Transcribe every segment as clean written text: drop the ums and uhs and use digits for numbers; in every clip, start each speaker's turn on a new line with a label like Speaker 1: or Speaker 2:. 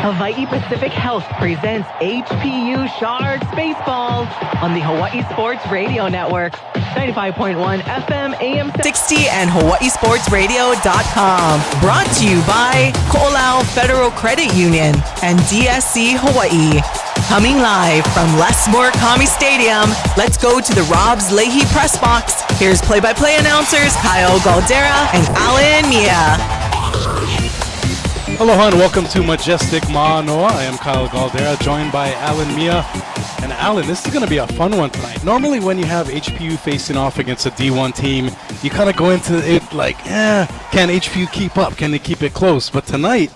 Speaker 1: Hawaii Pacific Health presents HPU Sharks Baseball on the Hawaii Sports Radio Network. 95.1 FM, AM 60 and HawaiiSportsRadio.com. Brought to you by Ko'olau Federal Credit Union and DSC Hawaii. Coming live from Lesmore Kami Stadium, let's go to the Rob's Leahy press box. Here's play-by-play announcers Kyle Galdera and Alan Mia.
Speaker 2: Aloha and welcome to Majestic Manoa. I am Kyle Galdera, joined by Alan Mia. And Alan, this is going to be a fun one tonight. Normally when you have HPU facing off against a D1 team, you kind of go into it like, can HPU keep up? Can they keep it close? But tonight,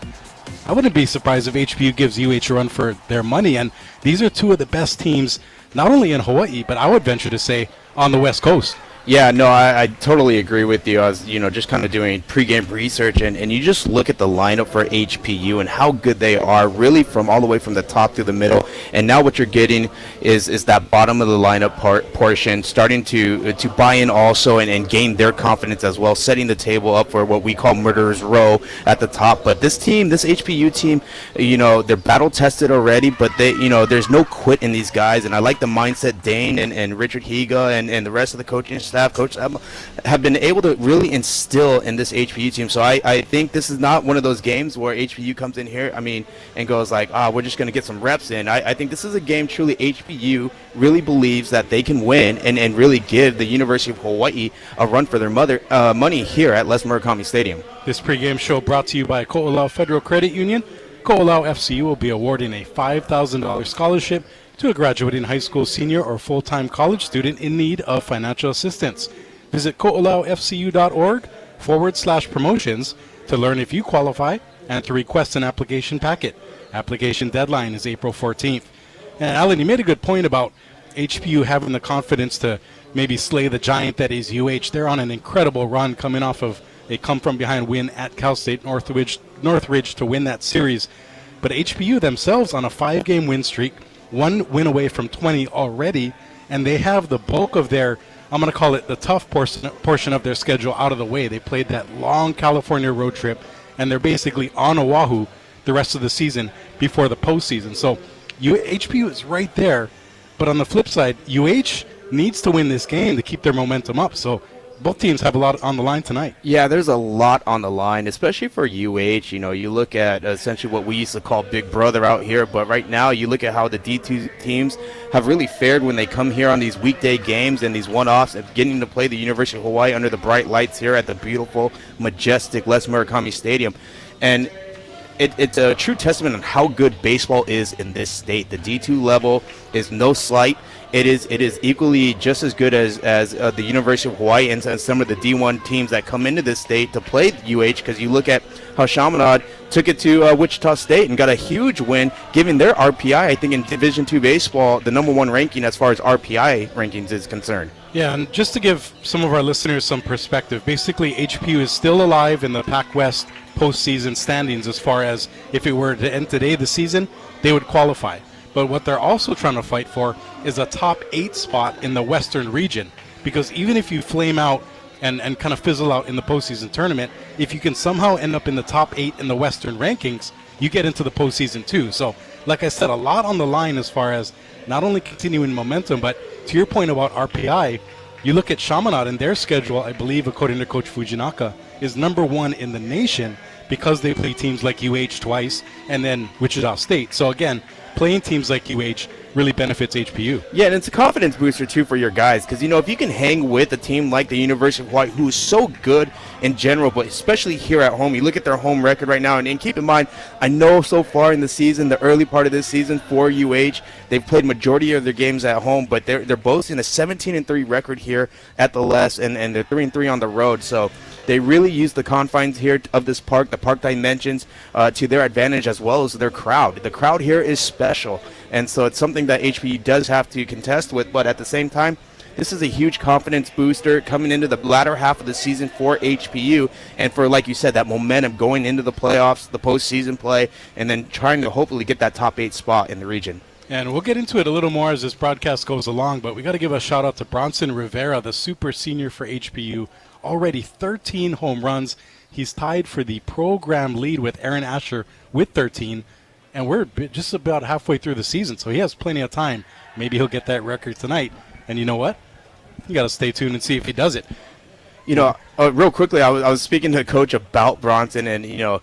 Speaker 2: I wouldn't be surprised if HPU gives UH a run for their money. And these are two of the best teams, not only in Hawaii, but I would venture to say on the West Coast.
Speaker 3: Yeah, no, I totally agree with you. I was, just kind of doing pregame research, and you just look at the lineup for HPU and how good they are, really from all the way from the top to the middle. And now what you're getting is that bottom of the lineup portion starting to buy in also and gain their confidence as well, setting the table up for what we call murderer's row at the top. But this team, this HPU team, they're battle tested already, but they, there's no quit in these guys. And I like the mindset Dane and Richard Higa and the rest of the coaching staff, Coach have been able to really instill in this HPU team. So I think this is not one of those games where HPU comes in here, and goes like, we're just going to get some reps in. I think this is a game truly HPU really believes that they can win and really give the University of Hawaii a run for their money here at Les Murakami Stadium.
Speaker 2: This pregame show brought to you by Ko'olau Federal Credit Union. Ko'olau FCU will be awarding a $5,000 scholarship to a graduating high school senior or full-time college student in need of financial assistance. Visit ko'olaufcu.org/promotions to learn if you qualify and to request an application packet. Application deadline is April 14th. And Alan, you made a good point about HPU having the confidence to maybe slay the giant that is UH. They're on an incredible run coming off of a come-from-behind win at Cal State Northridge to win that series. But HPU themselves on a 5-game win streak, one win away from 20 already, and they have the bulk of their, I'm going to call it the tough portion of their schedule out of the way. They played that long California road trip, and they're basically on Oahu the rest of the season before the postseason. So HPU is right there, but on the flip side, UH needs to win this game to keep their momentum up. So both teams have a lot on the line tonight.
Speaker 3: Yeah, there's a lot on the line, especially for UH. You look at essentially what we used to call Big Brother out here, but right now you look at how the D2 teams have really fared when they come here on these weekday games and these one-offs and getting to play the University of Hawaii under the bright lights here at the beautiful, majestic Les Murakami Stadium. And it's a true testament on how good baseball is in this state. The D2 level is no slight. It is equally just as good as the University of Hawaii and some of the D1 teams that come into this state to play UH, because you look at how Chaminade took it to Wichita State and got a huge win, giving their RPI, I think, in Division II baseball, the #1 ranking as far as RPI rankings is concerned.
Speaker 2: Yeah, and just to give some of our listeners some perspective, basically HPU is still alive in the Pac West postseason standings as far as if it were to end today, the season, they would qualify. But what they're also trying to fight for is a top 8 spot in the Western region. Because even if you flame out and kind of fizzle out in the postseason tournament, if you can somehow end up in the top 8 in the Western rankings, you get into the postseason too. So, like I said, a lot on the line as far as not only continuing momentum, but to your point about RPI, you look at Chaminade and their schedule, I believe, according to Coach Fujinaka, is #1 in the nation because they play teams like UH twice and then Wichita State. So again, playing teams like UH really benefits HPU.
Speaker 3: Yeah, and it's a confidence booster, too, for your guys. Because, if you can hang with a team like the University of Hawaii, who is so good in general, but especially here at home, you look at their home record right now, and keep in mind, I know so far in the season, the early part of this season for UH, they've played majority of their games at home, but they're boasting a 17-3 record here at the Les, and they're 3-3 on the road. So they really use the confines here of this park, the park dimensions, to their advantage, as well as their crowd. The crowd here is special, and so it's something that HPU does have to contest with, but at the same time, this is a huge confidence booster coming into the latter half of the season for HPU, and for, like you said, that momentum going into the playoffs, the postseason play, and then trying to hopefully get that top 8 spot in the region.
Speaker 2: And we'll get into it a little more as this broadcast goes along, but we got to give a shout out to Bronson Rivera, the super senior for HPU. Already 13 home runs. He's tied for the program lead with Aaron Asher with 13. and we're just about halfway through the season, so he has plenty of time. Maybe he'll get that record tonight. And you know what? You got to stay tuned and see if he does it.
Speaker 3: You know, real quickly, I was speaking to Coach about Bronson, and, you know,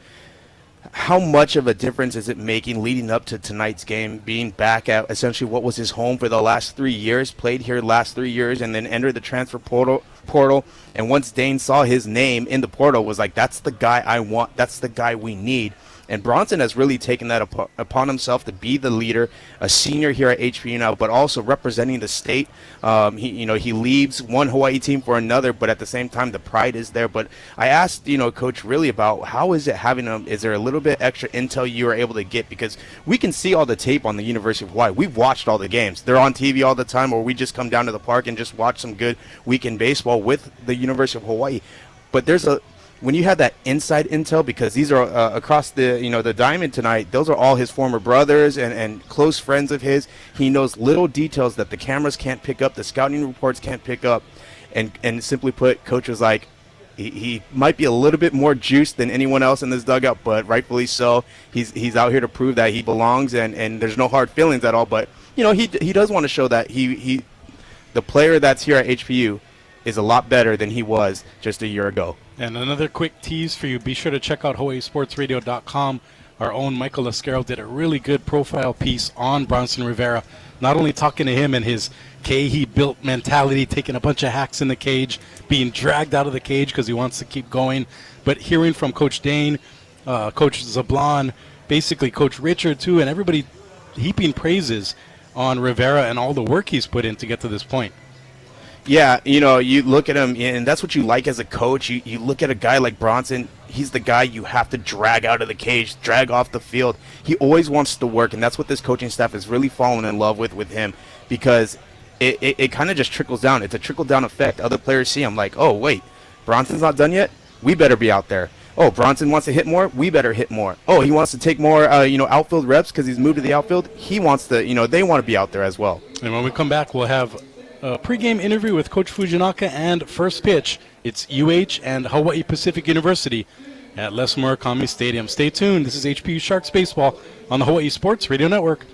Speaker 3: how much of a difference is it making leading up to tonight's game, being back at essentially what was his home for the last 3 years, played here the last 3 years, and then entered the transfer portal. And once Dane saw his name in the portal, was like, that's the guy I want. That's the guy we need. And Bronson has really taken that upon himself to be the leader, a senior here at HPU now, but also representing the state. He leaves one Hawaii team for another, but at the same time, the pride is there. But I asked, Coach, really about how is it having him? Is there a little bit extra intel you were able to get? Because we can see all the tape on the University of Hawaii. We've watched all the games. They're on TV all the time, or we just come down to the park and just watch some good weekend baseball with the University of Hawaii. But when you have that inside intel, because these are across the diamond tonight, those are all his former brothers and close friends of his. He knows little details that the cameras can't pick up, the scouting reports can't pick up, and simply put, Coach was like, he might be a little bit more juiced than anyone else in this dugout, but rightfully so. He's out here to prove that he belongs, and there's no hard feelings at all. But he does want to show that the player that's here at HPU is a lot better than he was just a year ago.
Speaker 2: And another quick tease for you, be sure to check out HawaiiSportsRadio.com. Our own Michael Lascaro did a really good profile piece on Bronson Rivera, not only talking to him and his he-built mentality, taking a bunch of hacks in the cage, being dragged out of the cage because he wants to keep going, but hearing from Coach Dane, Coach Zablon, basically Coach Richard too, and everybody heaping praises on Rivera and all the work he's put in to get to this point.
Speaker 3: Yeah, you look at him, and that's what you like as a coach. You look at a guy like Bronson, he's the guy you have to drag out of the cage, drag off the field. He always wants to work, and that's what this coaching staff has really fallen in love with him, because it kind of just trickles down. It's a trickle-down effect. Other players see him like, oh, wait, Bronson's not done yet? We better be out there. Oh, Bronson wants to hit more? We better hit more. Oh, he wants to take more, outfield reps because he's moved to the outfield? He wants to, they want to be out there as well.
Speaker 2: And when we come back, we'll have a pregame interview with Coach Fujinaka and first pitch. It's UH and Hawaii Pacific University at Les Murakami Stadium. Stay tuned. This is HPU Sharks Baseball on the Hawaii Sports Radio Network.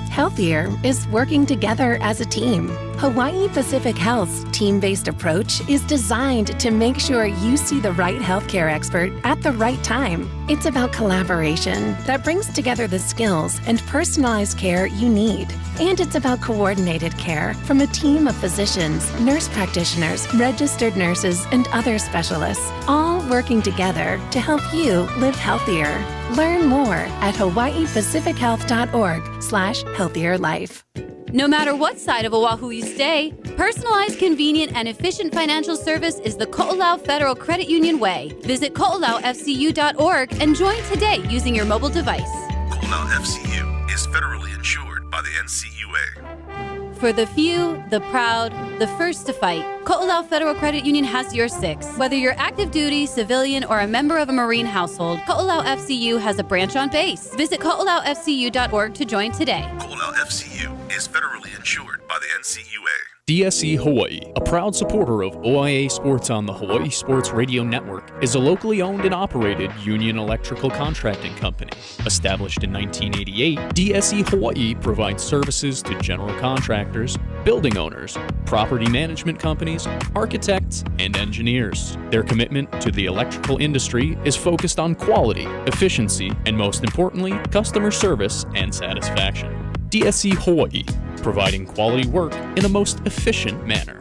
Speaker 4: Healthier is working together as a team. Hawaii Pacific Health's team-based approach is designed to make sure you see the right healthcare expert at the right time. It's about collaboration that brings together the skills and personalized care you need. And it's about coordinated care from a team of physicians, nurse practitioners, registered nurses, and other specialists, all working together to help you live healthier. Learn more at hawaiipacifichealth.org/healthierlife.
Speaker 5: No matter what side of Oahu you stay, personalized, convenient, and efficient financial service is the Ko'olau Federal Credit Union way. Visit ko'olaufcu.org and join today using your mobile device.
Speaker 6: Ko'olau FCU is federally insured by the NCUA.
Speaker 5: For the few, the proud, the first to fight, Ko'olau Federal Credit Union has your six. Whether you're active duty, civilian, or a member of a Marine household, Ko'olau FCU has a branch on base. Visit ko'olaufcu.org to join today.
Speaker 6: Ko'olau FCU is federally insured by the NCUA.
Speaker 7: DSE Hawaii, a proud supporter of OIA sports on the Hawaii Sports Radio Network, is a locally owned and operated union electrical contracting company. Established in 1988, DSE Hawaii provides services to general contractors, building owners, property management companies, architects, and engineers. Their commitment to the electrical industry is focused on quality, efficiency, and most importantly, customer service and satisfaction. DSE Hawaii, providing quality work in the most efficient manner.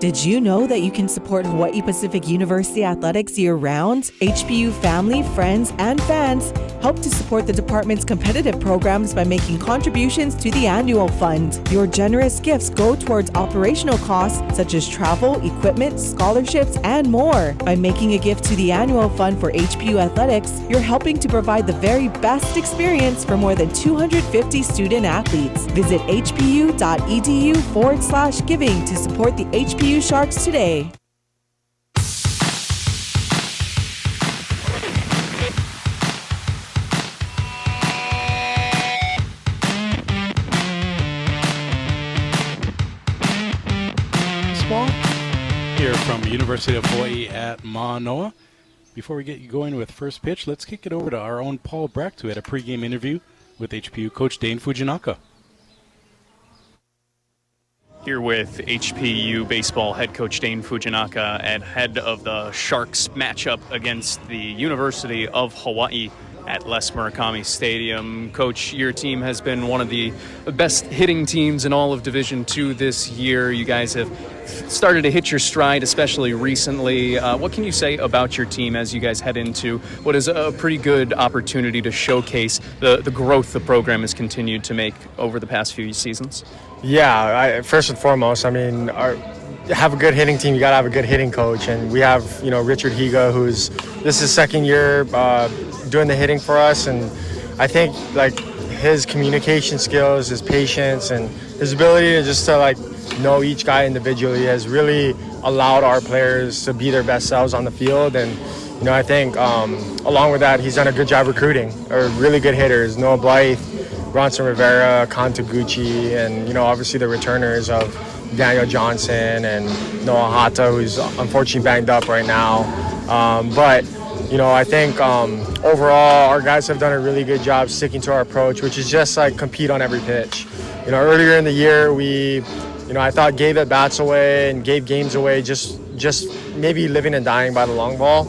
Speaker 1: Did you know that you can support Hawaii Pacific University athletics year-round? HPU family, friends, and fans help to support the department's competitive programs by making contributions to the annual fund. Your generous gifts go towards operational costs such as travel, equipment, scholarships, and more. By making a gift to the annual fund for HPU athletics, you're helping to provide the very best experience for more than 250 student athletes. Visit hpu.edu/giving to support the HPU Sharks today.
Speaker 2: Baseball here from University of Hawaii at Manoa. Before we get you going with first pitch, let's kick it over to our own Paul Brecht, who had a pregame interview with HPU coach Dane Fujinaka.
Speaker 7: Here with HPU baseball head coach Dane Fujinaka and head of the Sharks matchup against the University of Hawaii at Les Murakami Stadium. Coach, your team has been one of the best hitting teams in all of Division II this year. You guys have started to hit your stride, especially recently. What can you say about your team as you guys head into what is a pretty good opportunity to showcase the growth the program has continued to make over the past few seasons?
Speaker 8: Yeah, first and foremost, I mean, have a good hitting team, you got to have a good hitting coach. And we have, Richard Higa, this is his second year doing the hitting for us. And I think, his communication skills, his patience, and his ability to know each guy individually has really allowed our players to be their best selves on the field. And, I think along with that, he's done a good job recruiting, really good hitters, Noah Blythe, Bronson Rivera, Kan Taguchi, and, obviously the returners of Daniel Johnson and Noah Hata, who's unfortunately banged up right now. But I think overall our guys have done a really good job sticking to our approach, which is just compete on every pitch. Earlier in the year we, I thought gave at bats away and gave games away, just maybe living and dying by the long ball.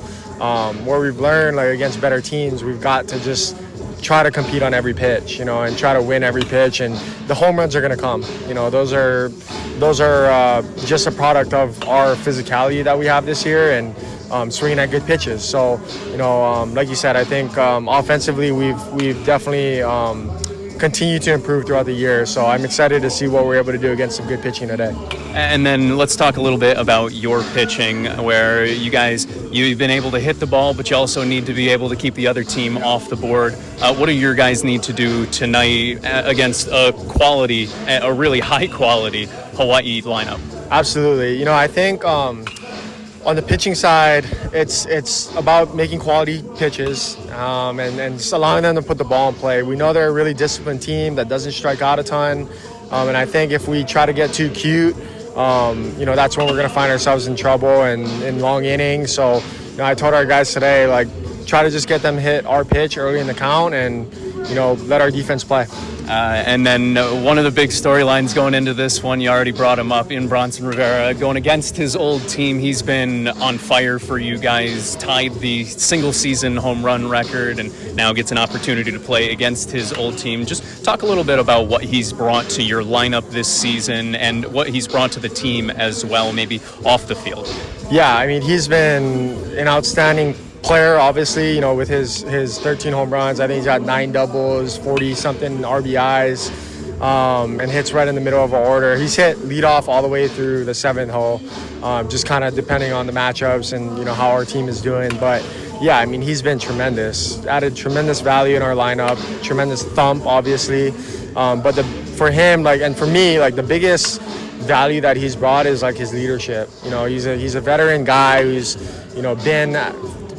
Speaker 8: Where we've learned against better teams, we've got to just try to compete on every pitch, and try to win every pitch, and the home runs are going to come. Those are just a product of our physicality that we have this year and swinging at good pitches. So, like you said, I think offensively we've definitely continued to improve throughout the year. So I'm excited to see what we're able to do against some good pitching today.
Speaker 7: And then let's talk a little bit about your pitching, where you've been able to hit the ball, but you also need to be able to keep the other team off the board. What do your guys need to do tonight against a really high quality Hawaii lineup? Absolutely.
Speaker 8: I think on the pitching side, it's about making quality pitches and just allowing them to put the ball in play. We know they're a really disciplined team that doesn't strike out a ton. And I think if we try to get too cute, that's when we're going to find ourselves in trouble and in long innings. So, I told our guys today, try to just get them hit our pitch early in the count and, let our defense play.
Speaker 7: And then one of the big storylines going into this one, you already brought him up, in Bronson Rivera, going against his old team. He's been on fire for you guys, tied the single-season home run record, and now gets an opportunity to play against his old team. Just talk a little bit about what he's brought to your lineup this season and what he's brought to the team as well, maybe off the field.
Speaker 8: Yeah, I mean, he's been an outstanding player, obviously, with his 13 home runs. I think he's got 9 doubles, 40-something RBIs, and hits right in the middle of our order. He's hit leadoff all the way through the 7th hole, just kind of depending on the matchups and, how our team is doing. But, yeah, I mean, he's been tremendous. Added tremendous value in our lineup, tremendous thump, obviously. But for him, and for me, the biggest value that he's brought is, his leadership. He's a veteran guy who's, been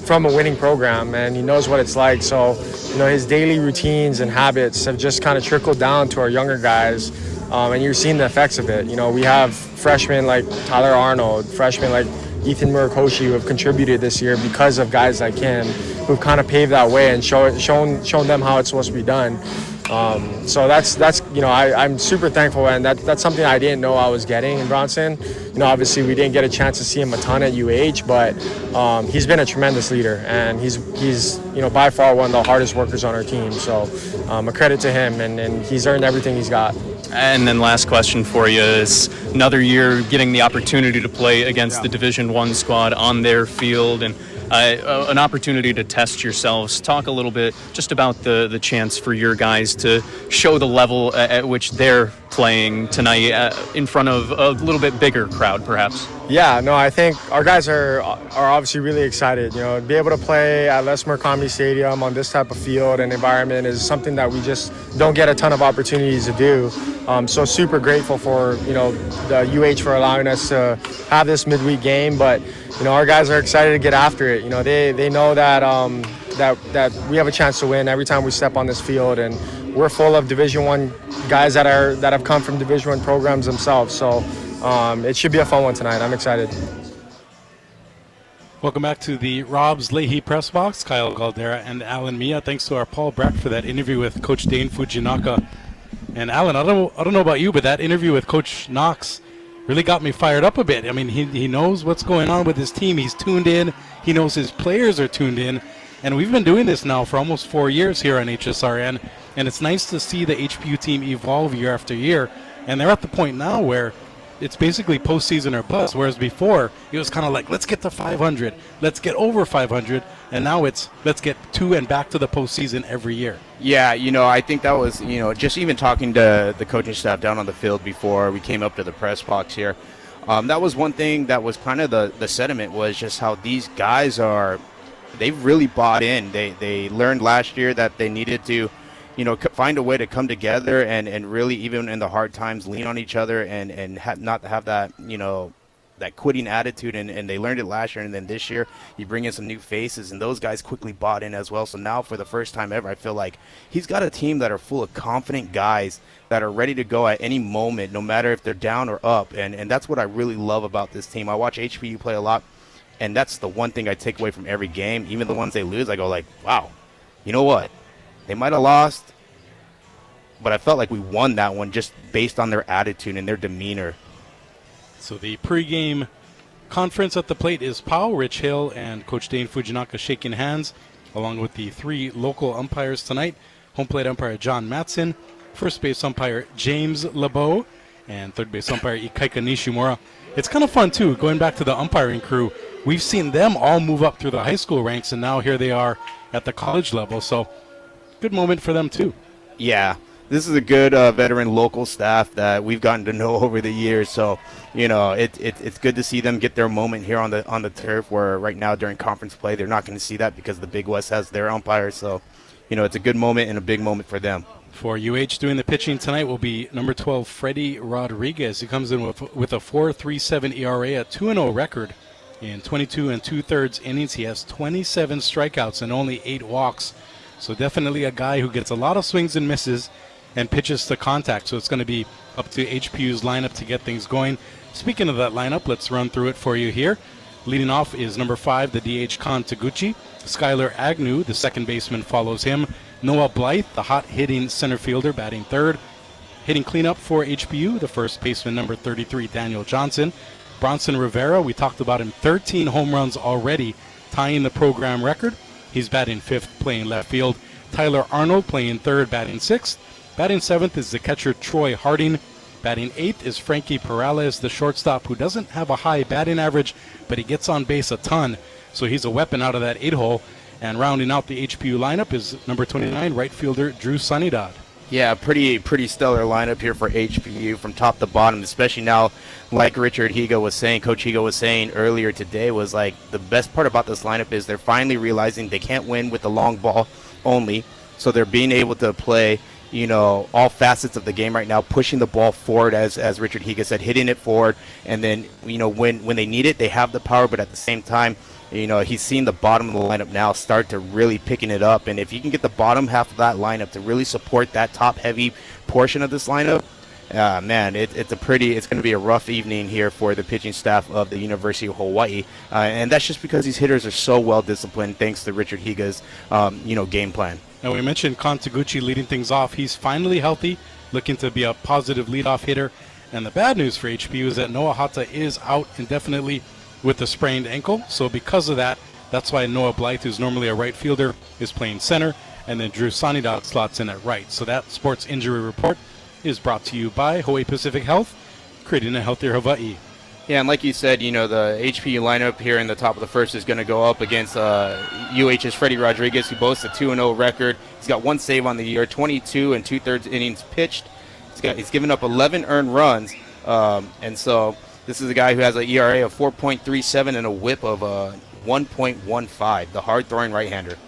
Speaker 8: from a winning program, and he knows what it's like. So, his daily routines and habits have just kind of trickled down to our younger guys, and you're seeing the effects of it. We have freshmen like Tyler Arnold, freshmen like Ethan Murakoshi, who have contributed this year because of guys like him, who've kind of paved that way and shown them how it's supposed to be done. So that's I'm super thankful, and that's something I didn't know I was getting in Bronson. Obviously we didn't get a chance to see him a ton at UH, but he's been a tremendous leader, and he's by far one of the hardest workers on our team. So a credit to him, and he's earned everything he's got.
Speaker 7: And then last question for you is another year getting the opportunity to play against the Division I squad on their field, and an opportunity to test yourselves. Talk a little bit just about the chance for your guys to show the level at which they're playing tonight in front of a little bit bigger crowd, perhaps.
Speaker 8: Yeah, no, I think our guys are obviously really excited. Be able to play at Les Murakami Stadium on this type of field and environment is something that we just don't get a ton of opportunities to do. So super grateful for the UH for allowing us to have this midweek game, but our guys are excited to get after it. They know that that we have a chance to win every time we step on this field, and we're full of Division I guys that have come from Division I programs themselves. So it should be a fun one tonight. I'm excited.
Speaker 2: Welcome back to the Rob's Leahy Press Box. Kyle Galdera and Alan Mia. Thanks to our Paul Breck for that interview with Coach Dane Fujinaka. And Alan, I don't know about you, but that interview with Coach Knox really got me fired up a bit. I mean, he knows what's going on with his team. He's tuned in. He knows his players are tuned in. And we've been doing this now for almost 4 years here on HSRN. And it's nice to see the HPU team evolve year after year. And they're at the point now where it's basically postseason or bust, whereas before it was kind of like, let's get to 500, let's get over 500, and now it's let's get to and back to the postseason every year.
Speaker 3: Yeah, I think that was, just even talking to the coaching staff down on the field before we came up to the press box here, that was one thing that was kind of the sentiment, was just how these guys they've really bought in. They learned last year that they needed to find a way to come together and really, even in the hard times, lean on each other and not have that, that quitting attitude. And they learned it last year. And then this year, you bring in some new faces, and those guys quickly bought in as well. So now, for the first time ever, I feel like he's got a team that are full of confident guys that are ready to go at any moment, no matter if they're down or up. And that's what I really love about this team. I watch HPU play a lot, and that's the one thing I take away from every game. Even the ones they lose, I go like, wow, you know what? They might have lost, but I felt like we won that one just based on their attitude and their demeanor.
Speaker 2: So the pregame conference at the plate is Powell, Rich Hill, and Coach Dane Fujinaka shaking hands, along with the 3 local umpires tonight. Home plate umpire John Matson, first base umpire James LeBeau, and third base umpire Ikaika Nishimura. It's kind of fun, too, going back to the umpiring crew. We've seen them all move up through the high school ranks, and now here they are at the college level. So good moment for them, too.
Speaker 3: Yeah, this is a good veteran local staff that we've gotten to know over the years. So, it's good to see them get their moment here on the turf, where right now during conference play they're not going to see that because the Big West has their umpires. So, it's a good moment and a big moment for them.
Speaker 2: For UH, doing the pitching tonight will be number 12, Freddie Rodriguez. He comes in with a 4.37 ERA, a 2-0 record. In 22 2/3 innings, he has 27 strikeouts and only 8 walks. So definitely a guy who gets a lot of swings and misses and pitches to contact. So it's going to be up to HPU's lineup to get things going. Speaking of that lineup, let's run through it for you here. Leading off is number 5, the DH Kon Taguchi. Skylar Agnew, the second baseman, follows him. Noah Blythe, the hot-hitting center fielder, batting third. Hitting cleanup for HPU, the first baseman, number 33, Daniel Johnson. Bronson Rivera, we talked about him, 13 home runs already, tying the program record. He's batting 5th, playing left field. Tyler Arnold playing 3rd, batting 6th. Batting 7th is the catcher Troy Harding. Batting 8th is Frankie Perales, the shortstop, who doesn't have a high batting average, but he gets on base a ton. So he's a weapon out of that 8-hole. And rounding out the HPU lineup is number 29, right fielder Drew Sunidad.
Speaker 3: Yeah, pretty stellar lineup here for HPU from top to bottom, especially now, like Coach Higa was saying earlier today, was like the best part about this lineup is they're finally realizing they can't win with the long ball only. So they're being able to play, all facets of the game right now, pushing the ball forward, as Richard Higa said, hitting it forward. And then, when they need it, they have the power, but at the same time, he's seen the bottom of the lineup now start to really picking it up. And if you can get the bottom half of that lineup to really support that top-heavy portion of this lineup, man, it's going to be a rough evening here for the pitching staff of the University of Hawaii. And that's just because these hitters are so well-disciplined thanks to Richard Higa's, game plan.
Speaker 2: Now, we mentioned Kon Taguchi leading things off. He's finally healthy, looking to be a positive leadoff hitter. And the bad news for HPU is that Noah Hata is out indefinitely with a sprained ankle. So because of that, that's why Noah Blythe, who's normally a right fielder, is playing center, and then Drew Sanidad slots in at right. So that sports injury report is brought to you by Hawaii Pacific Health, creating a healthier Hawaii.
Speaker 3: Yeah, and like you said, the HPU lineup here in the top of the first is going to go up against UH's Freddie Rodriguez, who boasts a 2-0 record. He's got 1 save on the year, 22 2/3 innings pitched. He's given up 11 earned runs, and so this is a guy who has an ERA of 4.37 and a whip of 1.15, the hard-throwing right-hander.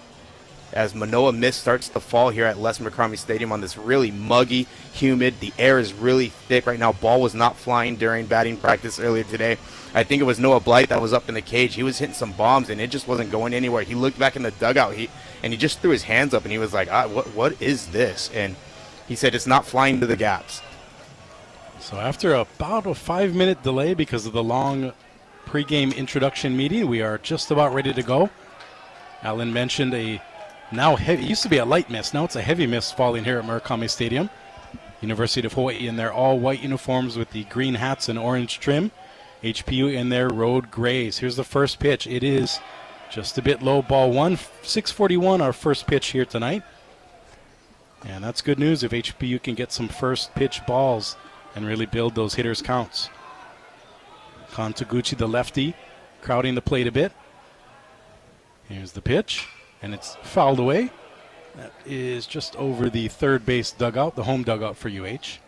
Speaker 3: As Manoa mist starts to fall here at Les McCormick Stadium on this really muggy, humid, the air is really thick right now. Ball was not flying during batting practice earlier today. I think it was Noah Blythe that was up in the cage. He was hitting some bombs, and it just wasn't going anywhere. He looked back in the dugout, and he just threw his hands up, and he was like, what is this? And he said it's not flying to the gaps.
Speaker 2: So after about a 5-minute delay because of the long pregame introduction meeting. We are just about ready to go. Alan mentioned it used to be a light mist. Now it's a heavy mist falling here at Murakami Stadium. University of Hawaii in their all-white uniforms with the green hats and orange trim. HPU in their road grays. Here's the first pitch. It is just a bit low, ball one. 6:41, our first pitch here tonight. And that's good news if HPU can get some first pitch balls and really build those hitters' counts. Kon Taguchi, the lefty, crowding the plate a bit. Here's the pitch, and it's fouled away. That is just over the third base dugout, the home dugout for UH.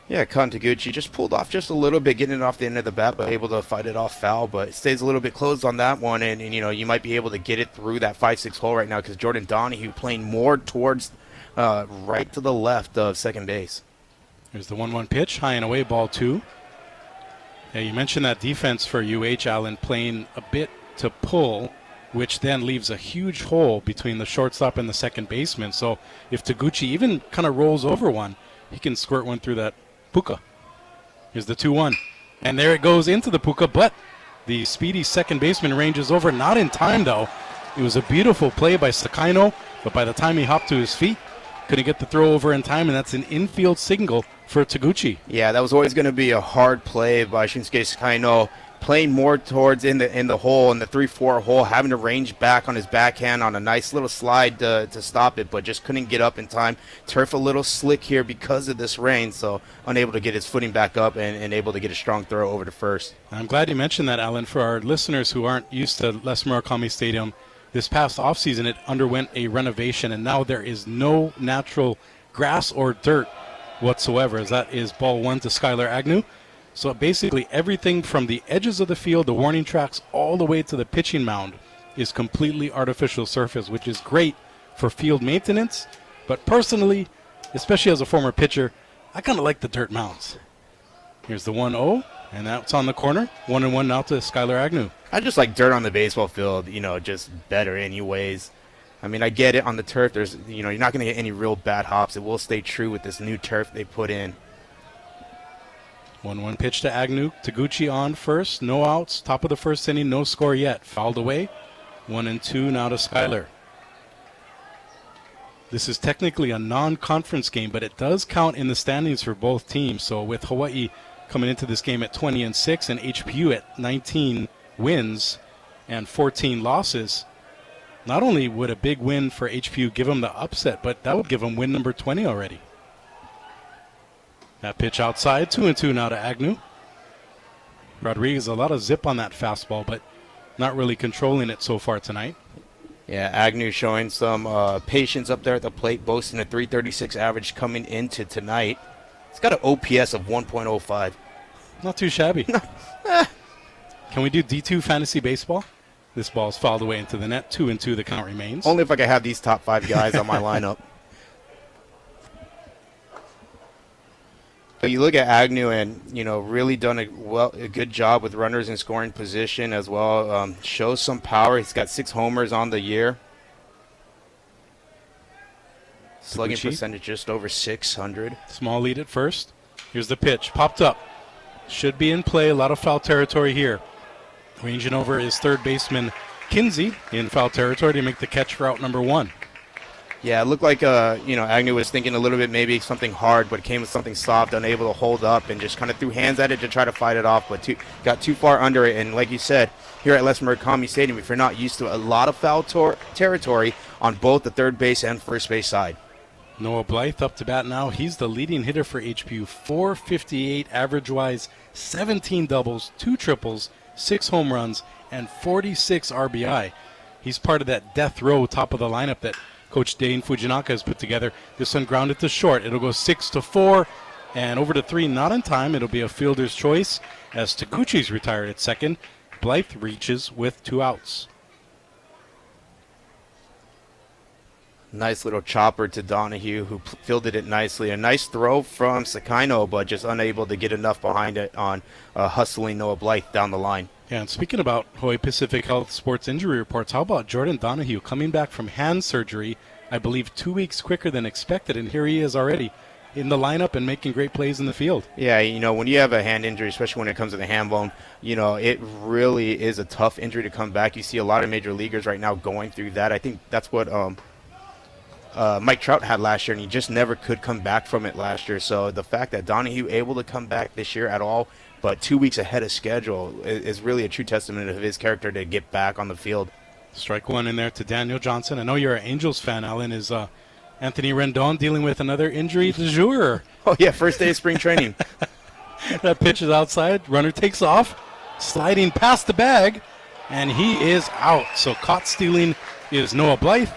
Speaker 3: Yeah, Kon Taguchi just pulled off just a little bit, getting it off the end of the bat, but able to fight it off foul. But it stays a little bit closed on that one, and you might be able to get it through that 5-6 hole right now because Jordan Donahue playing more towards right to the left of second base.
Speaker 2: Here's the 1-1 pitch, high and away, ball two. Yeah, you mentioned that defense for UH, Allen, playing a bit to pull, which then leaves a huge hole between the shortstop and the second baseman. So if Taguchi even kind of rolls over one, he can squirt one through that puka. Here's the 2-1. And there it goes into the puka, but the speedy second baseman ranges over. Not in time, though. It was a beautiful play by Sakaino, but by the time he hopped to his feet, couldn't get the throw over in time, and that's an infield single for Taguchi.
Speaker 3: Yeah, that was always going to be a hard play by Shinsuke Sakaino, playing more towards in the hole, in the 3-4 hole, having to range back on his backhand on a nice little slide to stop it, but just couldn't get up in time. Turf a little slick here because of this rain, so unable to get his footing back up and able to get a strong throw over to first.
Speaker 2: I'm glad you mentioned that, Alan. For our listeners who aren't used to Les Murakami Stadium, this past offseason it underwent a renovation, and now there is no natural grass or dirt whatsoever, as that is ball one to Skylar Agnew. So basically everything from the edges of the field, the warning tracks, all the way to the pitching mound is completely artificial surface, which is great for field maintenance. But personally, especially as a former pitcher, I kind of like the dirt mounds. Here's the 1-0, and that's on the corner. 1-1 now to Skylar Agnew.
Speaker 3: I just like dirt on the baseball field, just better anyways. I mean, I get it on the turf. There's, you're not going to get any real bad hops. It will stay true with this new turf they put in.
Speaker 2: 1-1 pitch to Agnew. Taguchi on first. No outs. Top of the first inning. No score yet. Fouled away. 1-2 now to Skylar. This is technically a non-conference game, but it does count in the standings for both teams. So with Hawaii coming into this game at 20-6 and HPU at 19 wins and 14 losses, not only would a big win for HPU give them the upset, but that would give them win number 20 already. That pitch outside, 2-2 now to Agnew. Rodriguez, a lot of zip on that fastball, but not really controlling it so far tonight.
Speaker 3: Yeah, Agnew showing some patience up there at the plate, boasting a .336 average coming into tonight. He's got an OPS of 1.05.
Speaker 2: Not too shabby. Can we do D2 fantasy baseball? This ball's fouled away into the net. 2-2, the count remains.
Speaker 3: Only if I could have these top 5 guys on my lineup. But you look at Agnew and, really done a good job with runners in scoring position as well. Shows some power. He's got 6 homers on the year. Slugging percentage just over 600.
Speaker 2: Small lead at first. Here's the pitch. Popped up. Should be in play. A lot of foul territory here. Ranging over is third baseman Kinsey in foul territory to make the catch for out number 1.
Speaker 3: Yeah, it looked like, Agnew was thinking a little bit maybe something hard, but it came with something soft, unable to hold up, and just kind of threw hands at it to try to fight it off, but got too far under it. And like you said, here at Les Murakami Stadium, if you're not used to a lot of foul territory on both the third base and first base side.
Speaker 2: Noah Blythe up to bat now. He's the leading hitter for HPU. 458 average-wise, 17 doubles, 2 triples, 6 home runs, and 46 RBI. He's part of that death row top of the lineup that Coach Dane Fujinaka has put together. This one grounded to short. It'll go 6-4 and over to 3. Not in time. It'll be a fielder's choice as Taguchi's retired at second. Blythe reaches with 2 outs.
Speaker 3: Nice little chopper to Donahue, who fielded it nicely. A nice throw from Sakaino, but just unable to get enough behind it on hustling Noah Blythe down the line.
Speaker 2: Yeah, and speaking about Hawaii Pacific Health Sports injury reports, how about Jordan Donahue coming back from hand surgery, I believe 2 weeks quicker than expected, and here he is already in the lineup and making great plays in the field.
Speaker 3: Yeah, when you have a hand injury, especially when it comes to the hand bone, it really is a tough injury to come back. You see a lot of major leaguers right now going through that. I think that's what Mike Trout had last year, and he just never could come back from it last year. So the fact that Donahue able to come back this year at all, but 2 weeks ahead of schedule, is really a true testament of his character to get back on the field.
Speaker 2: Strike one in there to Daniel Johnson. I know you're an Angels fan, Alan. Is Anthony Rendon dealing with another injury du jour?
Speaker 3: Oh, yeah, first day of spring training.
Speaker 2: That pitch is outside. Runner takes off, sliding past the bag, and he is out. So caught stealing is Noah Blythe.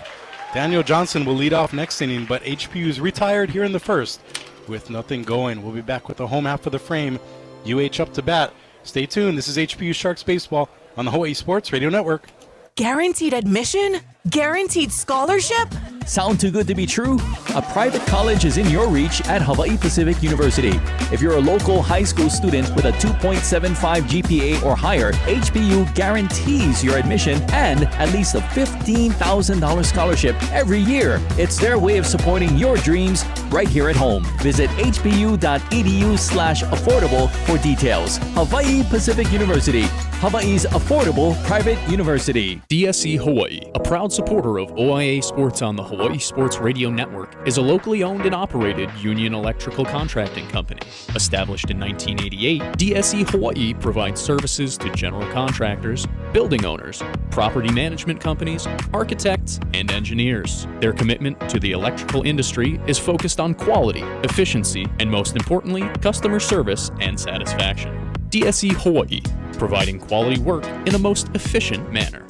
Speaker 2: Daniel Johnson will lead off next inning, but HPU is retired here in the first with nothing going. We'll be back with the home half of the frame. UH up to bat. Stay tuned. This is HPU Sharks Baseball on the Hawaii Sports Radio Network.
Speaker 1: Guaranteed admission? Guaranteed scholarship?
Speaker 9: Sound too good to be true? A private college is in your reach at Hawaii Pacific University. If you're a local high school student with a 2.75 GPA or higher, HPU guarantees your admission and at least a $15,000 scholarship every year. It's their way of supporting your dreams right here at home. Visit hpu.edu/affordable for details. Hawaii Pacific University, Hawaii's affordable private university.
Speaker 7: DSE Hawaii, a proud supporter of OIA Sports on the Hawaii Sports Radio Network, is a locally owned and operated union electrical contracting company. Established in 1988, DSE Hawaii provides services to general contractors, building owners, property management companies, architects, and engineers. Their commitment to the electrical industry is focused on quality, efficiency, and most importantly, customer service and satisfaction. DSE Hawaii, providing quality work in the most efficient manner.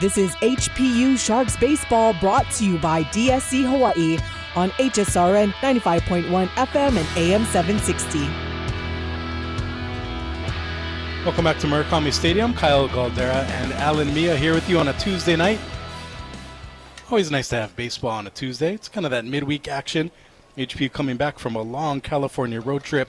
Speaker 10: This is HPU Sharks Baseball, brought to you by DSC Hawaii on HSRN 95.1 FM and AM 760.
Speaker 2: Welcome back to Murakami Stadium. Kyle Galdera and Alan Mia here with you on a Tuesday night. Always nice to have baseball on a Tuesday. It's kind of that midweek action. HPU coming back from a long California road trip.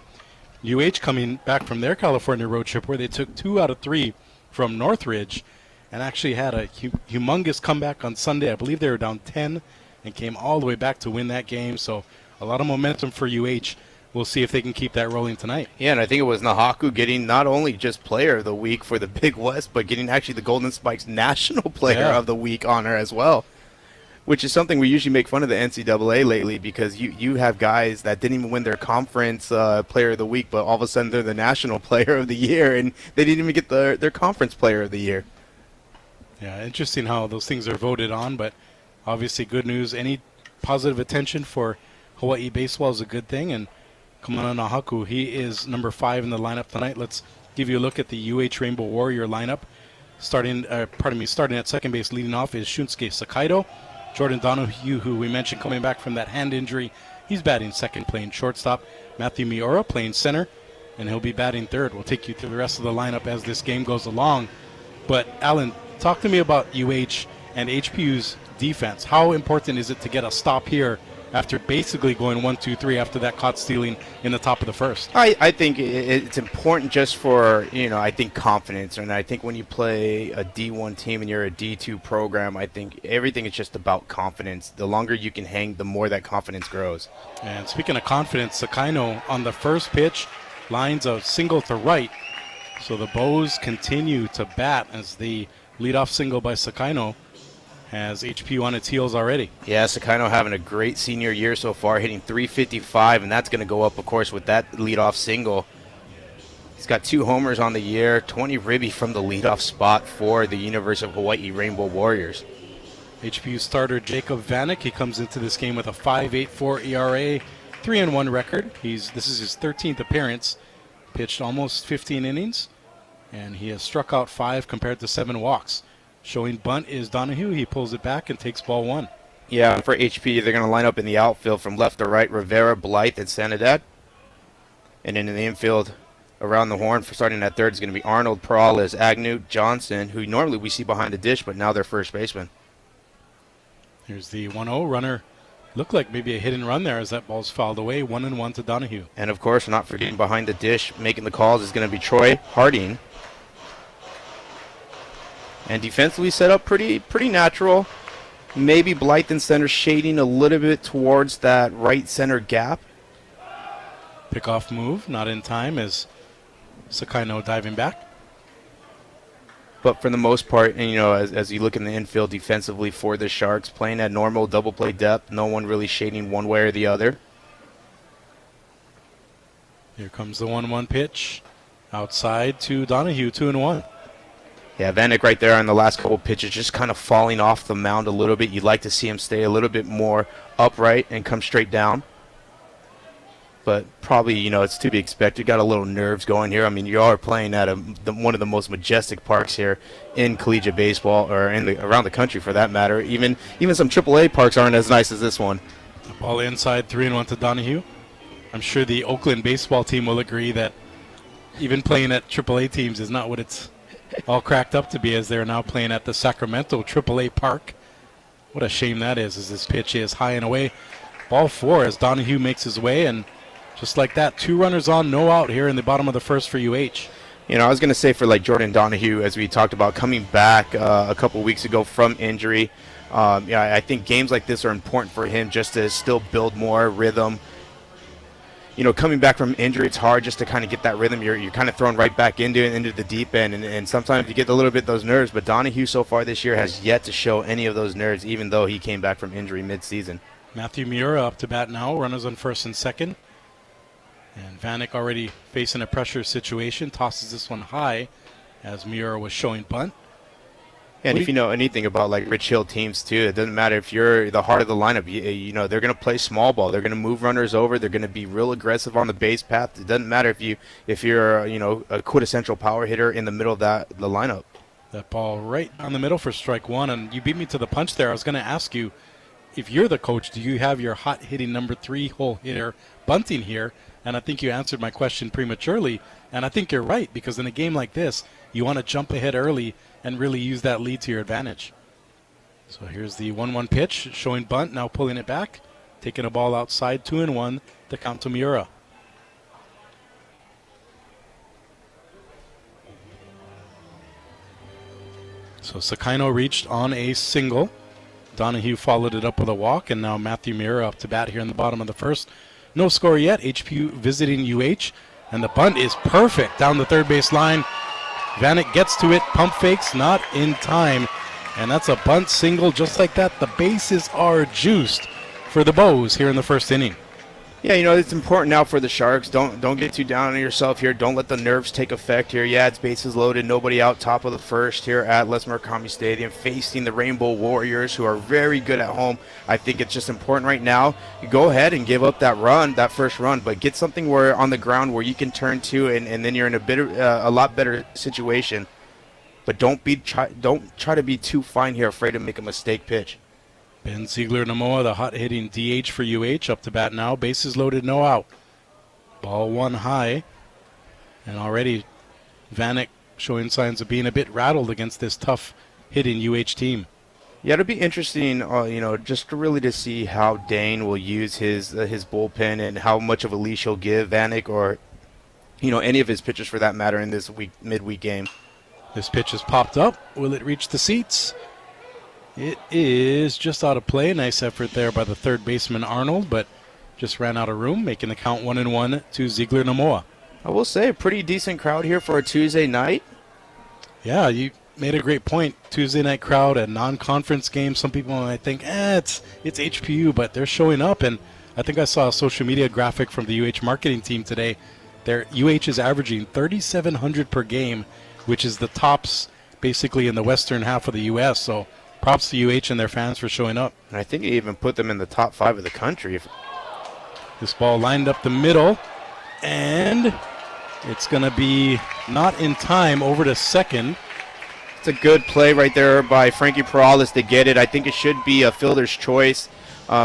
Speaker 2: UH coming back from their California road trip where they took 2 out of 3 from Northridge and actually had a humongous comeback on Sunday. I believe they were down 10 and came all the way back to win that game. So a lot of momentum for UH. We'll see if they can keep that rolling tonight.
Speaker 3: Yeah, and I think it was Nahaku getting not only just Player of the Week for the Big West, but getting actually the Golden Spikes National Player of the Week honor as well, which is something we usually make fun of the NCAA lately, because you have guys that didn't even win their conference Player of the Week, but all of a sudden they're the National Player of the Year, and they didn't even get their conference Player of the Year.
Speaker 2: Yeah, interesting how those things are voted on, but obviously good news. Any positive attention for Hawaii baseball is a good thing, and Kamana Nahaku, he is number 5 in the lineup tonight. Let's give you a look at the UH Rainbow Warrior lineup. Starting at second base, leading off is Shunsuke Sakaido. Jordan Donahue, who we mentioned coming back from that hand injury, he's batting second, playing shortstop. Matthew Miura playing center, and he'll be batting third. We'll take you through the rest of the lineup as this game goes along. But, Alan, talk to me about UH and HPU's defense. How important is it to get a stop here after basically going 1-2-3 after that caught stealing in the top of the first?
Speaker 3: I think it's important just for, I think confidence. And I think when you play a D1 team and you're a D2 program, I think everything is just about confidence. The longer you can hang, the more that confidence grows.
Speaker 2: And speaking of confidence, Sakaino on the first pitch lines a single to right. So the Bows continue to bat as the leadoff single by Sakaino has HPU on its heels already.
Speaker 3: Yeah, Sakaino having a great senior year so far, hitting .355, and that's going to go up, of course, with that leadoff single. He's got 2 homers on the year, 20 ribby from the leadoff spot for the University of Hawaii Rainbow Warriors.
Speaker 2: HPU starter Jacob Vanek, he comes into this game with a 5.84 ERA, 3-1 record. This is his 13th appearance, pitched almost 15 innings, and he has struck out 5 compared to 7 walks. Showing bunt is Donahue. He pulls it back and takes ball 1.
Speaker 3: Yeah, for HP, they're going to line up in the outfield from left to right, Rivera, Blythe, and Sanidad. And then in the infield, around the horn, for starting at third, is going to be Arnold, Perales, Agnew, Johnson, who normally we see behind the dish, but now they're first baseman.
Speaker 2: Here's the 1-0 runner. Looked like maybe a hit and run there as that ball's fouled away. 1-1 to Donahue.
Speaker 3: And, of course, not forgetting behind the dish, making the calls is going to be Troy Harding. And defensively set up pretty natural. Maybe Blythe in center, shading a little bit towards that right center gap.
Speaker 2: Pickoff move, not in time as Sakaino diving back.
Speaker 3: But for the most part, and as you look in the infield defensively for the Sharks, playing at normal double play depth, no one really shading one way or the other.
Speaker 2: Here comes the 1-1 pitch. Outside to Donahue, 2-1.
Speaker 3: Yeah, Vanek right there on the last couple pitches, just kind of falling off the mound a little bit. You'd like to see him stay a little bit more upright and come straight down. But probably, it's to be expected. Got a little nerves going here. I mean, you are playing at one of the most majestic parks here in collegiate baseball, or around the country for that matter. Even some AAA parks aren't as nice as this one.
Speaker 2: The ball inside, 3-1 to Donahue. I'm sure the Oakland baseball team will agree that even playing at AAA teams is not what it's all cracked up to be, as they're now playing at the Sacramento AAA park. What a shame that is, as this pitch is high and away. Ball 4 as Donahue makes his way, and just like that, 2 runners on, no out here in the bottom of the first for UH.
Speaker 3: I was going to say for like Jordan Donahue, as we talked about, coming back a couple weeks ago from injury, I think games like this are important for him just to still build more rhythm. Coming back from injury, it's hard just to kind of get that rhythm. You're kind of thrown right back into the deep end, and sometimes you get a little bit those nerves. But Donahue so far this year has yet to show any of those nerves, even though he came back from injury mid-season.
Speaker 2: Matthew Miura up to bat now, runners on first and second. And Vanek already facing a pressure situation, tosses this one high as Miura was showing bunt.
Speaker 3: And if you know anything about like Rich Hill teams too, it doesn't matter if you're the heart of the lineup. They're going to play small ball. They're going to move runners over. They're going to be real aggressive on the base path. It doesn't matter if you're a quintessential power hitter in the middle of the lineup.
Speaker 2: That ball right down the middle for strike one, and you beat me to the punch there. I was going to ask you, if you're the coach, do you have your hot hitting number 3 hole hitter bunting here? And I think you answered my question prematurely, and I think you're right, because in a game like this, you want to jump ahead early and really use that lead to your advantage. So here's the 1-1 pitch, showing bunt, now pulling it back, taking a ball outside, 2-1, the count to Miura. So Sakaino reached on a single. Donahue followed it up with a walk, and now Matthew Miura up to bat here in the bottom of the first. No score yet, HPU visiting UH, and the bunt is perfect down the third base line. Vanek gets to it, pump fakes, not in time, and that's a bunt single. Just like that, the bases are juiced for the Bows here in the first inning.
Speaker 3: Yeah, it's important now for the Sharks. Don't get too down on yourself here. Don't let the nerves take effect here. Yeah, it's bases loaded, nobody out, top of the first here at Les Murakami Stadium, facing the Rainbow Warriors, who are very good at home. I think it's just important right now. You go ahead and give up that first run, but get something where on the ground where you can turn to, and then you're in a lot better situation. But don't try to be too fine here, afraid to make a mistake pitch.
Speaker 2: Ben Ziegler-Namoa, the hot-hitting DH for UH, up to bat now. Bases loaded, no out. Ball 1 high. And already Vanek showing signs of being a bit rattled against this tough-hitting UH team.
Speaker 3: Yeah, it'll be interesting, just to see how Dane will use his bullpen and how much of a leash he'll give Vanek or, any of his pitchers for that matter in this midweek game.
Speaker 2: This pitch has popped up. Will it reach the seats? It is just out of play. Nice effort there by the third baseman Arnold, but just ran out of room, making the count 1-1 to Ziegler-Namoa.
Speaker 3: I will say a pretty decent crowd here for a Tuesday night.
Speaker 2: Yeah, you made a great point. Tuesday night crowd, a non-conference game. Some people might think, it's HPU, but they're showing up. And I think I saw a social media graphic from the UH marketing team today. Their UH is averaging 3,700 per game, which is the tops basically in the western half of the U.S., so props to UH and their fans for showing up.
Speaker 3: And I think it even put them in the top 5 of the country.
Speaker 2: This ball lined up the middle, and it's going to be not in time, over to second.
Speaker 3: It's a good play right there by Frankie Perales to get it. I think it should be a fielder's choice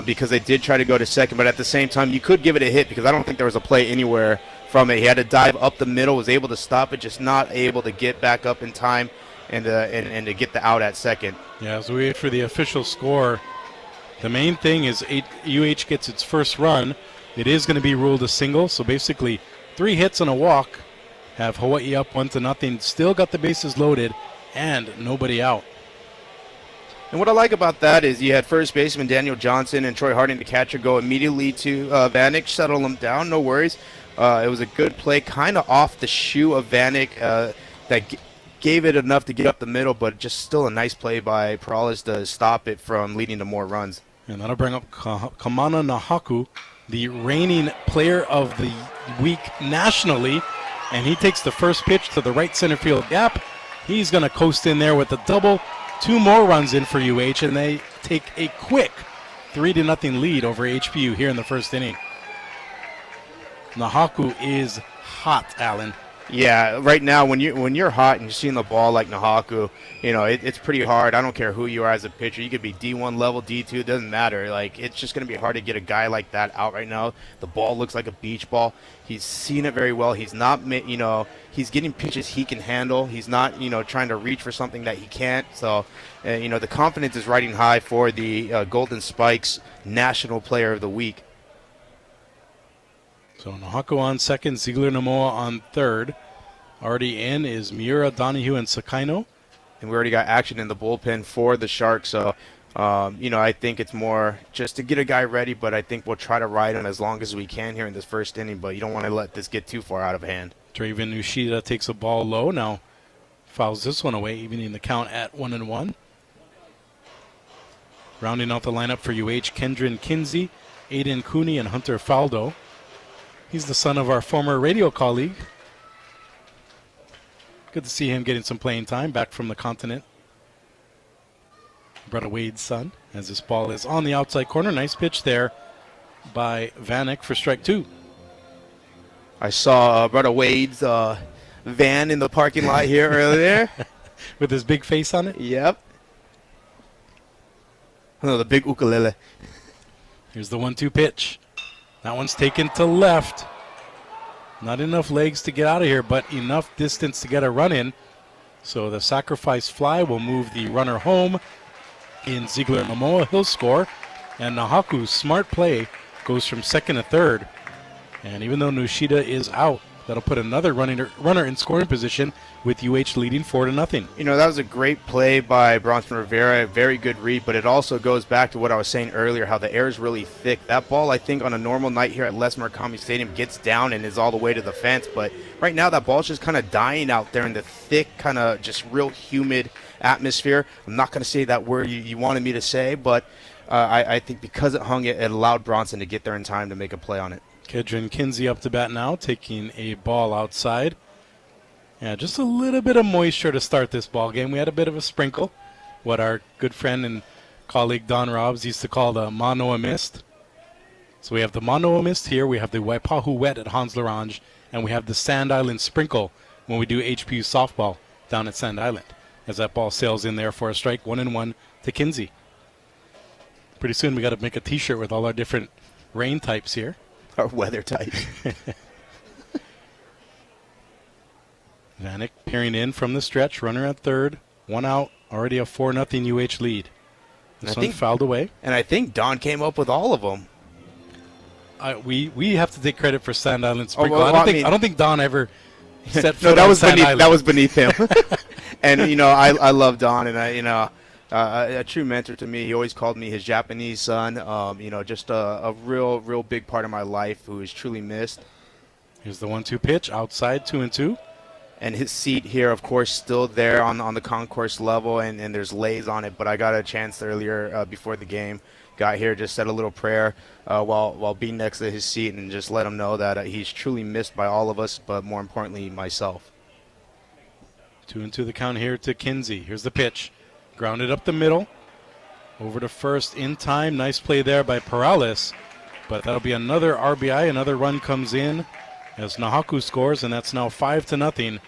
Speaker 3: because they did try to go to second, but at the same time, you could give it a hit because I don't think there was a play anywhere from it. He had to dive up the middle, was able to stop it, just not able to get back up in time and to get the out at second.
Speaker 2: Yeah, as we wait for the official score, the main thing is UH gets its first run. It is going to be ruled a single, so basically 3 hits and a walk have Hawaii up 1-0. Still got the bases loaded and nobody out.
Speaker 3: And what I like about that is you had first baseman Daniel Johnson and Troy Harding, the catcher, go immediately to Vanek, settle him down, no worries. It was a good play, kind of off the shoe of Vanek that gave it enough to get up the middle, but just still a nice play by Perales to stop it from leading to more runs.
Speaker 2: And that'll bring up Kamana Nahaku, the reigning player of the week nationally, and he takes the first pitch to the right center field gap. He's going to coast in there with a double. 2 more runs in for UH, and they take a quick 3-0 lead over HPU here in the first inning. Nahaku is hot, Alan.
Speaker 3: Yeah, right now when you're hot and you're seeing the ball like Nahaku, it's pretty hard. I don't care who you are as a pitcher. You could be D1 level, D2, it doesn't matter. Like, it's just going to be hard to get a guy like that out right now. The ball looks like a beach ball. He's seen it very well. He's not, he's getting pitches he can handle. He's not, trying to reach for something that he can't. So, the confidence is riding high for the Golden Spikes National Player of the Week.
Speaker 2: So Nahaku on second, Ziegler-Namoa on third. Already in is Miura, Donahue, and Sakaino.
Speaker 3: And we already got action in the bullpen for the Sharks. So, I think it's more just to get a guy ready, but I think we'll try to ride him as long as we can here in this first inning, but you don't want to let this get too far out of hand.
Speaker 2: Draven Ushida takes a ball low. Now fouls this one away, evening the count at 1-1. Rounding out the lineup for UH, Kendrin Kinsey, Aiden Cooney, and Hunter Faldo. He's the son of our former radio colleague. Good to see him getting some playing time back from the continent. Bretta Wade's son, as this ball is on the outside corner. Nice pitch there by Vanek for strike 2.
Speaker 3: I saw Bretta Wade's van in the parking lot here earlier.
Speaker 2: With his big face on it?
Speaker 3: Yep. Oh, the big ukulele.
Speaker 2: Here's the 1-2 pitch. That one's taken to left. Not enough legs to get out of here, but enough distance to get a run in. So the sacrifice fly will move the runner home. In Ziegler-Namoa, he'll score. And Nahaku's smart play goes from second to third. And even though Nushida is out, that'll put another runner in scoring position with UH leading 4-0.
Speaker 3: That was a great play by Bronson Rivera, a very good read, but it also goes back to what I was saying earlier, how the air is really thick. That ball, I think, on a normal night here at Les Murakami Stadium gets down and is all the way to the fence, but right now that ball's just kind of dying out there in the thick, kind of just real humid atmosphere. I'm not going to say that word you wanted me to say, but I think because it hung, it allowed Bronson to get there in time to make a play on it.
Speaker 2: Kendrin Kinsey up to bat now, taking a ball outside. Yeah, just a little bit of moisture to start this ball game. We had a bit of a sprinkle, what our good friend and colleague Don Robbs used to call the Mānoa mist. So we have the Mānoa mist here, we have the Waipahu wet at Hans Larange, and we have the Sand Island sprinkle when we do HPU softball down at Sand Island. As that ball sails in there for a strike, 1-1 to Kinsey. Pretty soon we got to make a t-shirt with all our different rain types here.
Speaker 3: Our weather type.
Speaker 2: Vanek peering in from the stretch, runner at third, 1 out, already a 4-0 UH lead. This one fouled away.
Speaker 3: And I think Don came up with all of them.
Speaker 2: We have to take credit for Sand Island sprinkle.
Speaker 3: Well,
Speaker 2: I don't think Don ever set foot
Speaker 3: no,
Speaker 2: on Sand Island.
Speaker 3: That was beneath him. And I love Don, and a true mentor to me. He always called me his Japanese son. Just a real big part of my life who is truly missed.
Speaker 2: Here's the 1-2 pitch outside, 2-2.
Speaker 3: And his seat here, of course, still there on the concourse level, and there's lays on it. But I got a chance earlier before the game. Got here, just said a little prayer while being next to his seat, and just let him know that he's truly missed by all of us, but more importantly, myself.
Speaker 2: 2-2 the count here to Kinsey. Here's the pitch. Grounded up the middle. Over to first in time. Nice play there by Perales. But that'll be another RBI. Another run comes in as Nahaku scores, and that's now 5-0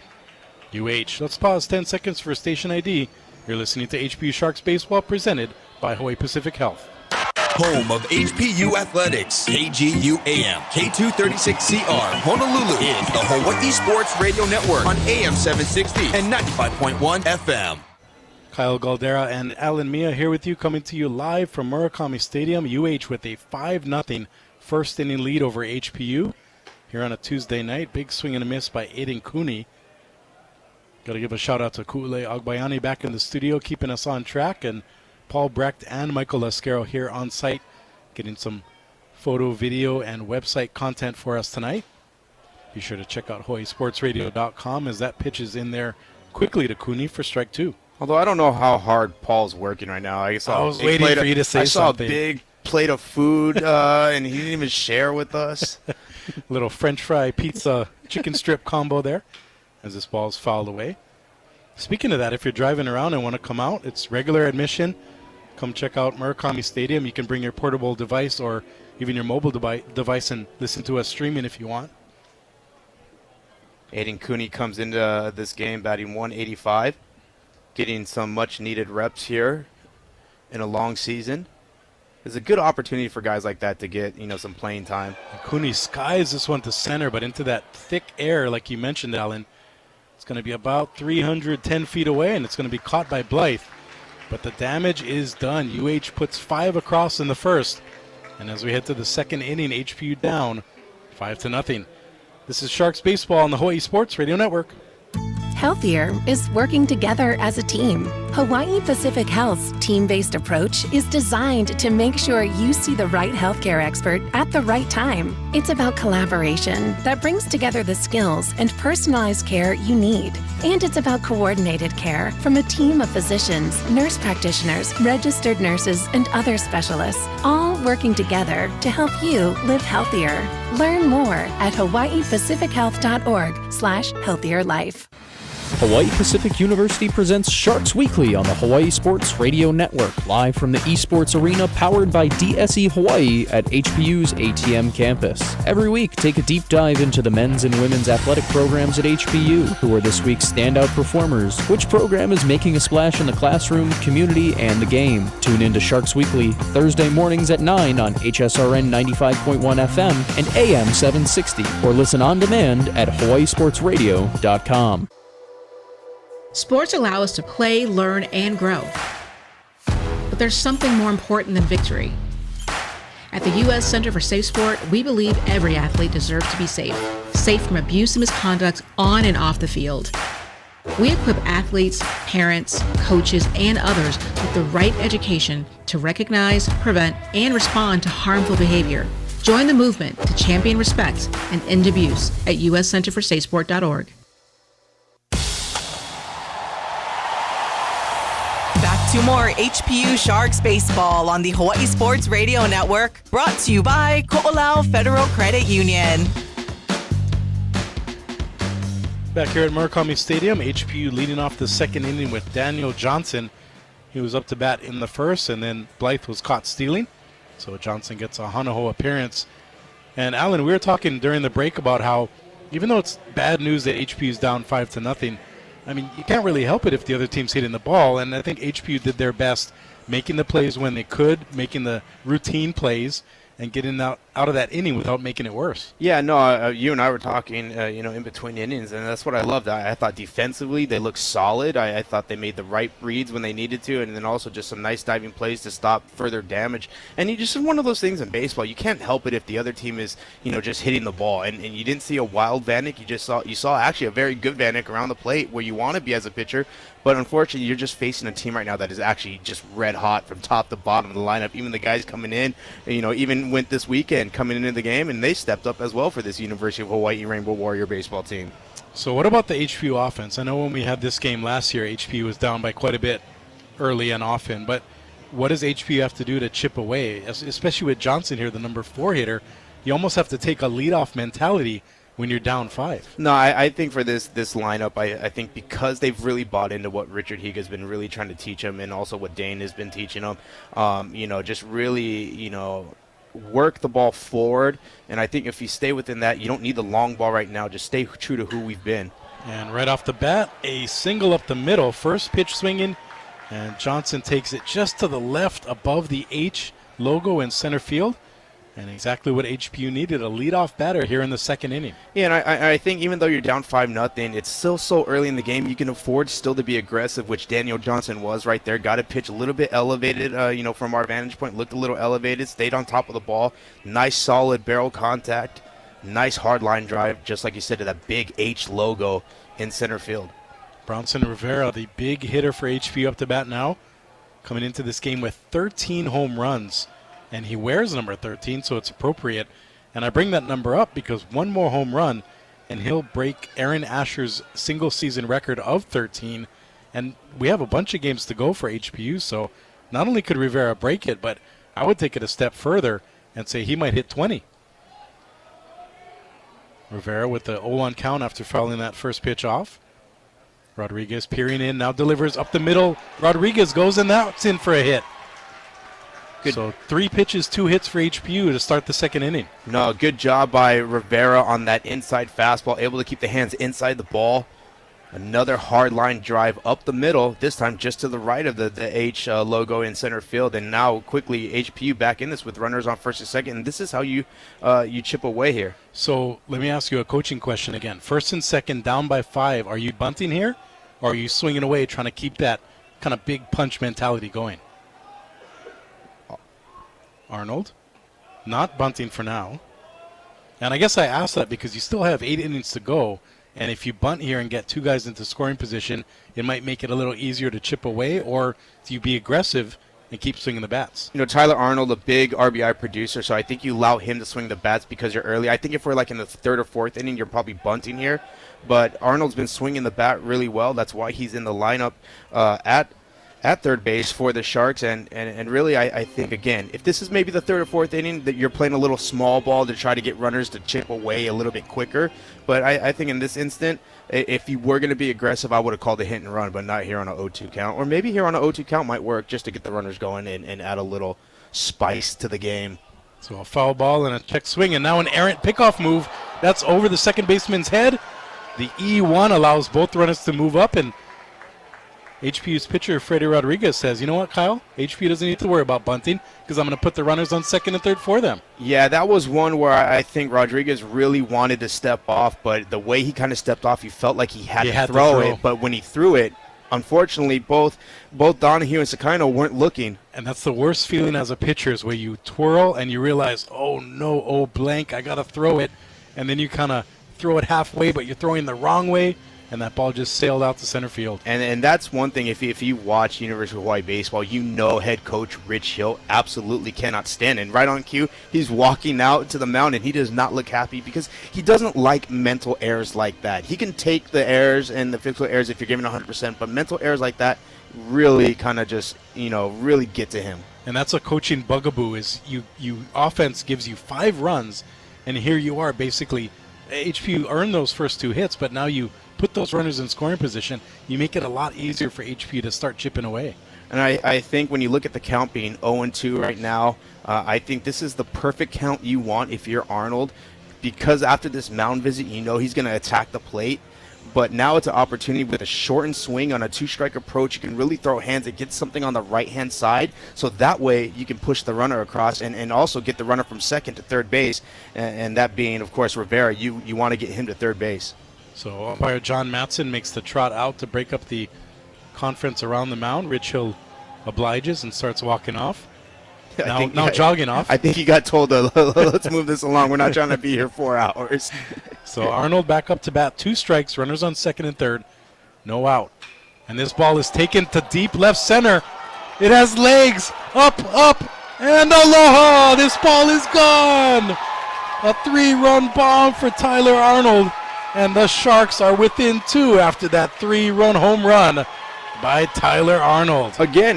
Speaker 2: UH. Let's pause 10 seconds for station ID. You're listening to HPU Sharks Baseball presented by Hawaii Pacific Health.
Speaker 11: Home of HPU Athletics, KGU AM, K236CR, Honolulu is the Hawaii Sports Radio Network on AM 760 and 95.1 FM.
Speaker 2: Kyle Galdera and Alan Mia here with you, coming to you live from Murakami Stadium. UH with a 5-0 first inning lead over HPU here on a Tuesday night. Big swing and a miss by Aiden Cooney. Got to give a shout out to Ku'ule Agbayani back in the studio, keeping us on track. And Paul Brecht and Michael Lascaro here on site, getting some photo, video, and website content for us tonight. Be sure to check out HawaiiSportsRadio.com as that pitch is in there quickly to Cooney for strike 2.
Speaker 3: Although I don't know how hard Paul's working right now. I
Speaker 2: was waiting for you to say something.
Speaker 3: I saw a big plate of food, and he didn't even share with us.
Speaker 2: Little French fry, pizza, chicken strip combo there as this ball's fouled away. Speaking of that, if you're driving around and want to come out, it's regular admission. Come check out Murakami Stadium. You can bring your portable device or even your mobile device and listen to us streaming if you want.
Speaker 3: Aiden Cooney comes into this game batting 185, getting some much-needed reps here in a long season. It's a good opportunity for guys like that to get, some playing time.
Speaker 2: And Cooney skies this one to center, but into that thick air, like you mentioned, Alan. It's going to be about 310 feet away, and it's going to be caught by Blythe. But the damage is done. UH puts 5 across in the first. And as we head to the second inning, HPU down 5-0. This is Sharks Baseball on the Hawaii Sports Radio Network.
Speaker 4: Healthier is working together as a team. Hawaii Pacific Health's team-based approach is designed to make sure you see the right healthcare expert at the right time. It's about collaboration that brings together the skills and personalized care you need. And it's about coordinated care from a team of physicians, nurse practitioners, registered nurses, and other specialists, all working together to help you live healthier. Learn more at hawaiipacifichealth.org/healthierlife.
Speaker 7: Hawaii Pacific University presents Sharks Weekly on the Hawaii Sports Radio Network, live from the eSports Arena powered by DSE Hawaii at HPU's ATM campus. Every week, take a deep dive into the men's and women's athletic programs at HPU, who are this week's standout performers, which program is making a splash in the classroom, community, and the game. Tune in to Sharks Weekly, Thursday mornings at 9 on HSRN 95.1 FM and AM 760, or listen on demand at hawaiisportsradio.com.
Speaker 12: Sports allow us to play, learn, and grow. But there's something more important than victory. At the U.S. Center for Safe Sport, we believe every athlete deserves to be safe. Safe from abuse and misconduct on and off the field. We equip athletes, parents, coaches, and others with the right education to recognize, prevent, and respond to harmful behavior. Join the movement to champion respect and end abuse at uscenterforsafesport.org.
Speaker 1: To more HPU Sharks Baseball on the Hawaii Sports Radio Network, brought to you by Ko'olau Federal Credit Union.
Speaker 2: Back here at Murakami Stadium, HPU leading off the second inning with Daniel Johnson. He was up to bat in the first, and then Blythe was caught stealing. So Johnson gets a Hanaho appearance. And Alan, we were talking during the break about how, even though it's bad news that HPU is down 5-0, I mean, you can't really help it if the other team's hitting the ball, and I think HPU did their best making the plays when they could, making the routine plays, and getting out of that inning without making it worse.
Speaker 3: Yeah, no, you and I were talking, in between innings, and that's what I loved. I thought defensively they looked solid. I thought they made the right reads when they needed to, and then also just some nice diving plays to stop further damage. And you just one of those things in baseball, you can't help it if the other team is, just hitting the ball. And you didn't see a wild Vanek. You saw actually a very good Vanek around the plate where you want to be as a pitcher. But unfortunately, you're just facing a team right now that is actually just red hot from top to bottom of the lineup. Even the guys coming in, even went this weekend coming into the game, and they stepped up as well for this University of Hawaii Rainbow Warrior baseball team.
Speaker 2: So what about the HPU offense? I know when we had this game last year, HPU was down by quite a bit early and often. But what does HPU have to do to chip away? Especially with Johnson here, the number 4 hitter, you almost have to take a leadoff mentality when you're down 5.
Speaker 3: No, I think for this lineup, I think because they've really bought into what Richard Higa's been really trying to teach them, and also what Dane has been teaching them, just really, work the ball forward. And I think if you stay within that, you don't need the long ball right now. Just stay true to who we've been.
Speaker 2: And right off the bat, a single up the middle, first pitch swinging, and Johnson takes it just to the left above the H logo in center field. And exactly what HPU needed, a leadoff batter here in the second inning.
Speaker 3: Yeah, and I think even though you're down 5-0, it's still so early in the game, you can afford still to be aggressive, which Daniel Johnson was right there. Got to pitch a little bit elevated, from our vantage point, looked a little elevated, stayed on top of the ball. Nice, solid barrel contact. Nice hard line drive, just like you said, to that big H logo in center field.
Speaker 2: Bronson Rivera, the big hitter for HPU up to bat now. coming into this game with 13 home runs, and he wears number 13, so it's appropriate. And I bring that number up because one more home run, and he'll break Aaron Asher's single-season record of 13. And we have a bunch of games to go for HPU, so not only could Rivera break it, but I would take it a step further and say he might hit 20. Rivera with the 0-1 count after fouling that first pitch off. Rodriguez peering in, now delivers up the middle. Rodriguez goes, and that's in for a hit. Good. So 3 pitches, 2 hits for HPU to start the second inning.
Speaker 3: No, good job by Rivera on that inside fastball, able to keep the hands inside the ball. Another hard line drive up the middle, this time just to the right of the H logo in center field. And now quickly HPU back in this with runners on first and second. And this is how you chip away here.
Speaker 2: So let me ask you a coaching question again. First and second, down by 5. Are you bunting here, or are you swinging away trying to keep that kind of big punch mentality going? Arnold, not bunting for now. And I guess I asked that because you still have 8 innings to go. And if you bunt here and get 2 guys into scoring position, it might make it a little easier to chip away, or do you be aggressive and keep swinging the bats?
Speaker 3: You know, Tyler Arnold, a big RBI producer, so I think you allow him to swing the bats because you're early. I think if we're like in the 3rd or 4th inning, you're probably bunting here. But Arnold's been swinging the bat really well. That's why he's in the lineup at third base for the Sharks. And really, I think, again, if this is maybe the 3rd or 4th inning, that you're playing a little small ball to try to get runners to chip away a little bit quicker. But I think in this instant, if you were going to be aggressive, I would have called a hit and run, but not here on an 0-2 count. Or maybe here on an 0-2 count might work just to get the runners going and add a little spice to the game.
Speaker 2: So a foul ball and a check swing, and now an errant pickoff move. That's over the second baseman's head. The E1 allows both runners to move up, and HPU's pitcher, Freddy Rodriguez, says, you know what, Kyle? HPU doesn't need to worry about bunting because I'm going to put the runners on second and third for them.
Speaker 3: Yeah, that was one where I think Rodriguez really wanted to step off, but the way he kind of stepped off, you felt like he had to throw it. But when he threw it, unfortunately, both Donahue and Sakino weren't looking.
Speaker 2: And that's the worst feeling as a pitcher is where you twirl and you realize, oh, no, oh, blank, I got to throw it. And then you kind of throw it halfway, but you're throwing the wrong way. And that ball just sailed out to center field.
Speaker 3: And that's one thing, if you watch University of Hawaii baseball, you know head coach Rich Hill absolutely cannot stand. And right on cue, he's walking out to the mound, and he does not look happy because he doesn't like mental errors like that. He can take the errors and the physical errors if you're giving 100%, but mental errors like that really kind of just, really get to him.
Speaker 2: And that's a coaching bugaboo is you offense gives you 5 runs, and here you are basically, HPU earned those first 2 hits, but now you put those runners in scoring position, you make it a lot easier for HPU to start chipping away.
Speaker 3: And I think when you look at the count being 0-2 right now, I think this is the perfect count you want if you're Arnold, because after this mound visit, he's going to attack the plate. But now it's an opportunity with a shortened swing on a 2-strike approach. You can really throw hands and get something on the right-hand side. So that way you can push the runner across and also get the runner from second to third base. And that being, of course, Rivera. You want to get him to third base.
Speaker 2: So umpire John Matson makes the trot out to break up the conference around the mound. Rich Hill obliges and starts walking off. Now jogging off.
Speaker 3: I think he got told, let's move this along. We're not trying to be here 4 hours.
Speaker 2: So Arnold back up to bat, 2 strikes, runners on second and third, no out. And this ball is taken to deep left center. It has legs, up, and aloha! This ball is gone! A 3-run bomb for Tyler Arnold. And the Sharks are within 2 after that 3-run home run by Tyler Arnold.
Speaker 3: Again,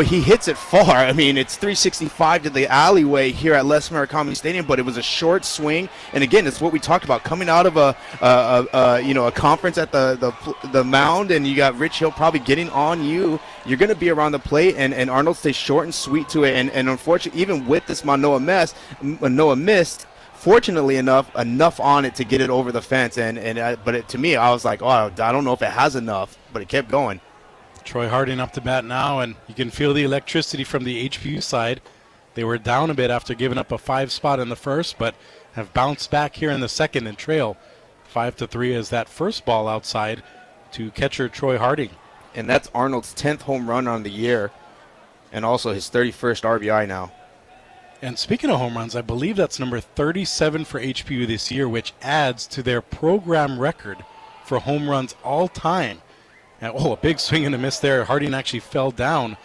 Speaker 3: he hits it far. I mean, it's 365 to the alleyway here at Les Murakami Stadium, but it was a short swing. And again, it's what we talked about, coming out of a conference at the mound, and you got Rich Hill probably getting on you. You're going to be around the plate, and Arnold stays short and sweet to it. And unfortunately, even with this Manoa missed. Fortunately enough on it to get it over the fence, but to me, I was like, I don't know if it has enough, but it kept going.
Speaker 2: Troy Harding up to bat now, and you can feel the electricity from the HPU side. They were down a bit after giving up a 5 spot in the first, but have bounced back here in the second and trail 5-3 as that first ball outside to catcher Troy Harding.
Speaker 3: And that's Arnold's 10th home run on the year, and also his 31st RBI now.
Speaker 2: And speaking of home runs, I believe that's number 37 for HPU this year, which adds to their program record for home runs all time. And, a big swing and a miss there. Harding actually fell down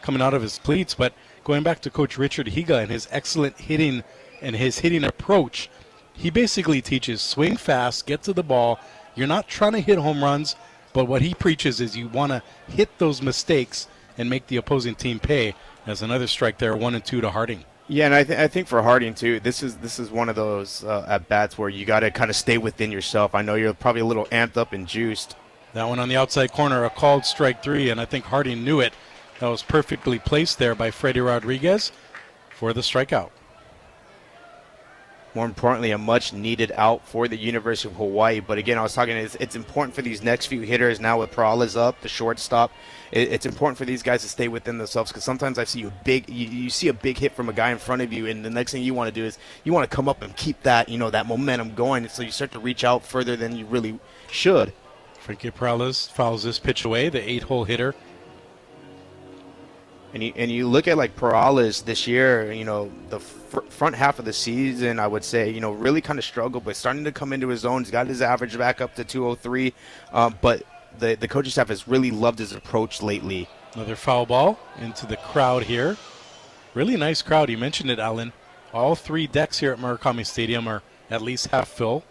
Speaker 2: coming out of his cleats. But going back to Coach Richard Higa and his excellent hitting and his hitting approach, he basically teaches swing fast, get to the ball. You're not trying to hit home runs, but what he preaches is you want to hit those mistakes and make the opposing team pay. As another strike there, 1-2 to Harding.
Speaker 3: Yeah, and I think for Harding too, this is one of those at bats where you got to kind of stay within yourself. I know you're probably a little amped up and juiced.
Speaker 2: That one on the outside corner, a called strike 3, and I think Harding knew it. That was perfectly placed there by Freddie Rodriguez for the strikeout.
Speaker 3: More importantly, a much-needed out for the University of Hawaii. But again, I was talking, it's important for these next few hitters now with Perales up, the shortstop. It's important for these guys to stay within themselves, because sometimes I see you see a big hit from a guy in front of you, and the next thing you want to do is you want to come up and keep that, that momentum going. So you start to reach out further than you really should.
Speaker 2: Frankie Perales fouls this pitch away, the 8-hole hitter.
Speaker 3: And you look at like Perales this year, the front half of the season, I would say, really kind of struggled, but starting to come into his own. He's got his average back up to 203, but the coaching staff has really loved his approach lately.
Speaker 2: Another foul ball into the crowd here. Really nice crowd. You mentioned it, Alan. All 3 decks here at Murakami Stadium are at least half full.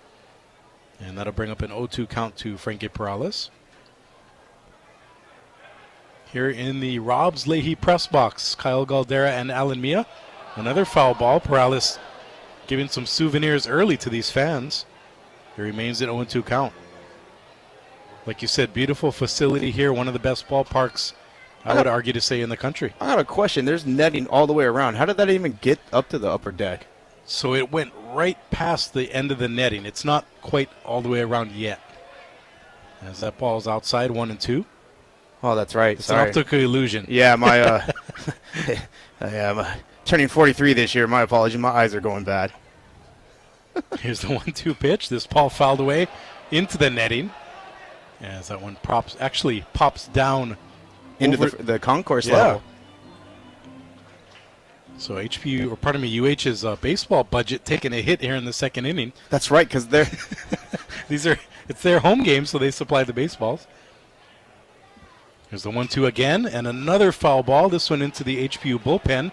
Speaker 2: And that'll bring up an 0-2 count to Frankie Perales. Here in the Rob's Leahy press box, Kyle Galdera and Alan Mia. Another foul ball. Perales giving some souvenirs early to these fans. He remains at 0-2 count. Like you said, beautiful facility here. One of the best ballparks, I would argue to say, in the country.
Speaker 3: I got a question. There's netting all the way around. How did that even get up to the upper deck?
Speaker 2: So it went right past the end of the netting. It's not quite all the way around yet. As that ball's outside, 1-2.
Speaker 3: Oh, that's right.
Speaker 2: It's an optical illusion.
Speaker 3: Yeah, I'm turning 43 this year. My apologies. My eyes are going bad.
Speaker 2: Here's the 1-2 pitch. This ball fouled away into the netting. As that one pops down
Speaker 3: into the concourse level.
Speaker 2: So UH's baseball budget taking a hit here in the second inning.
Speaker 3: That's right, because they're
Speaker 2: it's their home game, so they supply the baseballs. Here's the 1-2 again, and another foul ball. This one into the HPU bullpen.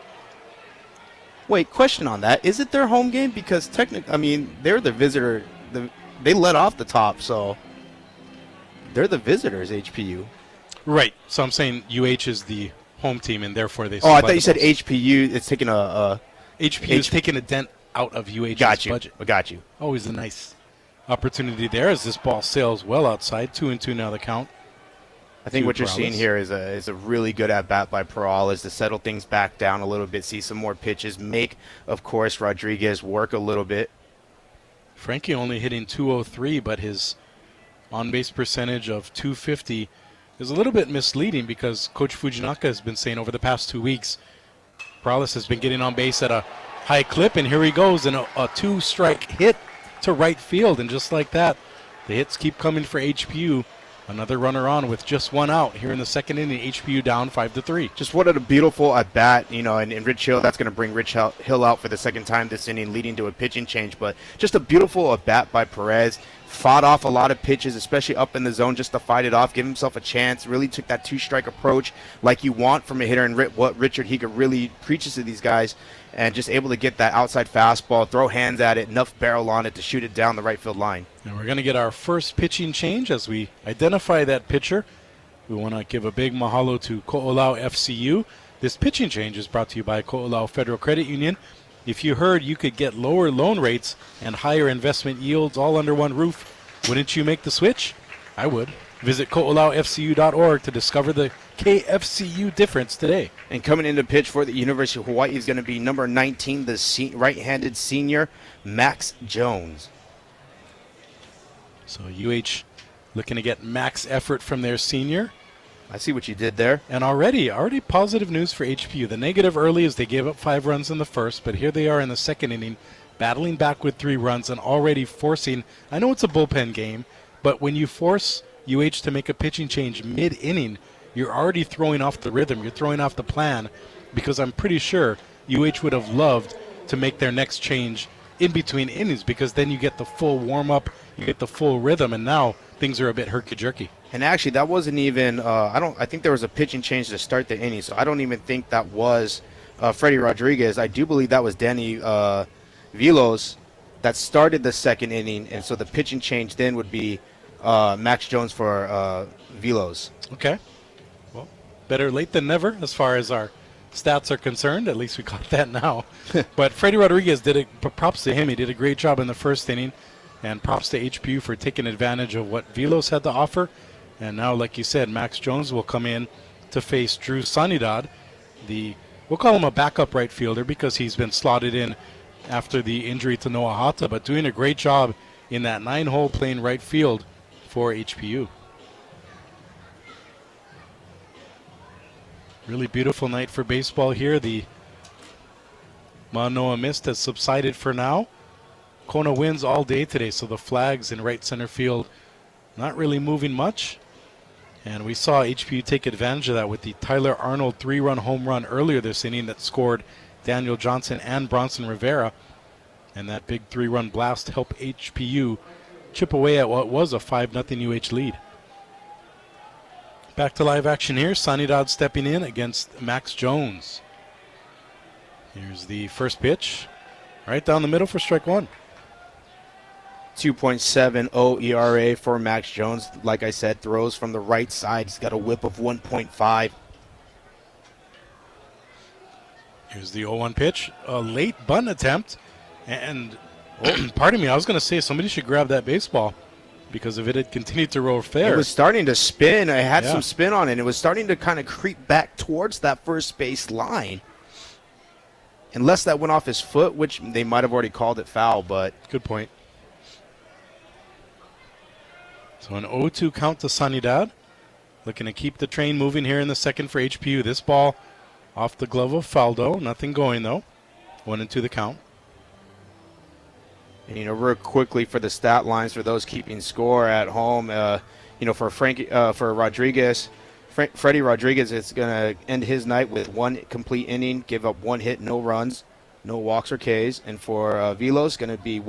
Speaker 3: Wait, question on that. Is it their home game? Because technically, they're the visitor. They let off the top, so they're the visitors, HPU.
Speaker 2: Right. So I'm saying UH is the home team, and therefore they.
Speaker 3: Oh, I thought you said HPU. It's taking
Speaker 2: HPU is taking a dent out of UH's budget.
Speaker 3: Got you.
Speaker 2: Always a nice opportunity there as this ball sails well outside. 2-2 now the count.
Speaker 3: I think what you're seeing here is a really good at-bat by Perales to settle things back down a little bit, see some more pitches, make, of course, Rodriguez work a little bit.
Speaker 2: Frankie only hitting 203, but his on-base percentage of 250 is a little bit misleading because Coach Fujinaka has been saying over the past 2 weeks Perales has been getting on base at a high clip, and here he goes in a 2-strike hit to right field, and just like that, the hits keep coming for HPU. Another runner on with just 1 out here in the second inning. HPU down 5-3.
Speaker 3: Just what a beautiful at bat, and Rich Hill. That's going to bring Rich Hill out for the second time this inning, leading to a pitching change. But just a beautiful at bat by Perez. Fought off a lot of pitches, especially up in the zone, just to fight it off, give himself a chance. Really took that 2-strike approach like you want from a hitter, and what Richard Higa really preaches to these guys, and just able to get that outside fastball, throw hands at it, enough barrel on it to shoot it down the right field line.
Speaker 2: And we're going to get our first pitching change as we identify that pitcher. We want to give a big mahalo to Ko'olau FCU. This pitching change is brought to you by Ko'olau Federal Credit Union. If you heard you could get lower loan rates and higher investment yields all under one roof, wouldn't you make the switch? I would. Visit ko'olaufcu.org to discover the KFCU difference today.
Speaker 3: And coming into pitch for the University of Hawaii is going to be number 19, the right-handed senior, Max Jones.
Speaker 2: So UH looking to get max effort from their senior.
Speaker 3: I see what you did there.
Speaker 2: And already positive news for HPU. The negative early is they gave up 5 runs in the first, but here they are in the second inning, battling back with 3 runs and already forcing. I know it's a bullpen game, but when you force UH to make a pitching change mid-inning, you're already throwing off the rhythm. You're throwing off the plan, because I'm pretty sure UH would have loved to make their next change in between innings, because then you get the full warm-up, you get the full rhythm, and now things are a bit herky-jerky.
Speaker 3: And actually, that wasn't even. I think there was a pitching change to start the inning, so I don't even think that was Freddie Rodriguez. I do believe that was Danny Vilos that started the second inning, and so the pitching change then would be Max Jones for Vilos.
Speaker 2: Okay. Well, better late than never as far as our stats are concerned. At least we got that now. But Freddie Rodriguez props to him. He did a great job in the first inning, and props to HPU for taking advantage of what Vilos had to offer. And now, like you said, Max Jones will come in to face Drew Sanidad. We'll call him a backup right fielder because he's been slotted in after the injury to Noah Hata, but doing a great job in that 9-hole playing right field for HPU. Really beautiful night for baseball here. The Manoa mist has subsided for now. Kona wins all day today, so the flags in right center field not really moving much. And we saw HPU take advantage of that with the Tyler Arnold 3-run home run earlier this inning that scored Daniel Johnson and Bronson Rivera. And that big 3-run blast helped HPU chip away at what was a 5-0 UH lead. Back to live action here. Sanidad stepping in against Max Jones. Here's the first pitch. Right down the middle for strike one.
Speaker 3: 2.70 ERA for Max Jones. Like I said, throws from the right side. He's got a whip of 1.5.
Speaker 2: Here's the 0-1 pitch. A late bunt attempt. And, pardon me, I was going to say somebody should grab that baseball because if it had continued to roll fair.
Speaker 3: It was starting to spin. It had some spin on it. It was starting to kind of creep back towards that first base line. Unless that went off his foot, which they might have already called it foul, but.
Speaker 2: Good point. So an 0-2 count to Sanidad. Looking to keep the train moving here in the second for HPU. This ball off the glove of Faldo. Nothing going, though. 1-2 the count.
Speaker 3: And, real quickly for the stat lines for those keeping score at home, for Rodriguez, Freddie Rodriguez is going to end his night with one complete inning, give up one hit, no runs, no walks or Ks. And for Vilos, going to be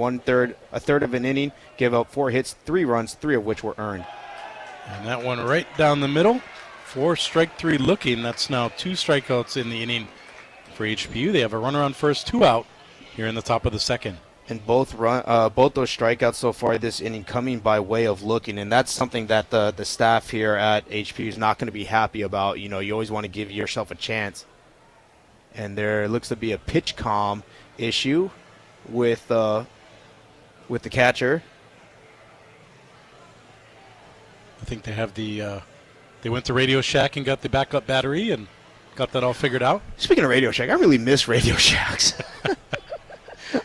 Speaker 3: a third of an inning, give up 4 hits, 3 runs, 3 of which were earned.
Speaker 2: And that one right down the middle. 4 strike 3 looking. That's now 2 strikeouts in the inning for HPU. They have a runner on first, 2 out here in the top of the second.
Speaker 3: And both those strikeouts so far this inning coming by way of looking, and that's something that the staff here at HPU is not going to be happy about. You always want to give yourself a chance. And there looks to be a pitch comm issue with the catcher.
Speaker 2: I think they have they went to Radio Shack and got the backup battery and got that all figured out.
Speaker 3: Speaking of Radio Shack, I really miss Radio Shacks.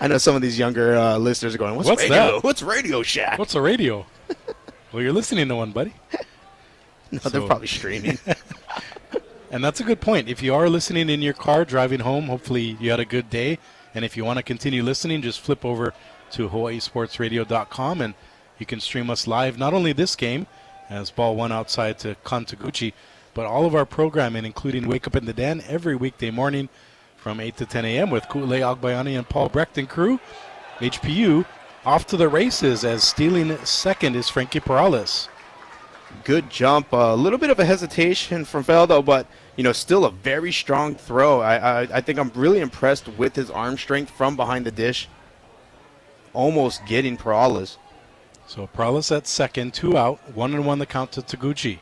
Speaker 3: I know some of these younger listeners are going, What's radio?
Speaker 2: That?
Speaker 3: What's Radio Shack?
Speaker 2: What's a radio? Well, you're listening to one, buddy.
Speaker 3: No, they're probably streaming.
Speaker 2: And that's a good point. If you are listening in your car, driving home, hopefully you had a good day. And if you want to continue listening, just flip over to hawaiisportsradio.com and you can stream us live, not only this game, as ball 1 outside to Kantaguchi, but all of our programming, including Wake Up in the Den, every weekday morning from 8 to 10 a.m. with Ku'ulei Agbayani and Paul Brecht and crew. HPU off to the races as stealing second is Frankie Perales.
Speaker 3: Good jump. A little bit of a hesitation from Feldo, but, still a very strong throw. I think I'm really impressed with his arm strength from behind the dish. Almost getting Perales.
Speaker 2: So Perales at second, 2 out, 1-1 the count to Taguchi.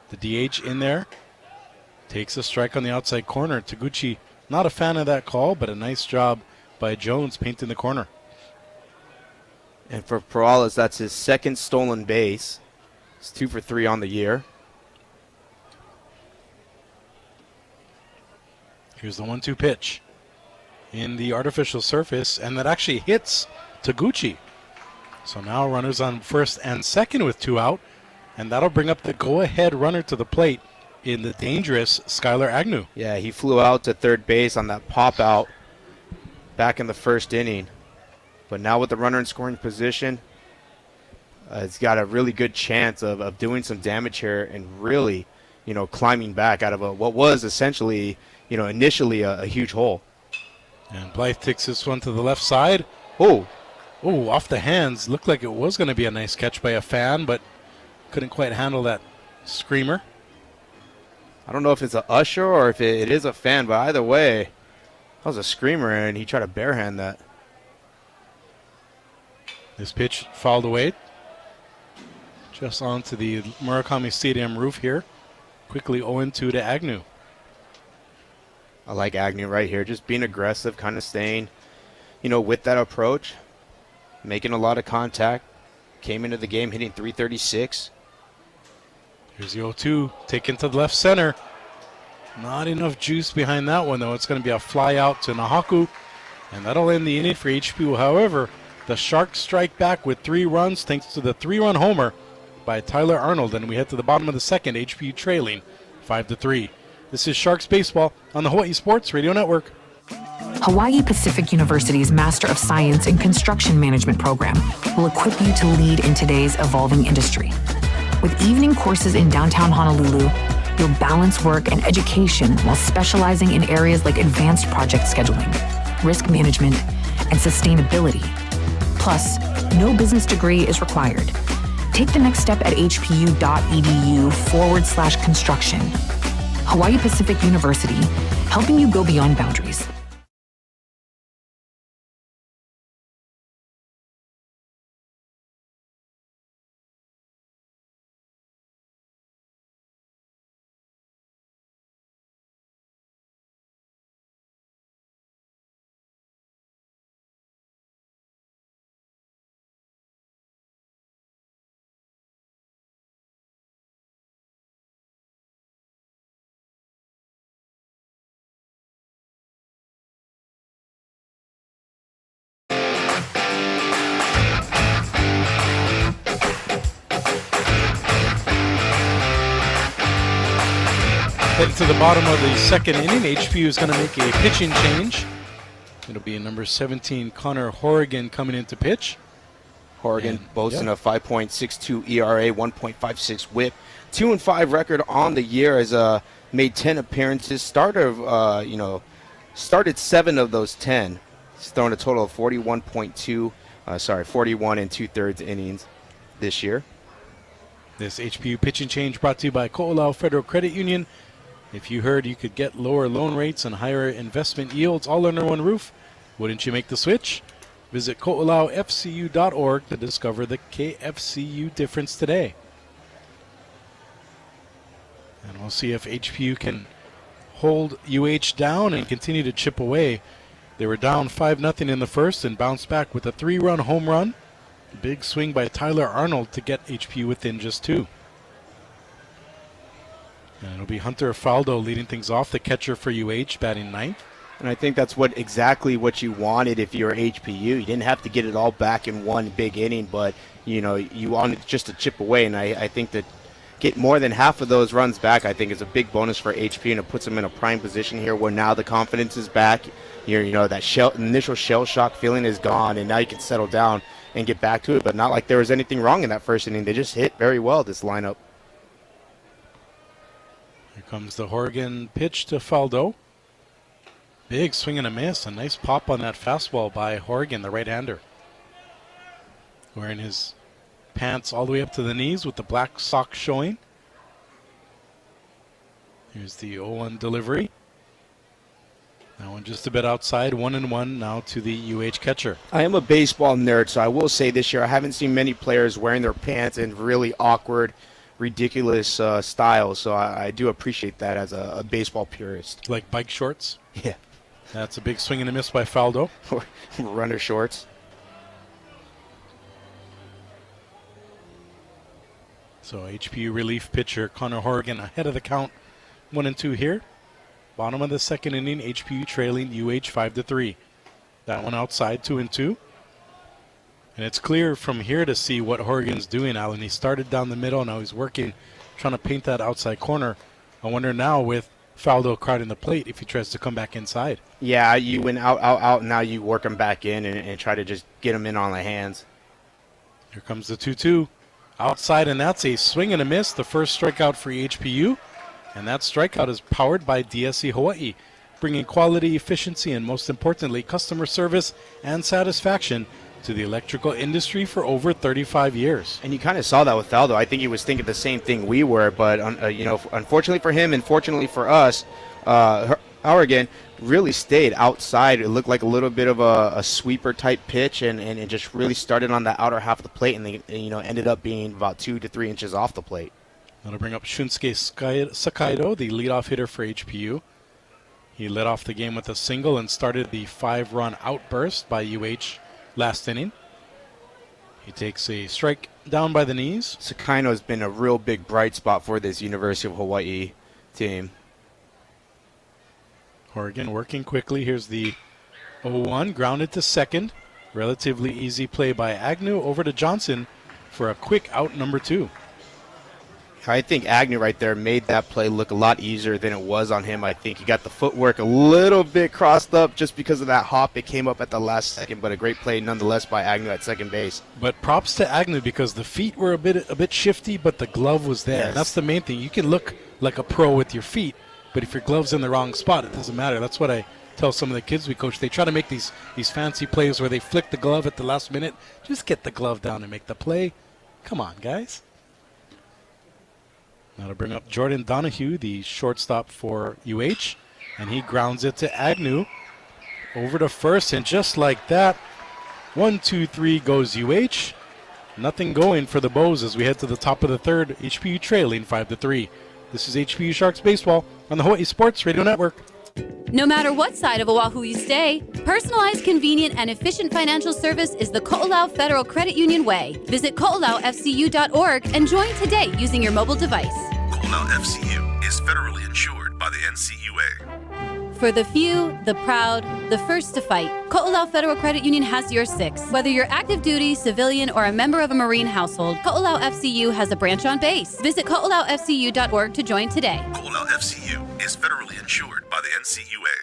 Speaker 2: The DH in there takes a strike on the outside corner. Taguchi not a fan of that call, but a nice job by Jones painting the corner.
Speaker 3: And for Perales, that's his second stolen base. It's 2 for 3 on the year.
Speaker 2: Here's the 1-2 pitch in the artificial surface, and that actually hits Taguchi. So now runners on first and second with 2 out, and that'll bring up the go-ahead runner to the plate in the dangerous Skylar Agnew.
Speaker 3: Yeah, he flew out to third base on that pop-out back in the first inning. But now with the runner in scoring position, it's got a really good chance of doing some damage here and really, climbing back out of what was essentially, initially a huge hole.
Speaker 2: And Blythe takes this one to the left side.
Speaker 3: Oh,
Speaker 2: off the hands. Looked like it was going to be a nice catch by a fan, but couldn't quite handle that Screamer.
Speaker 3: I don't know if it's a usher or if it is a fan, but either way, that was a screamer, and he tried to barehand that.
Speaker 2: This pitch fouled away. Just onto the Murakami Stadium roof here. Quickly 0-2 to Agnew.
Speaker 3: I like Agnew right here, just being aggressive, kind of staying, with that approach, making a lot of contact. Came into the game hitting .336.
Speaker 2: Here's the 0-2, taken to the left center. Not enough juice behind that one, though. It's going to be a fly out to Nahaku, and that'll end the inning for HPU. However, the Sharks strike back with 3 runs thanks to the 3-run homer by Tyler Arnold, and we head to the bottom of the second, HPU trailing 5-3. This is Sharks Baseball on the Hawaii Sports Radio Network.
Speaker 13: Hawaii Pacific University's Master of Science in Construction Management program will equip you to lead in today's evolving industry. With evening courses in downtown Honolulu, you'll balance work and education while specializing in areas like advanced project scheduling, risk management, and sustainability. Plus, no business degree is required. Take the next step at hpu.edu/construction. Hawaii Pacific University, helping you go beyond boundaries.
Speaker 2: Heading to the bottom of the second inning, HPU is going to make a pitching change. It'll be number 17, Connor Horrigan, coming in to pitch.
Speaker 3: Horrigan boasting a 5.62 ERA, 1.56 WHIP, 2-5 record on the year. Has made 10 appearances. Started 7 of those 10. He's thrown a total of 41 and 2/3 innings this year.
Speaker 2: This HPU pitching change brought to you by Ko'olau Federal Credit Union. If you heard you could get lower loan rates and higher investment yields all under one roof, wouldn't you make the switch? Visit ko'olaufcu.org to discover the KFCU difference today. And we'll see if HPU can hold UH down and continue to chip away. They were down 5-0 in the first and bounced back with a 3-run home run. Big swing by Tyler Arnold to get HPU within just 2. And it'll be Hunter Faldo leading things off, the catcher for UH, batting 9th.
Speaker 3: And I think that's exactly what you wanted if you're HPU. You didn't have to get it all back in one big inning, but you wanted just to chip away. And I think that get more than half of those runs back, I think, is a big bonus for HPU, and it puts them in a prime position here where now the confidence is back. That initial shell shock feeling is gone, and now you can settle down and get back to it. But not like there was anything wrong in that first inning. They just hit very well, this lineup.
Speaker 2: Here comes the Horrigan pitch to Faldo. Big swing and a miss. A nice pop on that fastball by Horrigan, the right-hander. Wearing his pants all the way up to the knees with the black sock showing. Here's the 0-1 delivery. That one just a bit outside, 1-1 now to the UH catcher.
Speaker 3: I am a baseball nerd, so I will say this year I haven't seen many players wearing their pants in really awkward, ridiculous styles, so I do appreciate that as a baseball purist.
Speaker 2: Like bike shorts?
Speaker 3: Yeah.
Speaker 2: That's a big swing and a miss by Faldo.
Speaker 3: Runner shorts.
Speaker 2: So HPU relief pitcher Connor Horrigan ahead of the count, 1-2 here. Bottom of the second inning, HPU trailing UH 5-3. That one outside, 2-2. And it's clear from here to see what Horrigan's doing, Alan. He started down the middle, now he's working, trying to paint that outside corner. I wonder now with Faldo crowding the plate if he tries to come back inside.
Speaker 3: Yeah, you went out, and now you work him back in and try to just get him in on the hands.
Speaker 2: Here comes the 2-2. Outside, and that's a swing and a miss. The first strikeout for HPU. And that strikeout is powered by DSC Hawaii, bringing quality, efficiency, and most importantly, customer service and satisfaction to the electrical industry for over 35 years.
Speaker 3: And you kind of saw that with Aldo. I think he was thinking the same thing we were, but unfortunately for him and fortunately for us, Oregon really stayed outside. It looked like a little bit of a sweeper type pitch, and it just really started on the outer half of the plate, and ended up being about 2 to 3 inches off the plate.
Speaker 2: That'll bring up Shunsuke Sakaido, the leadoff hitter for HPU. He led off the game with a single and started the 5-run outburst by UH last inning. He takes a strike down by the knees.
Speaker 3: Sakaido has been a real big bright spot for this University of Hawaii team.
Speaker 2: Oregon working quickly. Here's the 0-1, grounded to second. Relatively easy play by Agnew over to Johnson for a quick out number 2.
Speaker 3: I think Agnew right there made that play look a lot easier than it was on him. I think he got the footwork a little bit crossed up just because of that hop. It came up at the last second, but a great play nonetheless by Agnew at second base.
Speaker 2: But props to Agnew because the feet were a bit shifty, but the glove was there.
Speaker 3: Yes.
Speaker 2: That's the main thing. You can look like a pro with your feet, but if your glove's in the wrong spot, it doesn't matter. That's what I tell some of the kids we coach. They try to make these fancy plays where they flick the glove at the last minute. Just get the glove down and make the play. Come on, guys. That'll bring up Jordan Donahue, the shortstop for UH, and he grounds it to Agnew over to first, and just like that, 1, 2, 3 goes UH. Nothing going for the Bows as we head to the top of the third. HPU trailing 5-3. This is HPU Sharks baseball on the Hawaii Sports Radio Network.
Speaker 5: No matter what side of Oahu you stay, personalized, convenient, and efficient financial service is the Ko'olau Federal Credit Union way. Visit ko'olaufcu.org and join today using your mobile device.
Speaker 6: Ko'olau FCU is federally insured by the NCUA.
Speaker 5: For the few, the proud, the first to fight, Ko'olau Federal Credit Union has your 6. Whether you're active duty, civilian, or a member of a Marine household, Ko'olau FCU has a branch on base. Visit ko'olaufcu.org to join today.
Speaker 6: Ko'olau FCU is federally insured by the NCUA.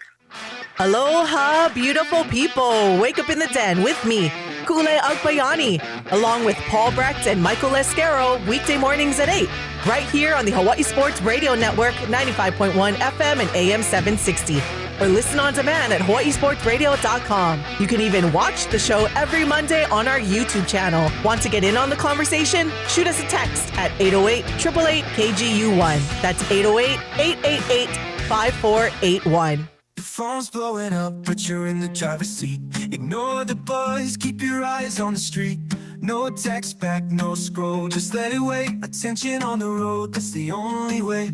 Speaker 1: Aloha, beautiful people. Wake up in the den with me, Kule Agbayani, along with Paul Brecht and Michael Lescaro, weekday mornings at 8, right here on the Hawaii Sports Radio Network, 95.1 FM and AM 760. Or listen on demand at hawaiisportsradio.com. You can even watch the show every Monday on our YouTube channel. Want to get in on the conversation? Shoot us a text at 808-888-KGU1. That's 808-888-5481.
Speaker 14: The phone's blowing up, but you're in the driver's seat. Ignore the buzz, keep your eyes on the street. No text back, no scroll, just let it wait. Attention on the road, that's the only way.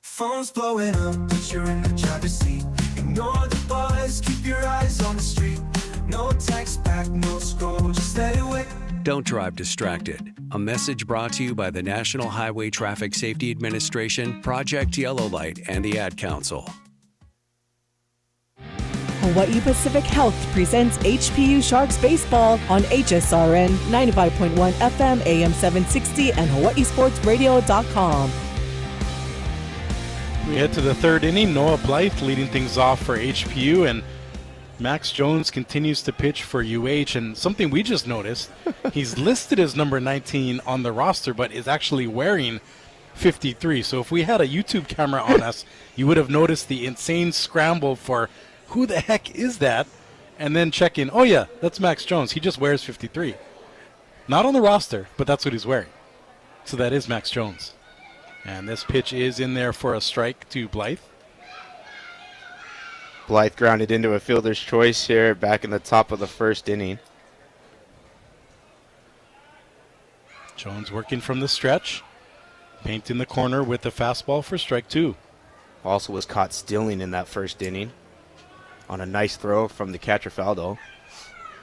Speaker 14: Phone's blowing up, but you're in the driver's seat. Ignore the buzz, keep your eyes on the street. No text back, no scroll, just let it wait.
Speaker 15: Don't drive distracted. A message brought to you by the National Highway Traffic Safety Administration, Project Yellow Light, and the Ad Council.
Speaker 10: Hawaii Pacific Health presents HPU Sharks Baseball on HSRN 95.1 FM, AM 760, and hawaiisportsradio.com.
Speaker 2: We head to the third inning. Noah Blythe leading things off for HPU, and Max Jones continues to pitch for UH. And something we just noticed, he's listed as number 19 on the roster, but is actually wearing 53. So if we had a YouTube camera on us, you would have noticed the insane scramble for who the heck is that? And then check in, oh yeah, that's Max Jones. He just wears 53. Not on the roster, but that's what he's wearing. So that is Max Jones. And this pitch is in there for a strike to Blythe.
Speaker 3: Blythe grounded into a fielder's choice here back in the top of the first inning.
Speaker 2: Jones working from the stretch. Paint in the corner with the fastball for strike 2.
Speaker 3: Also was caught stealing in that first inning on a nice throw from the catcher Faldo.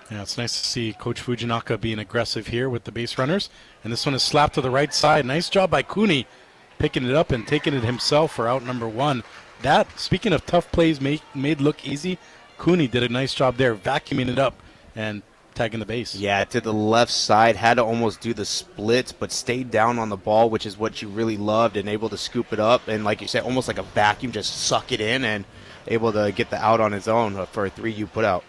Speaker 2: Yeah, it's nice to see Coach Fujinaka being aggressive here with the base runners. And this one is slapped to the right side. Nice job by Cooney picking it up and taking it himself for out number 1. That, speaking of tough plays made look easy, Cooney did a nice job there vacuuming it up and tagging the base.
Speaker 3: Yeah, to the left side, had to almost do the split, but stayed down on the ball, which is what you really loved, and able to scoop it up. And like you said, almost like a vacuum, just suck it in and able to get the out on his own for a 3U put out.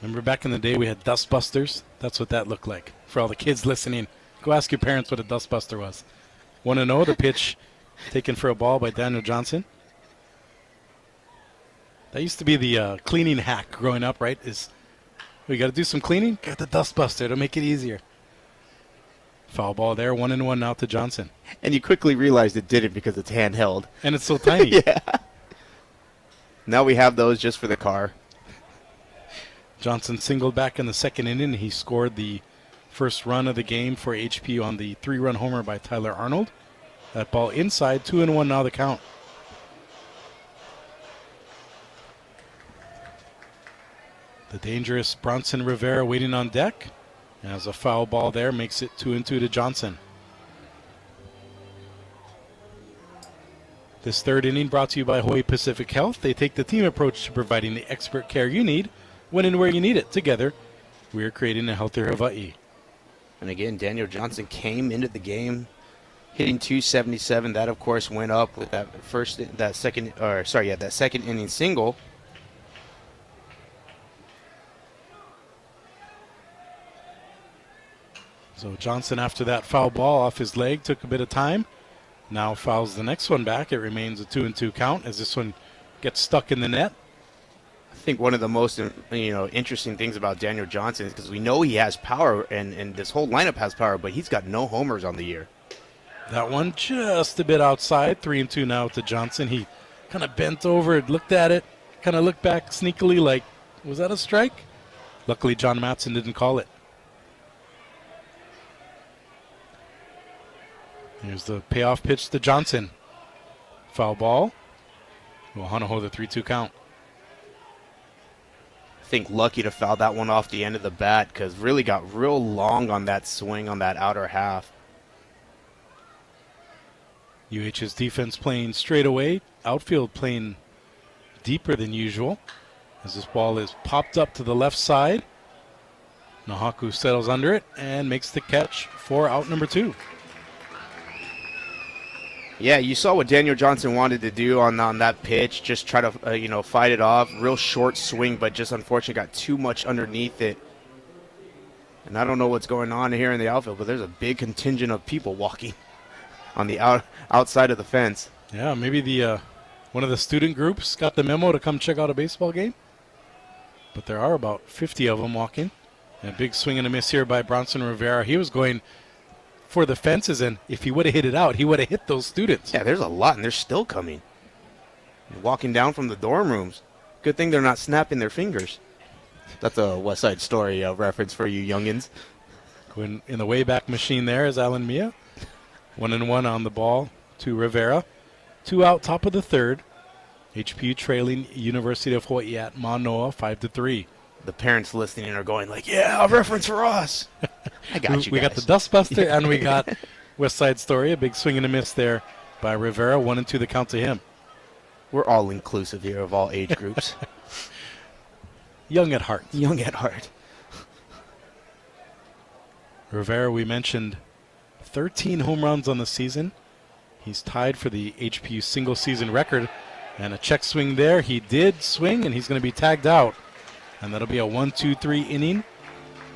Speaker 2: Remember back in the day we had dust busters? That's what that looked like. For all the kids listening, go ask your parents what a dust buster was. 1-0, the pitch taken for a ball by Daniel Johnson. That used to be the cleaning hack growing up, right? Is We got to do some cleaning? Get the dust buster to make it easier. Foul ball there, 1-1 now to Johnson.
Speaker 3: And you quickly realized it didn't because it's handheld.
Speaker 2: And it's so tiny.
Speaker 3: Yeah. Now we have those just for the car.
Speaker 2: Johnson singled back in the second inning. He scored the first run of the game for HPU on the 3-run homer by Tyler Arnold. That ball inside, 2-1 now the count. The dangerous Bronson Rivera waiting on deck. As a foul ball there makes it 2-2 to Johnson. This third inning brought to you by Hawaii Pacific Health. They take the team approach to providing the expert care you need when and where you need it. Together, we are creating a healthier Hawaii.
Speaker 3: And again, Daniel Johnson came into the game hitting .277. That, of course, went up with that second inning single.
Speaker 2: So Johnson, after that foul ball off his leg, took a bit of time. Now fouls the next one back. It remains a 2-2 count as this one gets stuck in the net.
Speaker 3: I think one of the most interesting things about Daniel Johnson is because we know he has power, and this whole lineup has power, but he's got no homers on the year.
Speaker 2: That one just a bit outside. 3-2 now to Johnson. He kind of bent over, looked at it, kind of looked back sneakily like, was that a strike? Luckily, John Matson didn't call it. Here's the payoff pitch to Johnson. Foul ball. Well, Hanaho the 3-2 count.
Speaker 3: I think lucky to foul that one off the end of the bat because really got real long on that swing on that outer half.
Speaker 2: UH's defense playing straight away. Outfield playing deeper than usual as this ball is popped up to the left side. Nahaku settles under it and makes the catch for out number 2.
Speaker 3: Yeah, you saw what Daniel Johnson wanted to do on that pitch, just try to fight it off. Real short swing, but just unfortunately got too much underneath it. And I don't know what's going on here in the outfield, but there's a big contingent of people walking on the outside of the fence.
Speaker 2: Yeah, maybe the one of the student groups got the memo to come check out a baseball game. But there are about 50 of them walking. And a big swing and a miss here by Bronson Rivera. He was going for the fences, and if he would have hit it out, he would have hit those students.
Speaker 3: Yeah, there's a lot, and they're still coming. Walking down from the dorm rooms. Good thing they're not snapping their fingers. That's a West Side Story reference for you youngins.
Speaker 2: Going in the Wayback Machine there is Alan Mia. 1-1 on the ball to Rivera. 2 out, top of the third. HPU trailing University of Hawaii at Manoa 5-3.
Speaker 3: The parents listening are going like, yeah, a reference for us. I got you
Speaker 2: We
Speaker 3: guys.
Speaker 2: got the Dustbuster and we got West Side Story. A big swing and a miss there by Rivera. 1-2 the count to him.
Speaker 3: We're all inclusive here of all age groups.
Speaker 2: Young at heart.
Speaker 3: Young at heart.
Speaker 2: Rivera, we mentioned 13 home runs on the season. He's tied for the HPU single season record. And a check swing there. He did swing, and he's going to be tagged out. And that'll be a 1-2-3 inning.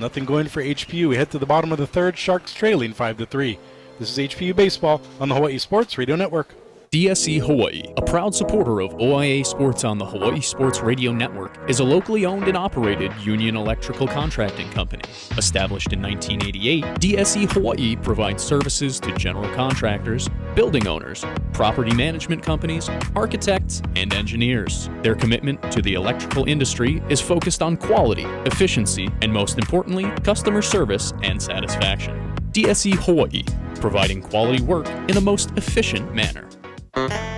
Speaker 2: Nothing going for HPU. We head to the bottom of the third. Sharks trailing 5-3. This is HPU Baseball on the Hawaii Sports Radio Network.
Speaker 7: DSE Hawaii, a proud supporter of OIA sports on the Hawaii Sports Radio Network, is a locally owned and operated union electrical contracting company. Established in 1988, DSE Hawaii provides services to general contractors, building owners, property management companies, architects, and engineers. Their commitment to the electrical industry is focused on quality, efficiency, and most importantly, customer service and satisfaction. DSE Hawaii, providing quality work in the most efficient manner.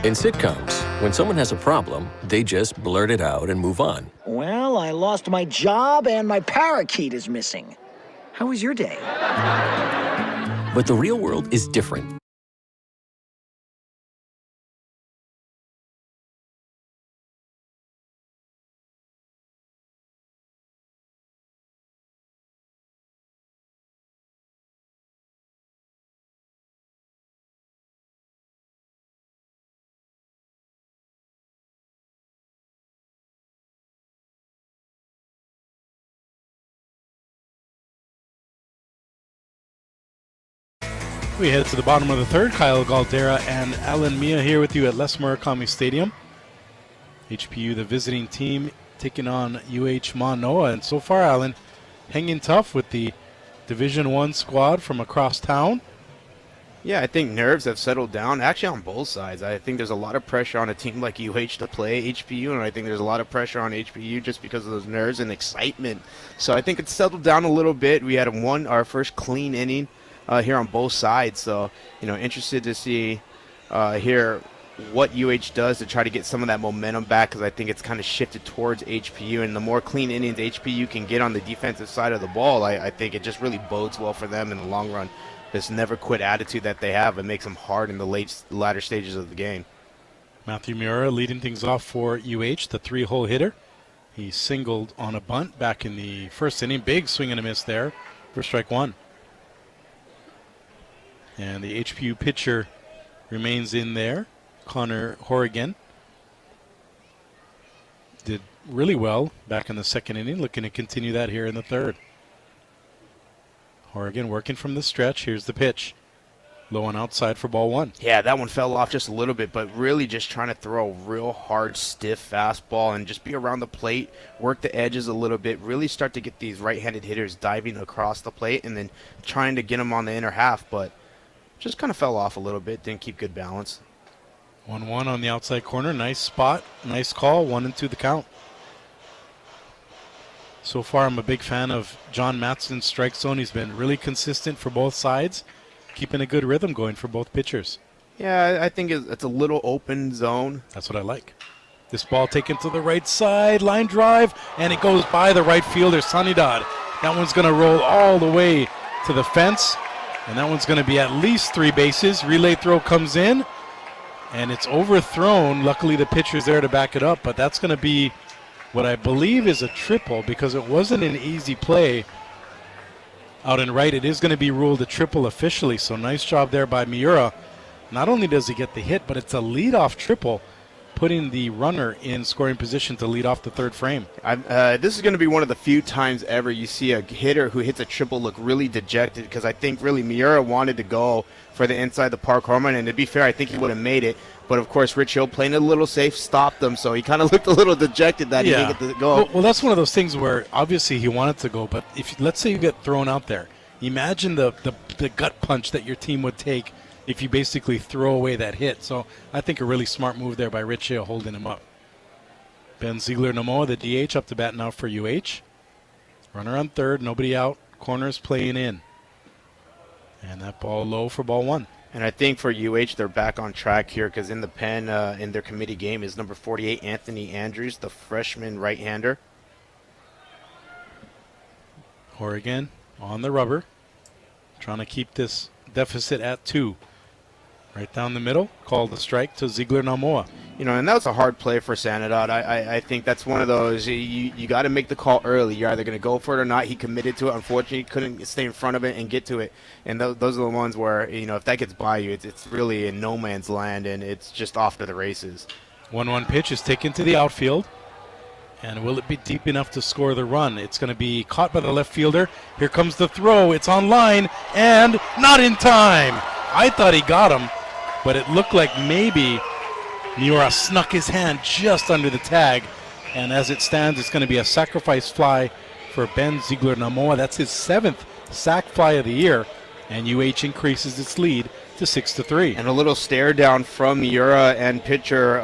Speaker 16: In sitcoms, when someone has a problem, they just blurt it out and move on.
Speaker 17: Well, I lost my job and my parakeet is missing. How was your day?
Speaker 16: But the real world is different.
Speaker 2: We head to the bottom of the third. Kyle Galdera and Alan Mia here with you at Les Murakami Stadium. HPU, the visiting team, taking on UH-Mānoa. And so far, Alan, hanging tough with the Division I squad from across town.
Speaker 3: Yeah, I think nerves have settled down, actually on both sides. I think there's a lot of pressure on a team like UH to play HPU, and I think there's a lot of pressure on HPU just because of those nerves and excitement. So I think it's settled down a little bit. We had our first clean inning here on both sides. So, interested to see here what UH does to try to get some of that momentum back, because I think it's kind of shifted towards HPU, and the more clean innings HPU can get on the defensive side of the ball, I think it just really bodes well for them in the long run. This never quit attitude that they have, it makes them hard in the latter stages of the game.
Speaker 2: Matthew Miura leading things off for UH, the 3-hole hitter. He singled on a bunt back in the first inning. Big swing and a miss there for strike one. And the HPU pitcher remains in there. Connor Horrigan did really well back in the second inning, looking to continue that here in the third. Horrigan working from the stretch. Here's the pitch. Low and outside for ball one.
Speaker 3: Yeah, that one fell off just a little bit, but really just trying to throw a real hard, stiff fastball and just be around the plate, work the edges a little bit, really start to get these right-handed hitters diving across the plate and then trying to get them on the inner half, but just kind of fell off a little bit, didn't keep good balance.
Speaker 2: 1-1 on the outside corner. Nice spot, nice call, 1-2 the count. So far, I'm a big fan of John Matson's strike zone. He's been really consistent for both sides, keeping a good rhythm going for both pitchers.
Speaker 3: Yeah, I think it's a little open zone.
Speaker 2: That's what I like. This ball taken to the right side, line drive, and it goes by the right fielder, Sanidad. That one's going to roll all the way to the fence, and that one's going to be at least 3 bases. Relay throw comes in, and it's overthrown. Luckily, the pitcher's there to back it up, but that's going to be what I believe is a triple, because it wasn't an easy play out in right. It is going to be ruled a triple officially, so nice job there by Miura. Not only does he get the hit, but it's a leadoff triple, putting the runner in scoring position to lead off the third frame.
Speaker 3: This is going to be one of the few times ever you see a hitter who hits a triple look really dejected, because I think really Miura wanted to go for the inside the park home run, and to be fair, I think he would have made it. But, of course, Rich Hill playing it a little safe, stopped him, so he kind of looked a little dejected that he didn't get to go.
Speaker 2: Well, that's one of those things where obviously he wanted to go, but if let's say you get thrown out there, imagine the gut punch that your team would take if you basically throw away that hit. So I think a really smart move there by Rich Hill holding him up. Ben Ziegler-Namoa, the DH, up to bat now for UH. Runner on third, nobody out, corners playing in. And that ball low for ball one.
Speaker 3: And I think for UH, they're back on track here, because in the pen, in their committee game, is number 48, Anthony Andrews, the freshman right-hander.
Speaker 2: Horrigan on the rubber, trying to keep this deficit at 2. Right down the middle, called the strike to Ziegler-Namoa.
Speaker 3: And that was a hard play for Sanidad. I think that's one of those, you got to make the call early. You're either going to go for it or not. He committed to it. Unfortunately, he couldn't stay in front of it and get to it. And those are the ones where, if that gets by you, it's really in no man's land, and it's just off to the races.
Speaker 2: 1-1 pitch is taken to the outfield. And will it be deep enough to score the run? It's going to be caught by the left fielder. Here comes the throw. It's on line, and not in time. I thought he got him, but it looked like maybe Miura snuck his hand just under the tag. And as it stands, it's going to be a sacrifice fly for Ben Ziegler-Namoa. That's his 7th sac fly of the year, and UH increases its lead to 6-3.
Speaker 3: And a little stare down from Miura and pitcher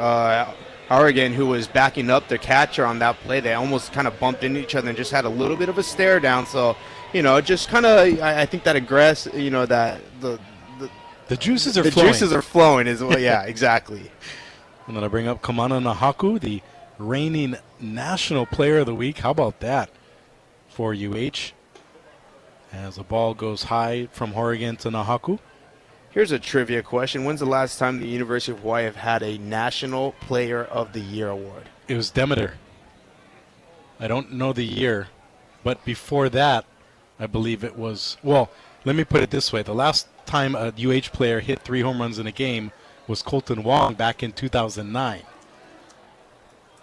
Speaker 3: Horrigan, who was backing up their catcher on that play. They almost kind of bumped into each other and just had a little bit of a stare down. So, just kind of, I think that that
Speaker 2: the juices are
Speaker 3: flowing. The juices are flowing is what, yeah, exactly.
Speaker 2: I'm going to bring up Kamana Nahaku, the reigning National Player of the Week. How about that for UH? As the ball goes high from Horrigan to Nahaku.
Speaker 3: Here's a trivia question. When's the last time the University of Hawaii have had a National Player of the Year award?
Speaker 2: It was Demeter. I don't know the year, but before that, I believe it was, well, let me put it this way. The last time a UH player hit 3 home runs in a game was Colton Wong back in 2009.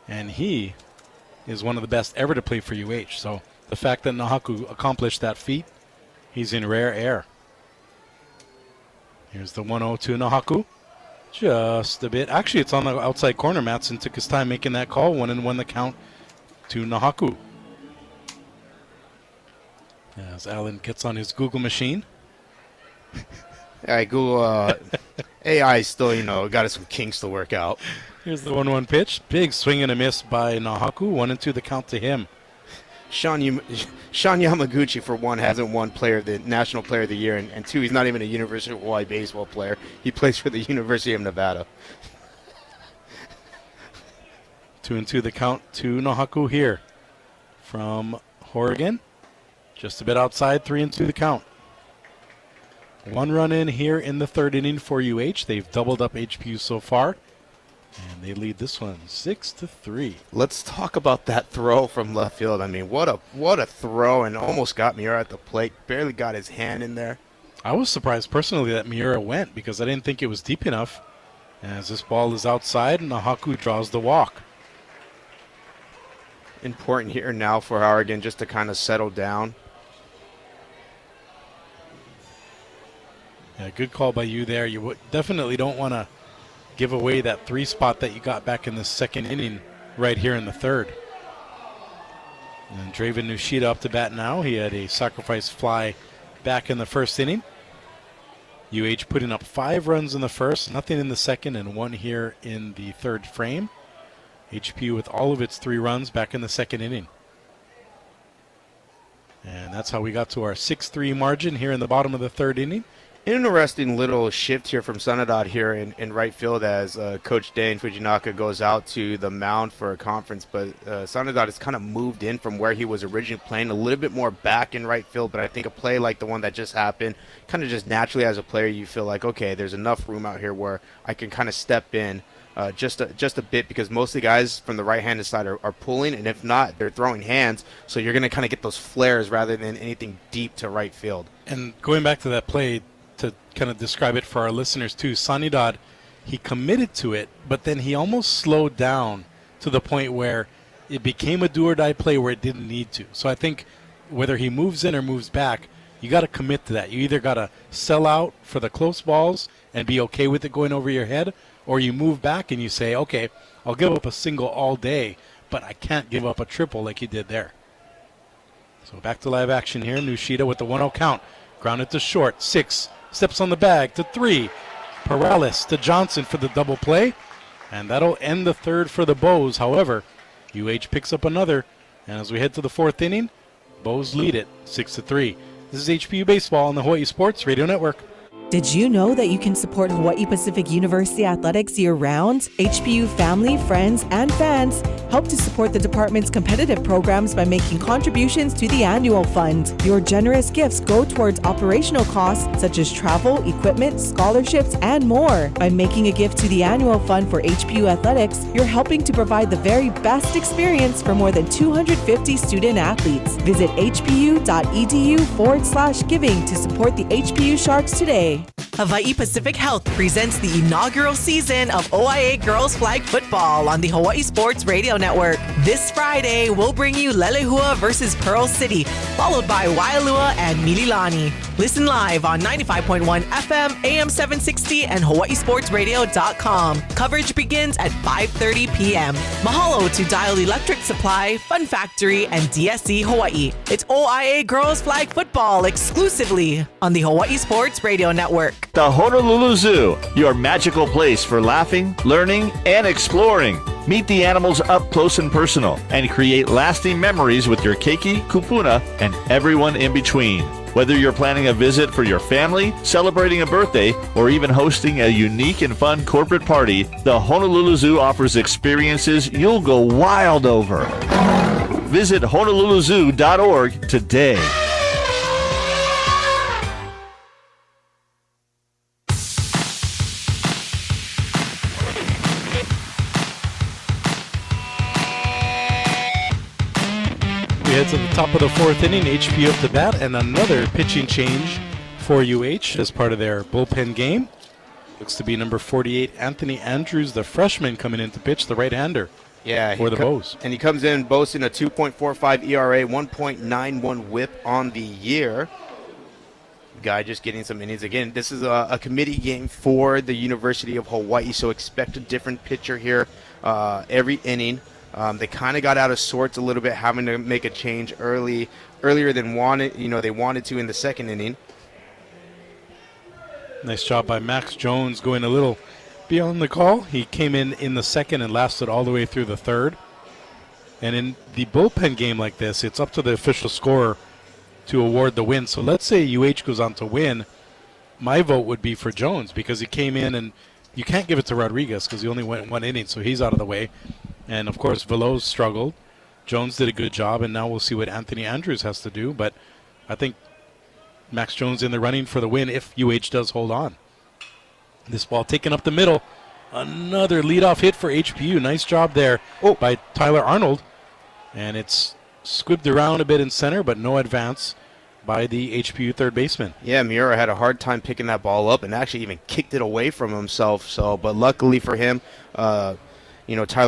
Speaker 2: And he is one of the best ever to play for UH. So the fact that Nahaku accomplished that feat, he's in rare air. Here's the 1-0 to Nahaku. Just a bit. Actually, it's on the outside corner. Matson took his time making that call. 1-1 the count to Nahaku. As Alan gets on his Google machine.
Speaker 3: All right, Google AI still, got some kinks to work out.
Speaker 2: Here's the 1-1 pitch. Big swing and a miss by Nahaku. 1-2 the count to him.
Speaker 3: Sean Yamaguchi, for one, hasn't won National Player of the Year, and two, he's not even a University of Hawaii baseball player. He plays for the University of Nevada.
Speaker 2: 2-2 the count to Nahaku here from Horrigan. Just a bit outside, 3-2 the count. 1 run in here in the third inning for UH. They've doubled up HPU so far, and they lead this one 6-3.
Speaker 3: Let's talk about that throw from left field. I mean, what a throw, and almost got Miura at the plate. Barely got his hand in there.
Speaker 2: I was surprised personally that Miura went because I didn't think it was deep enough. As this ball is outside, Nahaku draws the walk.
Speaker 3: Important here now for Oregon just to kind of settle down.
Speaker 2: Yeah, good call by you there. You definitely don't want to give away that 3 spot that you got back in the second inning right here in the third. And Draven Nushida up to bat now. He had a sacrifice fly back in the first inning. UH putting up 5 runs in the first, nothing in the second, and 1 here in the third frame. HPU with all of its 3 runs back in the second inning. And that's how we got to our 6-3 margin here in the bottom of the third inning.
Speaker 3: Interesting little shift here from Sanadot here in right field as Coach Dane Fujinaka goes out to the mound for a conference. But Sanadot has kind of moved in from where he was originally playing, a little bit more back in right field. But I think a play like the one that just happened, kind of just naturally as a player, you feel like, okay, there's enough room out here where I can kind of step in just a bit, because most of the guys from the right-handed side are pulling, and if not, they're throwing hands. So you're going to kind of get those flares rather than anything deep to right field.
Speaker 2: And going back to that play, to kind of describe it for our listeners too, Sanidad, he committed to it, but then he almost slowed down to the point where it became a do-or-die play where it didn't need to. So I think whether he moves in or moves back, you got to commit to that. You either got to sell out for the close balls and be okay with it going over your head, or you move back and you say, okay, I'll give up a single all day, but I can't give up a triple like he did there. So back to live action here. Nushida with the 1-0 count. Grounded to short. 6. Steps on the bag to 3. Perales to Johnson for the double play. And that'll end the third for the Bows. However, UH picks up another. And as we head to the fourth inning, Bows lead it 6-3. This is HPU Baseball on the Hawaii Sports Radio Network.
Speaker 10: Did you know that you can support Hawaii Pacific University athletics year-round? HPU family, friends, and fans help to support the department's competitive programs by making contributions to the annual fund. Your generous gifts go towards operational costs such as travel, equipment, scholarships, and more. By making a gift to the annual fund for HPU athletics, you're helping to provide the very best experience for more than 250 student athletes. Visit hpu.edu/giving to support the HPU Sharks today.
Speaker 1: Hawaii Pacific Health presents the inaugural season of OIA Girls Flag Football on the Hawaii Sports Radio Network. This Friday, we'll bring you Lelehua versus Pearl City, followed by Waialua and Mililani. Listen live on 95.1 FM, AM 760, and hawaiisportsradio.com. Coverage begins at 5:30 p.m. Mahalo to Dial Electric Supply, Fun Factory, and DSC Hawaii. It's OIA Girls Flag Football exclusively on the Hawaii Sports Radio Network.
Speaker 18: The Honolulu Zoo, your magical place for laughing, learning, and exploring. Meet the animals up close and personal and create lasting memories with your keiki, kupuna, and everyone in between. Whether you're planning a visit for your family, celebrating a birthday, or even hosting a unique and fun corporate party, the Honolulu Zoo offers experiences you'll go wild over. Visit honoluluzoo.org today.
Speaker 2: Head to the top of the fourth inning, HPU up to bat, and another pitching change for UH as part of their bullpen game. Looks to be number 48, Anthony Andrews, the freshman, coming in to pitch, the right-hander for the Bows.
Speaker 3: And he comes in boasting a 2.45 ERA, 1.91 whip on the year. Guy just getting some innings. Again, this is a committee game for the University of Hawaii, so expect a different pitcher here every inning. They kind of got out of sorts a little bit, having to make a change earlier than they wanted to in the second inning.
Speaker 2: Nice job by Max Jones going a little beyond the call. He came in the second and lasted all the way through the third. And in the bullpen game like this, it's up to the official scorer to award the win. So let's say UH goes on to win. My vote would be for Jones because he came in, and you can't give it to Rodriguez because he only went one inning, so he's out of the way. And, of course, Veloz struggled. Jones did a good job, and now we'll see what Anthony Andrews has to do. But I think Max Jones in the running for the win if UH does hold on. This ball taken up the middle. Another leadoff hit for HPU. Nice job there by Tyler Arnold. And it's squibbed around a bit in center, but no advance by the HPU third baseman.
Speaker 3: Yeah, Miura had a hard time picking that ball up and actually even kicked it away from himself. But luckily for him, Tyler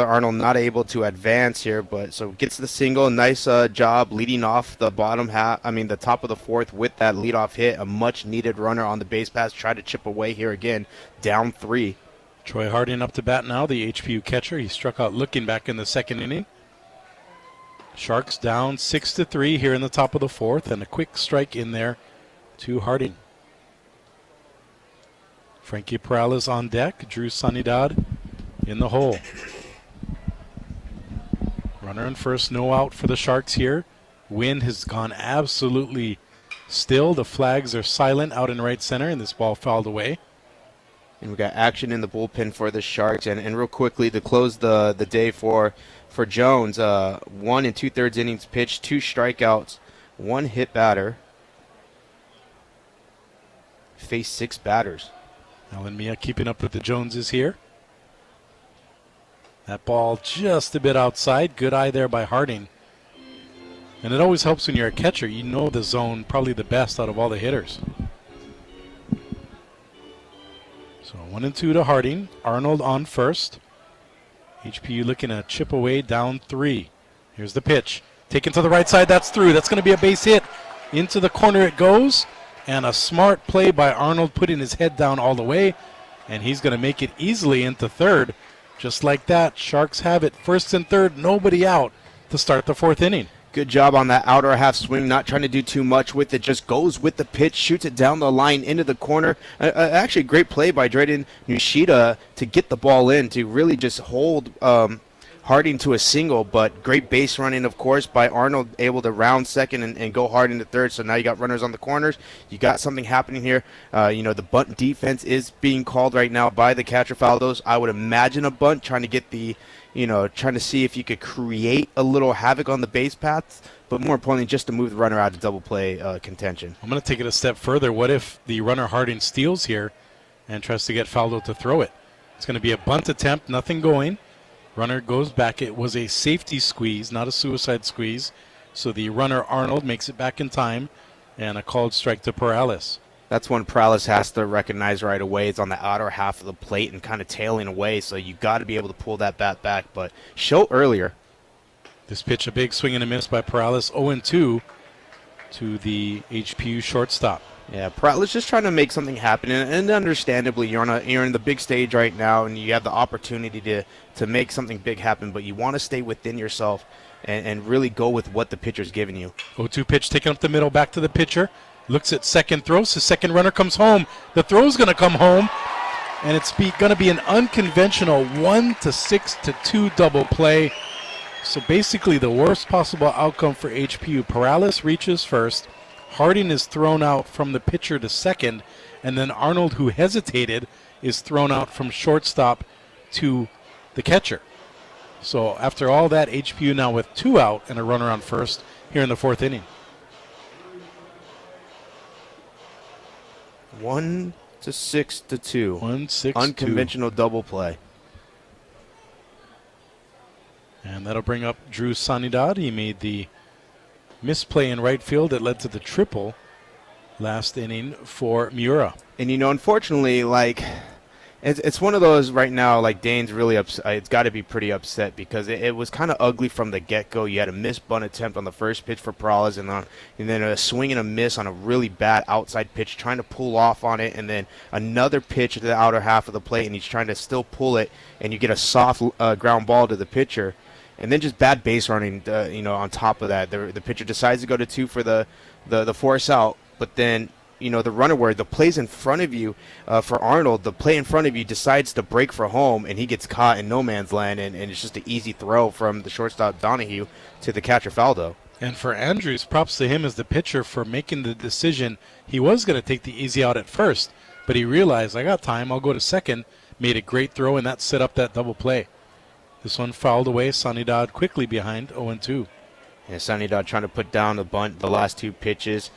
Speaker 3: Arnold not able to advance here, so gets the single. Nice job leading off the the top of the fourth with that leadoff hit. A much needed runner on the base pass. Try to chip away here again, down 3.
Speaker 2: Troy Harding up to bat now, the HPU catcher. He struck out looking back in the second inning. Sharks down 6-3 here in the top of the fourth, and a quick strike in there to Harding. Frankie Perales on deck. Drew Sanidad in the hole. Runner on first, no out for the Sharks here. Wind has gone absolutely still. The flags are silent out in right center, and this ball fouled away.
Speaker 3: And we got action in the bullpen for the Sharks. And real quickly to close the day for Jones, 1 2/3 innings pitched, 2 strikeouts, 1 hit batter. Faced 6 batters.
Speaker 2: Alan Mia keeping up with the Joneses here. That ball just a bit outside. Good eye there by Harding. And it always helps when you're a catcher. You know the zone probably the best out of all the hitters. So 1-2 to Harding. Arnold on first. HPU looking to chip away, down 3. Here's the pitch. Taken to the right side. That's through. That's going to be a base hit. Into the corner it goes. And a smart play by Arnold, putting his head down all the way. And he's going to make it easily into third. Just like that, Sharks have it. First and third, nobody out to start the fourth inning.
Speaker 3: Good job on that outer half swing, not trying to do too much with it. Just goes with the pitch, shoots it down the line into the corner. Actually, great play by Drayden Nishida to get the ball in, to really just hold Harding to a single. But great base running, of course, by Arnold, able to round second and go hard into third. So now you got runners on the corners. You got something happening here. The bunt defense is being called right now by the catcher Faldos. I would imagine a bunt, trying to get trying to see if you could create a little havoc on the base paths, but more importantly, just to move the runner out of double play contention.
Speaker 2: I'm going to take it a step further. What if the runner Harding steals here and tries to get Faldo to throw it? It's going to be a bunt attempt, nothing going. Runner goes back. It was a safety squeeze, not a suicide squeeze. So the runner Arnold makes it back in time, and a called strike to Perales.
Speaker 3: That's one Perales has to recognize right away. It's on the outer half of the plate and kind of tailing away, so you got to be able to pull that bat back. But show earlier.
Speaker 2: This pitch, a big swing and a miss by Perales, 0-2 to the HPU shortstop.
Speaker 3: Yeah, Perales just trying to make something happen, and understandably, you're in the big stage right now, and you have the opportunity to make something big happen, but you want to stay within yourself and really go with what the pitcher's giving you.
Speaker 2: 0-2 pitch taken up the middle, back to the pitcher. Looks at second, throws. The second runner comes home. The throw's going to come home, and it's going to be an unconventional 1-6-2 double play. So basically the worst possible outcome for HPU. Perales reaches first. Harding is thrown out from the pitcher to second, and then Arnold, who hesitated, is thrown out from shortstop to the catcher. So after all that, HPU now with 2 out and a runner on first here in the fourth inning.
Speaker 3: 1-6-2.
Speaker 2: 1-6-2.
Speaker 3: Unconventional double play.
Speaker 2: And that'll bring up Drew Sanidad. He made the misplay in right field that led to the triple last inning for Miura.
Speaker 3: And, unfortunately, it's one of those right now, Dane's really upset. It's got to be pretty upset because it was kind of ugly from the get-go. You had a missed bunt attempt on the first pitch for Perales, and then a swing and a miss on a really bad outside pitch, trying to pull off on it, and then another pitch to the outer half of the plate, and he's trying to still pull it, and you get a soft ground ball to the pitcher. And then just bad base running, on top of that. The pitcher decides to go to 2 for the force out, but then, the runner where the plays in front of you, for Arnold, the play in front of you decides to break for home, and he gets caught in no man's land, and it's just an easy throw from the shortstop Donahue to the catcher Faldo.
Speaker 2: And for Andrews, props to him as the pitcher for making the decision. He was going to take the easy out at first, but he realized, I got time, I'll go to second. Made a great throw, and that set up that double play. This one fouled away. Sanidad quickly behind 0-2.
Speaker 3: Yeah, Sanidad trying to put down the bunt the last 2 pitches.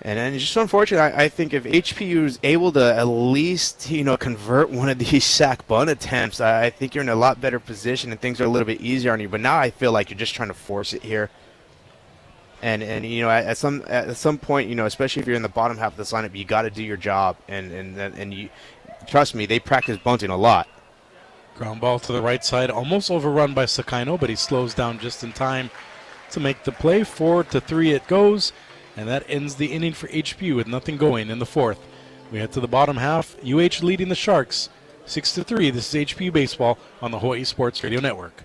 Speaker 3: And then it's just unfortunate. I think if HPU is able to at least, convert one of these sac bunt attempts, I think you're in a lot better position and things are a little bit easier on you. But now I feel like you're just trying to force it here. And at some point, especially if you're in the bottom half of this lineup, you got to do your job. And you trust me, they practice bunting a lot.
Speaker 2: Ground ball to the right side, almost overrun by Sakaino, but he slows down just in time to make the play. 4-3 it goes, and that ends the inning for HPU with nothing going in the 4th. We head to the bottom half. UH leading the Sharks 6-3. This is HPU Baseball on the Hawaii Sports Radio Network.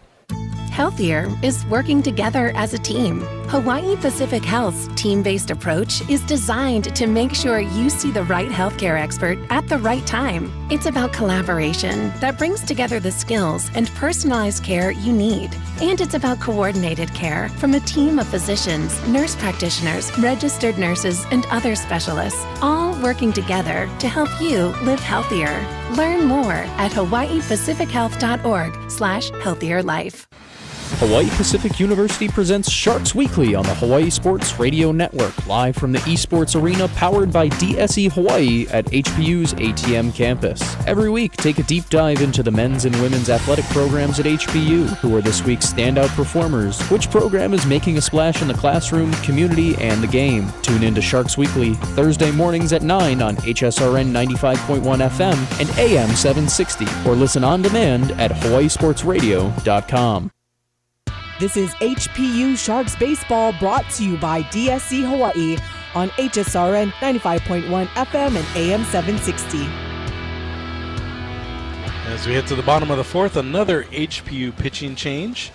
Speaker 4: Healthier is working together as a team. Hawaii Pacific Health's team-based approach is designed to make sure you see the right healthcare expert at the right time. It's about collaboration that brings together the skills and personalized care you need. And it's about coordinated care from a team of physicians, nurse practitioners, registered nurses, and other specialists, all working together to help you live healthier. Learn more at hawaiipacifichealth.org/healthierlife.
Speaker 7: Hawaii Pacific University presents Sharks Weekly on the Hawaii Sports Radio Network, live from the esports arena powered by DSE Hawaii at HPU's ATM campus. Every week, take a deep dive into the men's and women's athletic programs at HPU. Who are this week's standout performers? Which program is making a splash in the classroom, community, and the game? Tune in to Sharks Weekly Thursday mornings at 9 on HSRN 95.1 FM and AM 760, or listen on demand at hawaiisportsradio.com.
Speaker 10: This is HPU Sharks Baseball, brought to you by DSE Hawaii on HSRN 95.1 FM and AM 760.
Speaker 2: As we head to the bottom of the 4th, another HPU pitching change.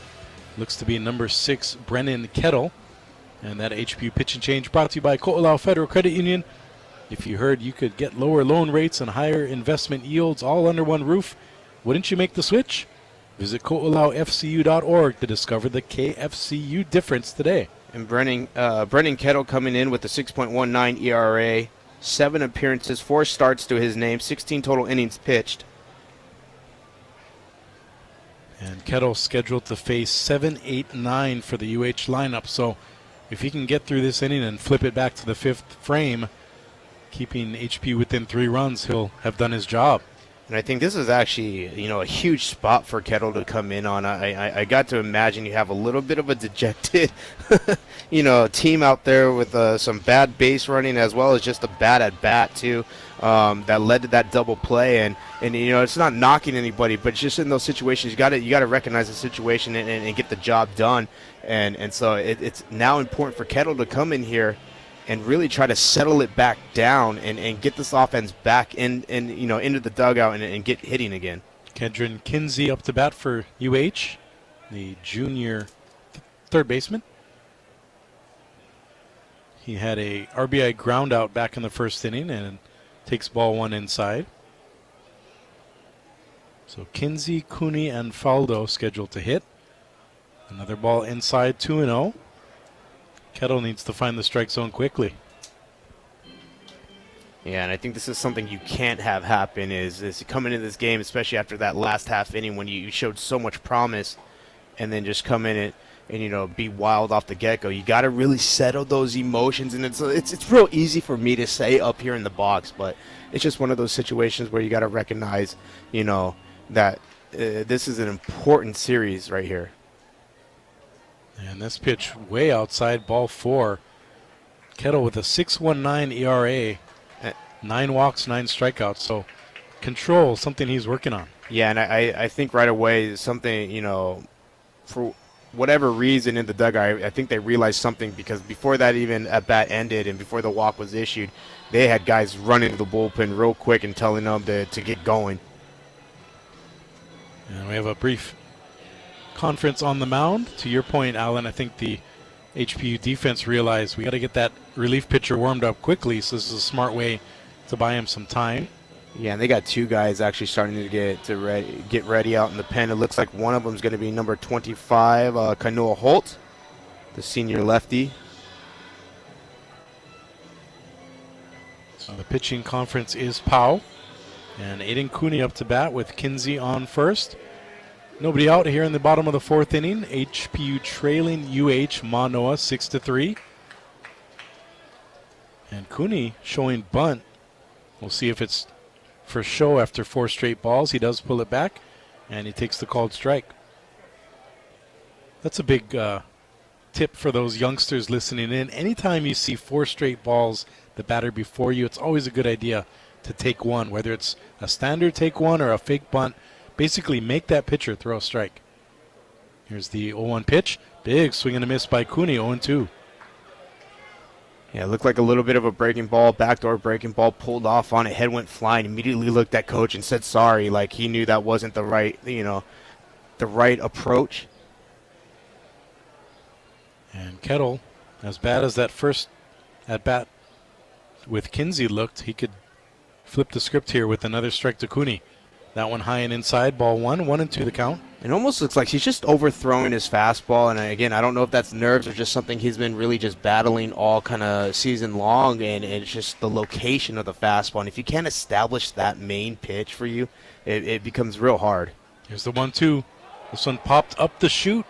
Speaker 2: Looks to be number 6, Brennan Kettle. And that HPU pitching change brought to you by Ko'olau Federal Credit Union. If you heard you could get lower loan rates and higher investment yields all under one roof, wouldn't you make the switch? Visit ko'olaufcu.org to discover the KFCU difference today.
Speaker 3: And Brennan Kettle coming in with a 6.19 ERA, 7 appearances, 4 starts to his name, 16 total innings pitched.
Speaker 2: And Kettle scheduled to face 7, 8, 9 for the UH lineup. So if he can get through this inning and flip it back to the 5th frame, keeping HP within 3 runs, he'll have done his job.
Speaker 3: And I think this is actually, a huge spot for Kettle to come in on. I got to imagine you have a little bit of a dejected, team out there with some bad base running as well as just a bad at bat too, that led to that double play. And it's not knocking anybody, but just in those situations, you got to recognize the situation and get the job done. And so it's now important for Kettle to come in here and really try to settle it back down and get this offense back into the dugout and get hitting again.
Speaker 2: Kedron Kinsey up to bat for UH, the junior third baseman. He had a RBI ground out back in the first inning and takes ball 1 inside. So Kinsey, Cooney, and Faldo scheduled to hit. Another ball inside, 2-0. Kettle needs to find the strike zone quickly.
Speaker 3: Yeah, and I think this is something you can't have happen is coming into this game, especially after that last half inning when you showed so much promise, and then just come in and be wild off the get-go. You got to really settle those emotions, and it's real easy for me to say up here in the box, but it's just one of those situations where you got to recognize, that this is an important series right here.
Speaker 2: And this pitch way outside, ball 4. Kettle with a 6.19 ERA, 9 walks, 9 strikeouts. So control, something he's working on.
Speaker 3: Yeah, and I think right away something, for whatever reason in the dugout, I think they realized something, because before that even at bat ended and before the walk was issued, they had guys running to the bullpen real quick and telling them to get going.
Speaker 2: And we have a brief conference on the mound. To your point, Alan, I think the HPU defense realized we got to get that relief pitcher warmed up quickly, so this is a smart way to buy him some time.
Speaker 3: Yeah, and they got two guys actually starting to get ready out in the pen. It looks like one of them is going to be number 25, Kanoa Holt, the senior lefty.
Speaker 2: So the pitching conference is Powell. And Aiden Cooney up to bat with Kinsey on first. Nobody out here in the bottom of the fourth inning. HPU trailing UH-Mānoa 6-3. And Cooney showing bunt. We'll see if it's for show after 4 straight balls. He does pull it back, and he takes the called strike. That's a big tip for those youngsters listening in. Anytime you see 4 straight balls, the batter before you, it's always a good idea to take one, whether it's a standard take one or a fake bunt. Basically make that pitcher throw a strike. Here's the 0-1 pitch. Big swing and a miss by Cooney, 0-2.
Speaker 3: Yeah, it looked like a little bit of a breaking ball, backdoor breaking ball, pulled off on it, head went flying, immediately looked at coach and said sorry, like he knew that wasn't the right, the right approach.
Speaker 2: And Kettle, as bad as that first at bat with Kinsey looked, he could flip the script here with another strike to Cooney. That one high and inside, ball 1-2 the count.
Speaker 3: It almost looks like he's just overthrowing his fastball, and again, I don't know if that's nerves or just something he's been really just battling all kind of season long, and it's just the location of the fastball. And if you can't establish that main pitch for you, it becomes real hard.
Speaker 2: Here's the 1-2. This one popped up the chute.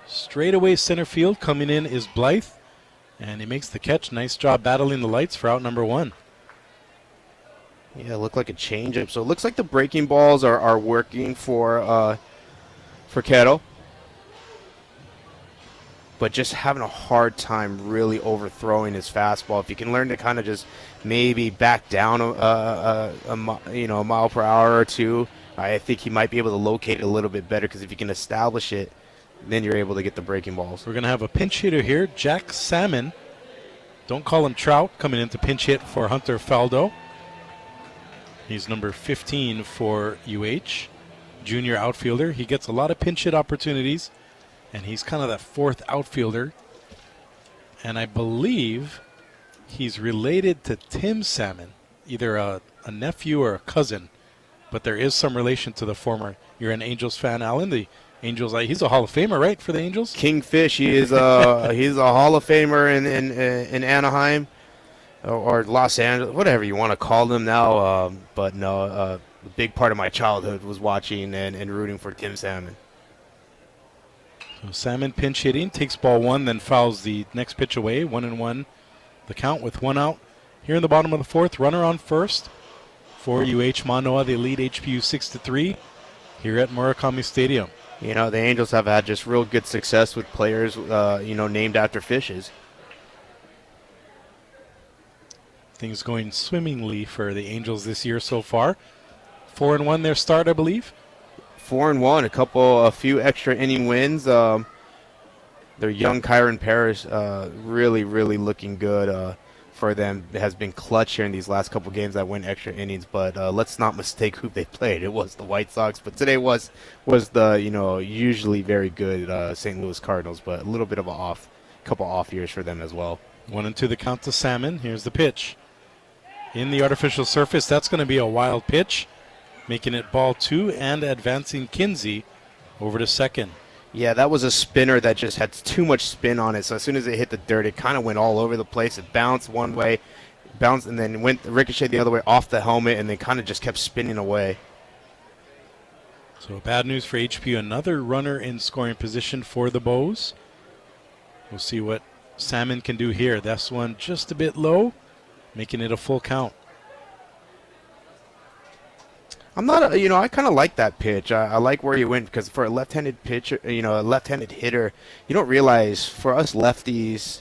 Speaker 2: Straight away center field. Coming in is Blythe, and he makes the catch. Nice job battling the lights for out number 1.
Speaker 3: Yeah, it looked like a changeup. So it looks like the breaking balls are working for Kettle, but just having a hard time really overthrowing his fastball. If you can learn to kind of just maybe back down a mile per hour or two, I think he might be able to locate it a little bit better, because if you can establish it, then you're able to get the breaking balls.
Speaker 2: We're going to have a pinch hitter here, Jack Salmon. Don't call him Trout, coming in to pinch hit for Hunter Faldo. He's number 15 for UH, junior outfielder. He gets a lot of pinch hit opportunities, and he's kind of that 4th outfielder. And I believe he's related to Tim Salmon, either a nephew or a cousin, but there is some relation to the former. You're an Angels fan, Alan. The Angels, he's a Hall of Famer, right, for the Angels?
Speaker 3: Kingfish, he's a Hall of Famer in Anaheim. Or Los Angeles, whatever you want to call them now. But no, a big part of my childhood was watching and rooting for Tim Salmon.
Speaker 2: So Salmon pinch hitting, takes ball 1, then fouls the next pitch away. 1-1 the count with 1 out. Here in the bottom of the 4th, runner on first for UH-Mānoa. They lead HPU 6-3 here at Murakami Stadium.
Speaker 3: The Angels have had just real good success with players, named after fishes.
Speaker 2: Things going swimmingly for the Angels this year so far. 4-1 their start, I believe.
Speaker 3: 4-1, a few extra inning wins. Their young Kyron Parrish really looking good for them. It has been clutch here in these last couple games that went extra innings. But let's not mistake who they played. It was the White Sox, but today was the usually very good St. Louis Cardinals, but a little bit of a couple off years for them as well.
Speaker 2: 1-2 the count to Salmon. Here's the pitch. In the artificial surface, that's going to be a wild pitch, making it ball 2 and advancing Kinsey over to second.
Speaker 3: Yeah, that was a spinner that just had too much spin on it. So as soon as it hit the dirt, it kind of went all over the place. It bounced one way, and then went ricochet the other way off the helmet, and then kind of just kept spinning away.
Speaker 2: So bad news for HPU. Another runner in scoring position for the Bows. We'll see what Salmon can do here. That's one just a bit low, making it a full count.
Speaker 3: I'm not, I kind of like that pitch. I like where he went, because for a left-handed pitcher, a left-handed hitter, you don't realize for us lefties,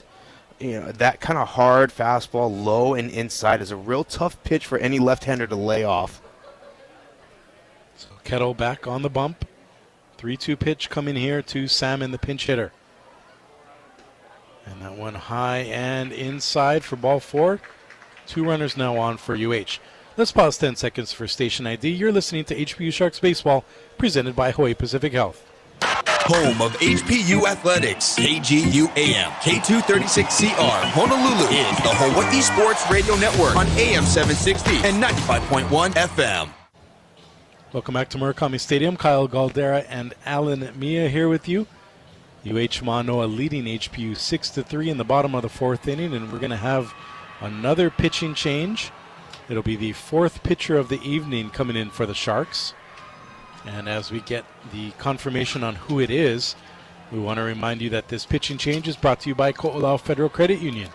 Speaker 3: that kind of hard fastball low and inside is a real tough pitch for any left-hander to lay off.
Speaker 2: So Kettle back on the bump. 3-2 pitch coming here to Salmon, the pinch hitter. And that one high and inside for ball 4. 2 runners now on for UH. Let's pause 10 seconds for station ID. You're listening to HPU Sharks Baseball, presented by Hawaii Pacific Health.
Speaker 11: Home of HPU Athletics, KGUAM, K236CR, Honolulu is the Hawaii Sports Radio Network on AM 760 and 95.1 FM.
Speaker 2: Welcome back to Murakami Stadium. Kyle Galdera and Alan Mia here with you. UH-Mānoa leading HPU 6-3 in the bottom of the fourth inning, and we're going to have another pitching change. It'll be the fourth pitcher of the evening coming in for the Sharks. And as we get the confirmation on who it is, we want to remind you that this pitching change is brought to you by Ko'olau Federal Credit Union.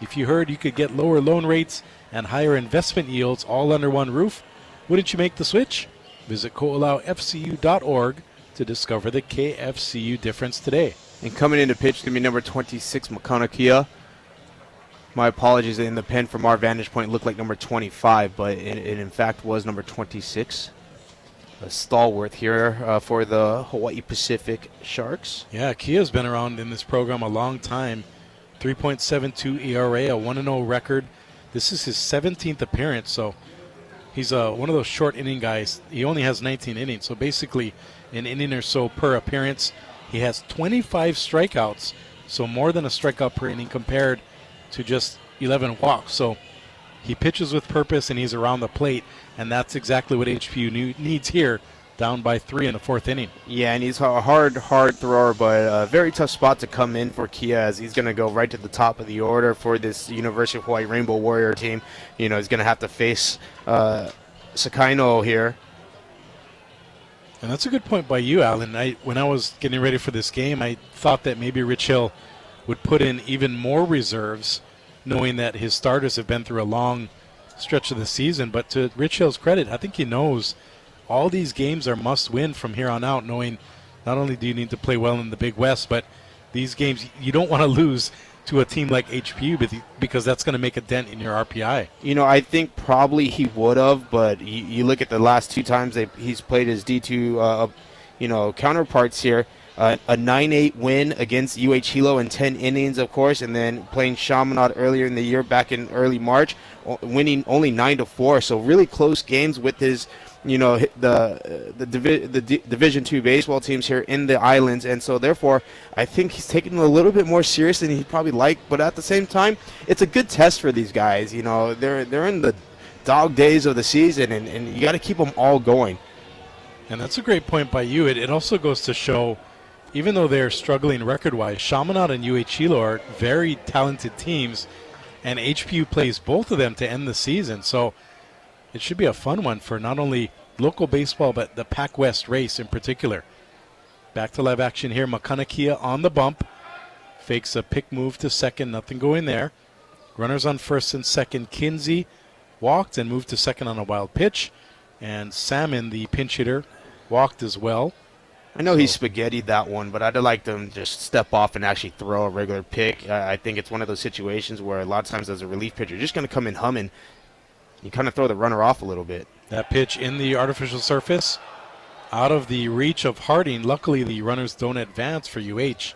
Speaker 2: If you heard you could get lower loan rates and higher investment yields all under one roof, wouldn't you make the switch? Visit ko'olaufcu.org to discover the KFCU difference today.
Speaker 3: And coming in to pitch to me, number 26, Makana Kia. My apologies, in the pen from our vantage point looked like number 25, but it in fact was number 26. A stalwart here for the Hawaii Pacific Sharks.
Speaker 2: Yeah, Kia's been around in this program a long time. 3.72 ERA, a 1-0 record. This is his 17th appearance, so he's one of those short inning guys. He only has 19 innings, so basically an inning or so per appearance. He has 25 strikeouts, so more than a strikeout per inning compared to just 11 walks. So he pitches with purpose, and he's around the plate, and that's exactly what HPU needs here, down by 3 in the fourth inning.
Speaker 3: Yeah, and he's a hard thrower, but a very tough spot to come in for Kia, as he's going to go right to the top of the order for this University of Hawaii Rainbow Warrior team. You know, he's going to have to face Sakaino here.
Speaker 2: And that's a good point by you, Alan. When I was getting ready for this game, I thought that maybe Rich Hill would put in even more reserves, knowing that his starters have been through a long stretch of the season. But to Rich Hill's credit, I think he knows all these games are must win from here on out, knowing not only do you need to play well in the Big West, but these games you don't want to lose to a team like HPU because that's going to make a dent in your RPI.
Speaker 3: You know, I think probably he would have, but you look at the last two times he's played his D2 counterparts here. A 9-8 win against UH Hilo in 10 innings, of course, and then playing Chaminade earlier in the year back in early March, winning only 9-4. So really close games with his, the Division II baseball teams here in the islands, and so therefore I think he's taking it a little bit more serious than he'd probably like. But at the same time, it's a good test for these guys. You know, they're in the dog days of the season, and you got to keep them all going.
Speaker 2: And that's a great point by you. It also goes to show, even though they're struggling record-wise, Chaminade and UH Hilo are very talented teams, and HPU plays both of them to end the season. So it should be a fun one for not only local baseball, but the Pac West race in particular. Back to live action here. Makanakia on the bump. Fakes a pick move to second. Nothing going there. Runners on first and second. Kinsey walked and moved to second on a wild pitch. And Salmon, the pinch hitter, walked as well.
Speaker 3: I know he spaghettied that one, but I'd like them to just step off and actually throw a regular pick. I think it's one of those situations where a lot of times as a relief pitcher, you're just going to come in humming. You kind of throw the runner off a little bit.
Speaker 2: That pitch in the artificial surface, out of the reach of Harding. Luckily, the runners don't advance for UH.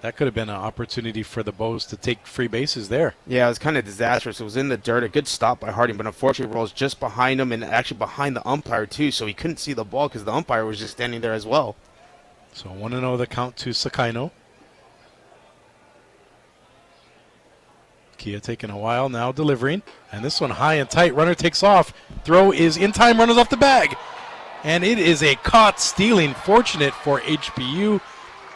Speaker 2: That could have been an opportunity for the Bows to take free bases there.
Speaker 3: Yeah, it was kind of disastrous. It was in the dirt. A good stop by Harding, but unfortunately rolls just behind him and actually behind the umpire too, so he couldn't see the ball because the umpire was just standing there as well.
Speaker 2: So 1-0 the count to Sakaino. Kia taking a while now, delivering. And this one high and tight. Runner takes off. Throw is in time. Runners off the bag. And it is a caught stealing. Fortunate for HPU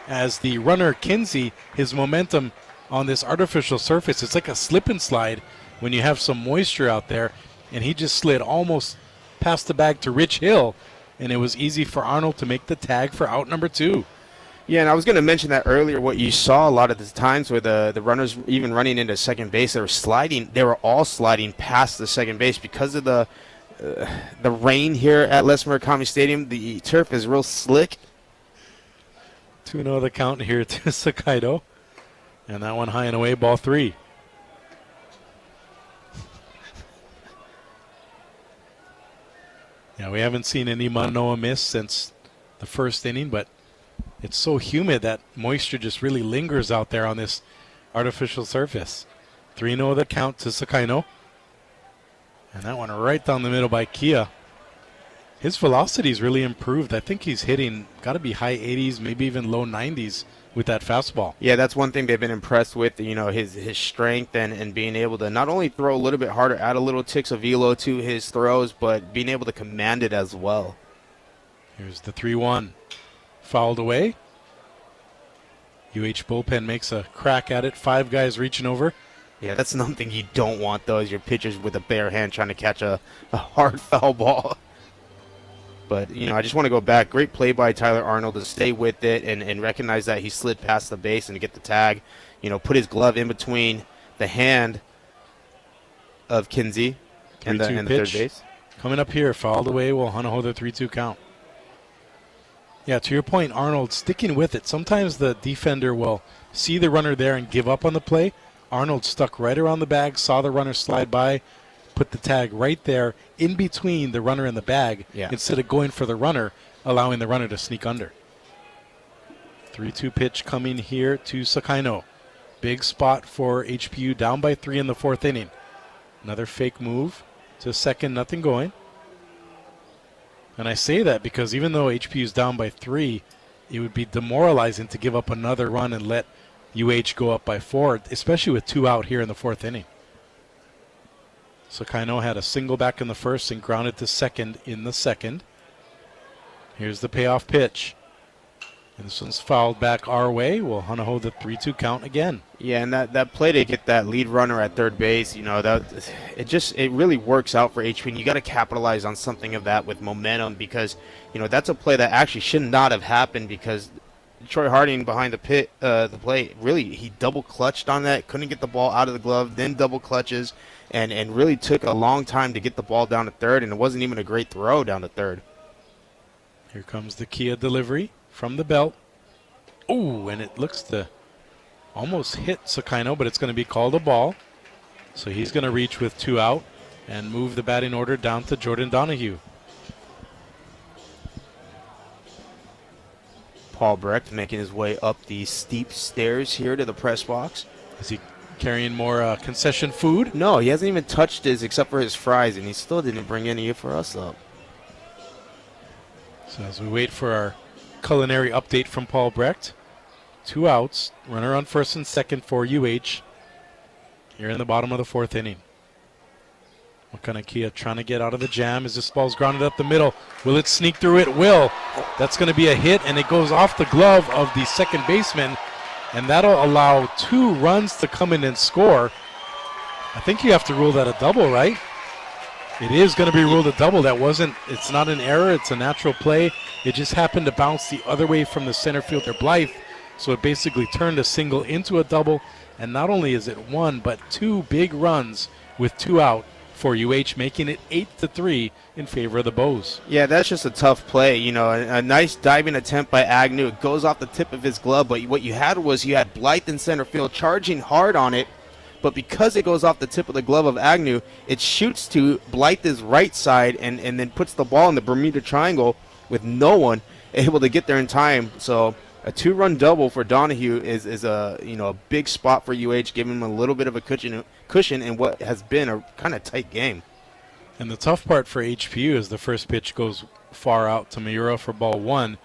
Speaker 2: as the runner Kinsey, his momentum on this artificial surface, it's like a slip and slide when you have some moisture out there. And he just slid almost past the bag to Rich Hill. And it was easy for Arnold to make the tag for out number 2.
Speaker 3: Yeah, and I was going to mention that earlier. What you saw a lot of the times where the runners even running into second base, they were sliding. They were all sliding past the second base because of the rain here at Les Murakami Stadium. The turf is real slick.
Speaker 2: 2-0 the count here to Sakaido. And that one high and away, ball 3. Yeah, we haven't seen any Manoa miss since the first inning, but it's so humid that moisture just really lingers out there on this artificial surface. 3-0 the count to Sakaino. And that one right down the middle by Kia. His velocity's really improved. I think he's hitting, got to be high 80s, maybe even low 90s with that fastball.
Speaker 3: Yeah, that's one thing they've been impressed with, his strength and being able to not only throw a little bit harder, add a little ticks of velo to his throws, but being able to command it as well.
Speaker 2: Here's the 3-1. Fouled away. UH bullpen makes a crack at it. 5 guys reaching over.
Speaker 3: Yeah, that's something you don't want, though, is your pitchers with a bare hand trying to catch a hard foul ball. But, I just want to go back. Great play by Tyler Arnold to stay with it and recognize that he slid past the base and to get the tag. Put his glove in between the hand of Kinsey and the third base.
Speaker 2: Coming up here, fouled away. Will Hanaho the 3-2 count. Yeah, to your point, Arnold sticking with it. Sometimes the defender will see the runner there and give up on the play. Arnold stuck right around the bag, saw the runner slide by, put the tag right there in between the runner and the bag instead of going for the runner, allowing the runner to sneak under. 3-2 pitch coming here to Sakaino. Big spot for HPU, down by 3 in the 4th inning. Another fake move to second, nothing going. And I say that because even though HPU is down by 3, it would be demoralizing to give up another run and let UH go up by 4, especially with 2 out here in the 4th inning. Sakaino had a single back in the first and grounded to second in the second. Here's the payoff pitch. And this one's fouled back our way. Will Hanaho the 3-2 count again.
Speaker 3: Yeah, and that play to get that lead runner at third base, it really works out for HP. And you got to capitalize on something of that with momentum because, that's a play that actually should not have happened because Troy Harding behind the plate, really, he double clutched on that, couldn't get the ball out of the glove, then double clutches, and really took a long time to get the ball down to third, and it wasn't even a great throw down to third.
Speaker 2: Here comes the Kia delivery from the belt. Ooh, and it looks to almost hit Sakaino, but it's going to be called a ball. So he's going to reach with 2 out and move the batting order down to Jordan Donahue.
Speaker 3: Paul Brecht making his way up the steep stairs here to the press box.
Speaker 2: Is he carrying more concession food?
Speaker 3: No, he hasn't even touched his except for his fries, and he still didn't bring any for us up.
Speaker 2: So as we wait for our culinary update from Paul Brecht, 2 outs, runner on first and second for UH here in the bottom of the 4th inning. Kia trying to get out of the jam as this ball's grounded up the middle. Will it sneak through? It will. That's going to be a hit, and it goes off the glove of the second baseman, and that'll allow 2 runs to come in and score. I think you have to rule that a double, right? It is going to be ruled a double. It's not an error. It's a natural play. It just happened to bounce the other way from the center fielder, Blythe, so it basically turned a single into a double, and not only is it 1, but 2 big runs with 2 out for UH, making it 8-3 in favor of the Bows.
Speaker 3: Yeah, that's just a tough play. A nice diving attempt by Agnew. It goes off the tip of his glove, but what you had Blythe in center field charging hard on it, but because it goes off the tip of the glove of Agnew, it shoots to Blythe's right side and then puts the ball in the Bermuda Triangle with no one able to get there in time. So a 2-run double for Donahue is a big spot for UH, giving him a little bit of a cushion in what has been a kind of tight game.
Speaker 2: And the tough part for HPU is the first pitch goes far out to Miura for ball 1,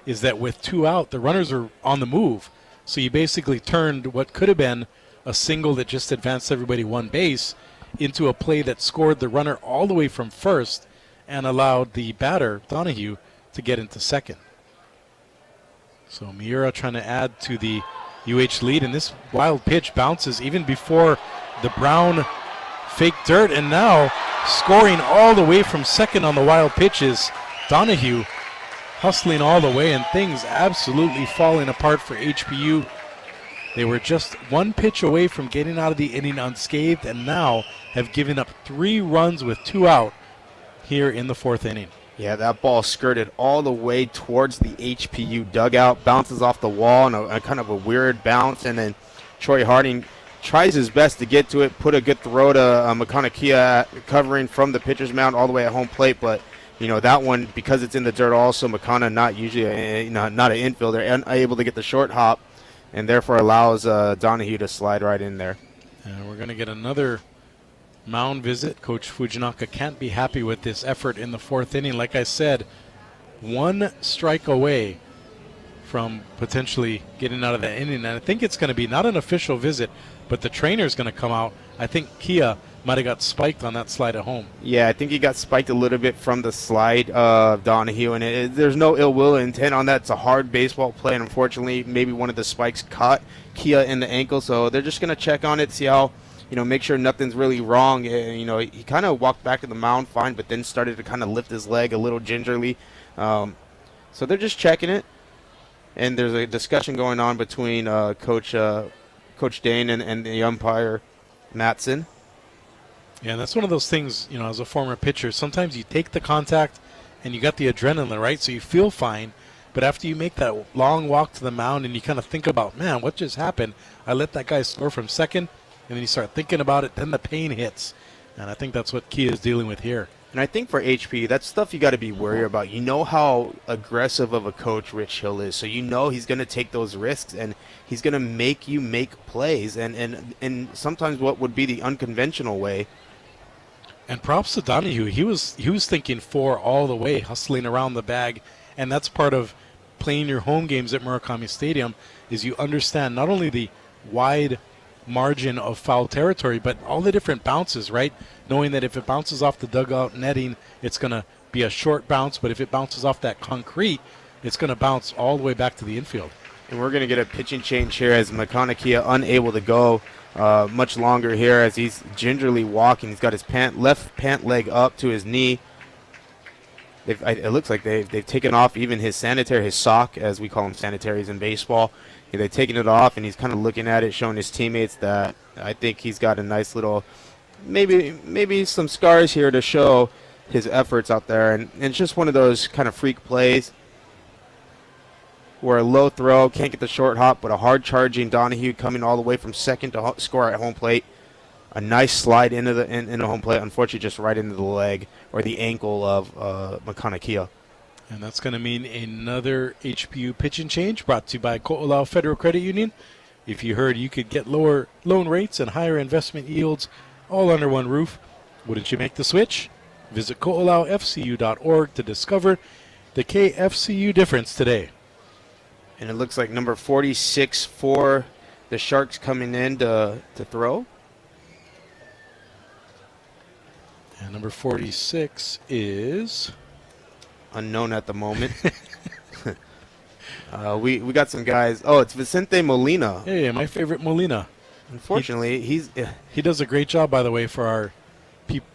Speaker 2: is that with 2 out, the runners are on the move. So you basically turned what could have been a single that just advanced everybody 1 base into a play that scored the runner all the way from first and allowed the batter, Donahue, to get into second. So Miura trying to add to the UH lead, and this wild pitch bounces even before the Brown fake dirt, and now scoring all the way from second on the wild pitches, Donahue hustling all the way, and things absolutely falling apart for HPU. They were just 1 pitch away from getting out of the inning unscathed, and now have given up 3 runs with 2 out here in the 4th inning.
Speaker 3: Yeah, that ball skirted all the way towards the HPU dugout, bounces off the wall in a kind of a weird bounce, and then Troy Harding tries his best to get to it, put a good throw to Kia covering from the pitcher's mound all the way at home plate, but that one, because it's in the dirt also, Makana not usually not an infielder, unable to get the short hop, and therefore allows Donahue to slide right in there.
Speaker 2: And we're going to get another mound visit. Coach Fujinaka can't be happy with this effort in the fourth inning. Like I said, one strike away from potentially getting out of the inning. And I think it's going to be not an official visit, but the trainer's going to come out. I think Kia might have got spiked on that slide at home.
Speaker 3: Yeah, I think he got spiked a little bit from the slide of Donahue, and there's no ill will or intent on that. It's a hard baseball play, and unfortunately, maybe one of the spikes caught Kia in the ankle, so they're just going to check on it, see how, make sure nothing's really wrong. And, he kind of walked back to the mound fine, but then started to kind of lift his leg a little gingerly. So they're just checking it, and there's a discussion going on between Coach Dane and the umpire, Matson.
Speaker 2: Yeah, and that's one of those things, as a former pitcher, sometimes you take the contact and you got the adrenaline, right? So you feel fine. But after you make that long walk to the mound and you kind of think about, man, what just happened? I let that guy score from second, and then you start thinking about it, then the pain hits. And I think that's what Kia is dealing with here.
Speaker 3: And I think for HP, that's stuff you got to be worried about. You know how aggressive of a coach Rich Hill is, so he's going to take those risks and he's going to make you make plays, and sometimes what would be the unconventional way.
Speaker 2: And props to Donahue. He was thinking 4 all the way, hustling around the bag, and that's part of playing your home games at Murakami Stadium. Is you understand not only the wide margin of foul territory, but all the different bounces, right? Knowing that if it bounces off the dugout netting, it's going to be a short bounce, but if it bounces off that concrete, it's going to bounce all the way back to the infield.
Speaker 3: And we're going to get a pitching change here as Makana Kia unable to go much longer here as he's gingerly walking. He's got his left pant leg up to his knee. It looks like they've taken off even his sock, as we call them sanitaries in baseball. They've taken it off, and he's kind of looking at it, showing his teammates that I think he's got a nice little, maybe some scars here to show his efforts out there. And it's just one of those kind of freak plays where a low throw, can't get the short hop, but a hard charging Donahue coming all the way from second to score at home plate. A nice slide into the home plate, unfortunately just right into the leg or the ankle of Makana Kia.
Speaker 2: And that's going to mean another HPU pitching change brought to you by Ko'olau Federal Credit Union. If you heard you could get lower loan rates and higher investment yields all under one roof, wouldn't you make the switch? Visit ko'olaufcu.org to discover the KFCU difference today.
Speaker 3: And it looks like number 46 for the Sharks coming in to throw.
Speaker 2: And number 46 is
Speaker 3: unknown at the moment. We got some guys. Oh, it's Vicente Molina.
Speaker 2: Hey, my favorite Molina.
Speaker 3: Unfortunately,
Speaker 2: he does a great job, by the way, for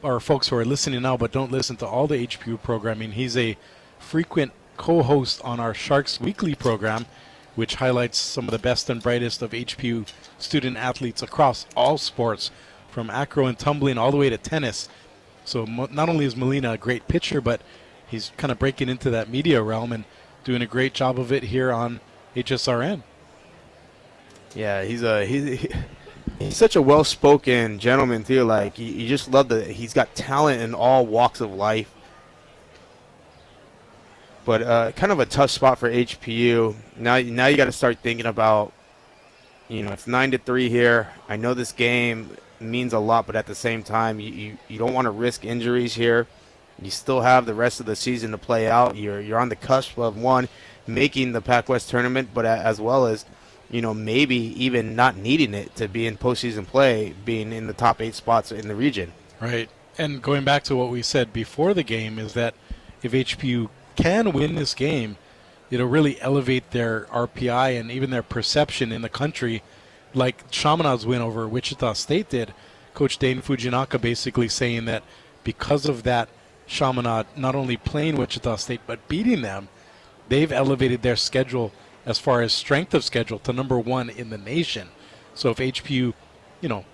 Speaker 2: our folks who are listening now but don't listen to all the HPU programming. He's a frequent co-host on our Sharks Weekly program, which highlights some of the best and brightest of HPU student athletes across all sports, from acro and tumbling all the way to tennis. So not only is Molina a great pitcher, but he's kind of breaking into that media realm and doing a great job of it here on HSRN.
Speaker 3: Yeah, he's such a well-spoken gentleman too. Like you just love he's got talent in all walks of life. But kind of a tough spot for HPU. Now you got to start thinking about, it's 9-3 here. I know this game means a lot, but at the same time, you don't want to risk injuries here. You still have the rest of the season to play out. You're on the cusp of making the Pac West tournament, but as well as maybe even not needing it to be in postseason play, being in the top 8 spots in the region.
Speaker 2: Right. And going back to what we said before the game is that if HPU can win this game, it'll really elevate their RPI and even their perception in the country, like Chaminade's win over Wichita State did. Coach Dane Fujinaka basically saying that because of that, Chaminade not only playing Wichita State but beating them, they've elevated their schedule as far as strength of schedule to number 1 in the nation. So if HPU,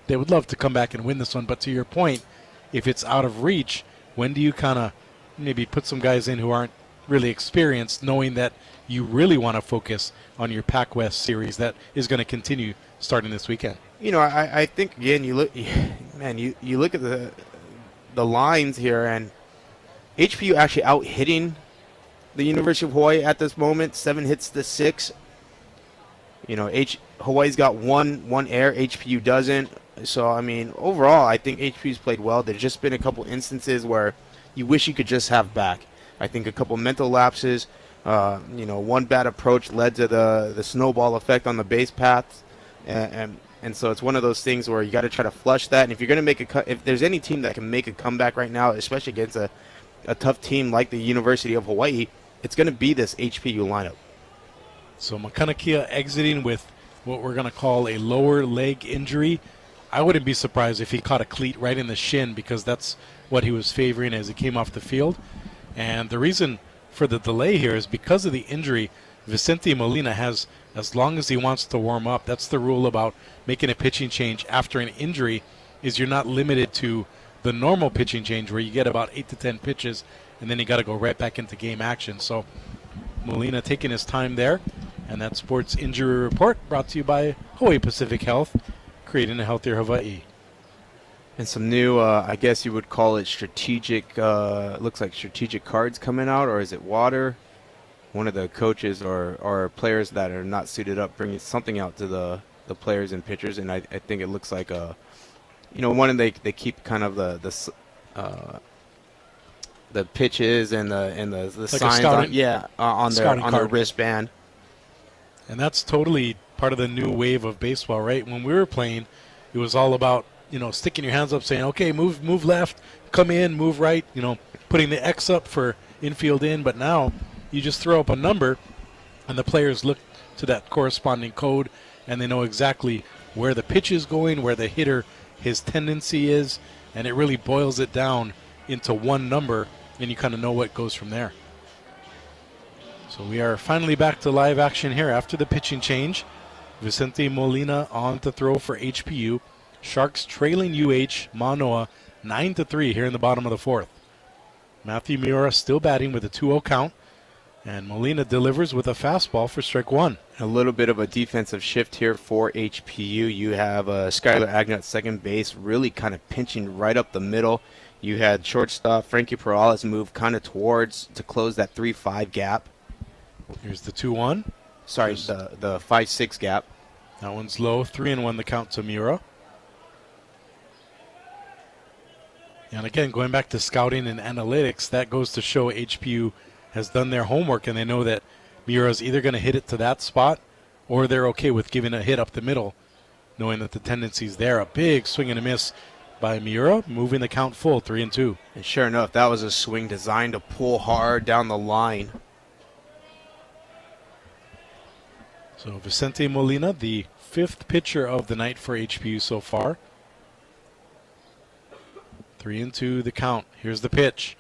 Speaker 2: they would love to come back and win this one, but to your point, if it's out of reach, when do you kind of maybe put some guys in who aren't really experienced, knowing that you really want to focus on your Pac West series that is going to continue starting this weekend?
Speaker 3: I think again you look at the lines here, and HPU actually out hitting the University of Hawaii at this moment, 7 hits to 6. Hawaii's got one error, HPU doesn't. So I mean, overall, I think HPU's played well. There's just been a couple instances where you wish you could just have back. I think a couple mental lapses. One bad approach led to the snowball effect on the base paths, and so it's one of those things where you got to try to flush that. And if you're going to make if there's any team that can make a comeback right now, especially against a tough team like the University of Hawaii, it's going to be this HPU lineup.
Speaker 2: So Makanakia exiting with what we're going to call a lower leg injury. I wouldn't be surprised if he caught a cleat right in the shin, because that's what he was favoring as he came off the field. And the reason for the delay here is because of the injury. Vicente Molina has as long as he wants to warm up. That's the rule about making a pitching change after an injury, is you're not limited to the normal pitching change where you get about 8 to 10 pitches and then you got to go right back into game action. So Molina taking his time there. And that sports injury report brought to you by Hawaii Pacific Health, creating a healthier Hawaii.
Speaker 3: And some new, I guess you would call it strategic, looks like strategic cards coming out, or is it water? One of the coaches or players that are not suited up bringing something out to the players and pitchers, and I think it looks like one of they keep kind of the pitches and the like signs on their wristband.
Speaker 2: And that's totally part of the new wave of baseball, right? When we were playing, it was all about, sticking your hands up saying, okay, move left, come in, move right, putting the X up for infield in. But now you just throw up a number and the players look to that corresponding code and they know exactly where the pitch is going, where the hitter, his tendency is, and it really boils it down into one number, and you kind of know what goes from there. So we are finally back to live action here after the pitching change. Vicente Molina on to throw for HPU. Sharks trailing UH-Mānoa 9-3 here in the bottom of the fourth. Matthew Miura still batting with a 2-0 count. And Molina delivers with a fastball for strike one.
Speaker 3: A little bit of a defensive shift here for HPU. You have Skylar Agnew at second base, really kind of pinching right up the middle. You had shortstop Frankie Perales move kind of towards to close that 3-5 gap.
Speaker 2: Here's the 2-1.
Speaker 3: Sorry, the 5-6 gap.
Speaker 2: That one's low. 3-1 the count to Miura. And again, going back to scouting and analytics, that goes to show HPU has done their homework, and they know that Miura's either going to hit it to that spot or they're okay with giving a hit up the middle, knowing that the tendency's there. A big swing and a miss by Miura, moving the count full, 3-2.
Speaker 3: And sure enough, that was a swing designed to pull hard down the line.
Speaker 2: So Vicente Molina, the fifth pitcher of the night for HPU so far. 3-2 the count. Here's the pitch.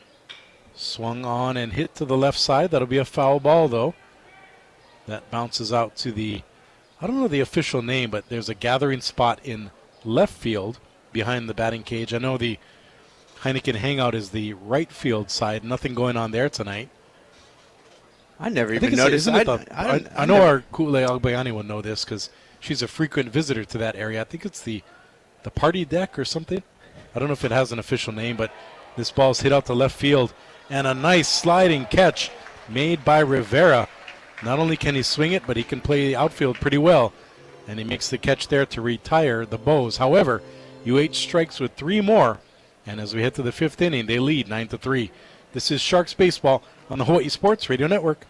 Speaker 2: Swung on and hit to the left side. That'll be a foul ball, though. That bounces out to the, I don't know the official name, but there's a gathering spot in left field behind the batting cage. I know the Heineken Hangout is the right field side. Nothing going on there tonight.
Speaker 3: I never even noticed.
Speaker 2: I know our Kule Agbayani will know this because she's a frequent visitor to that area. I think it's the party deck or something. I don't know if it has an official name, but this ball's hit out to left field. And a nice sliding catch made by Rivera. Not only can he swing it, but he can play the outfield pretty well. And he makes the catch there to retire the Bows. However, UH strikes with 3 more. And as we head to the 5th inning, they lead 9-3. This is Sharks Baseball on the Hawaii Sports Radio Network.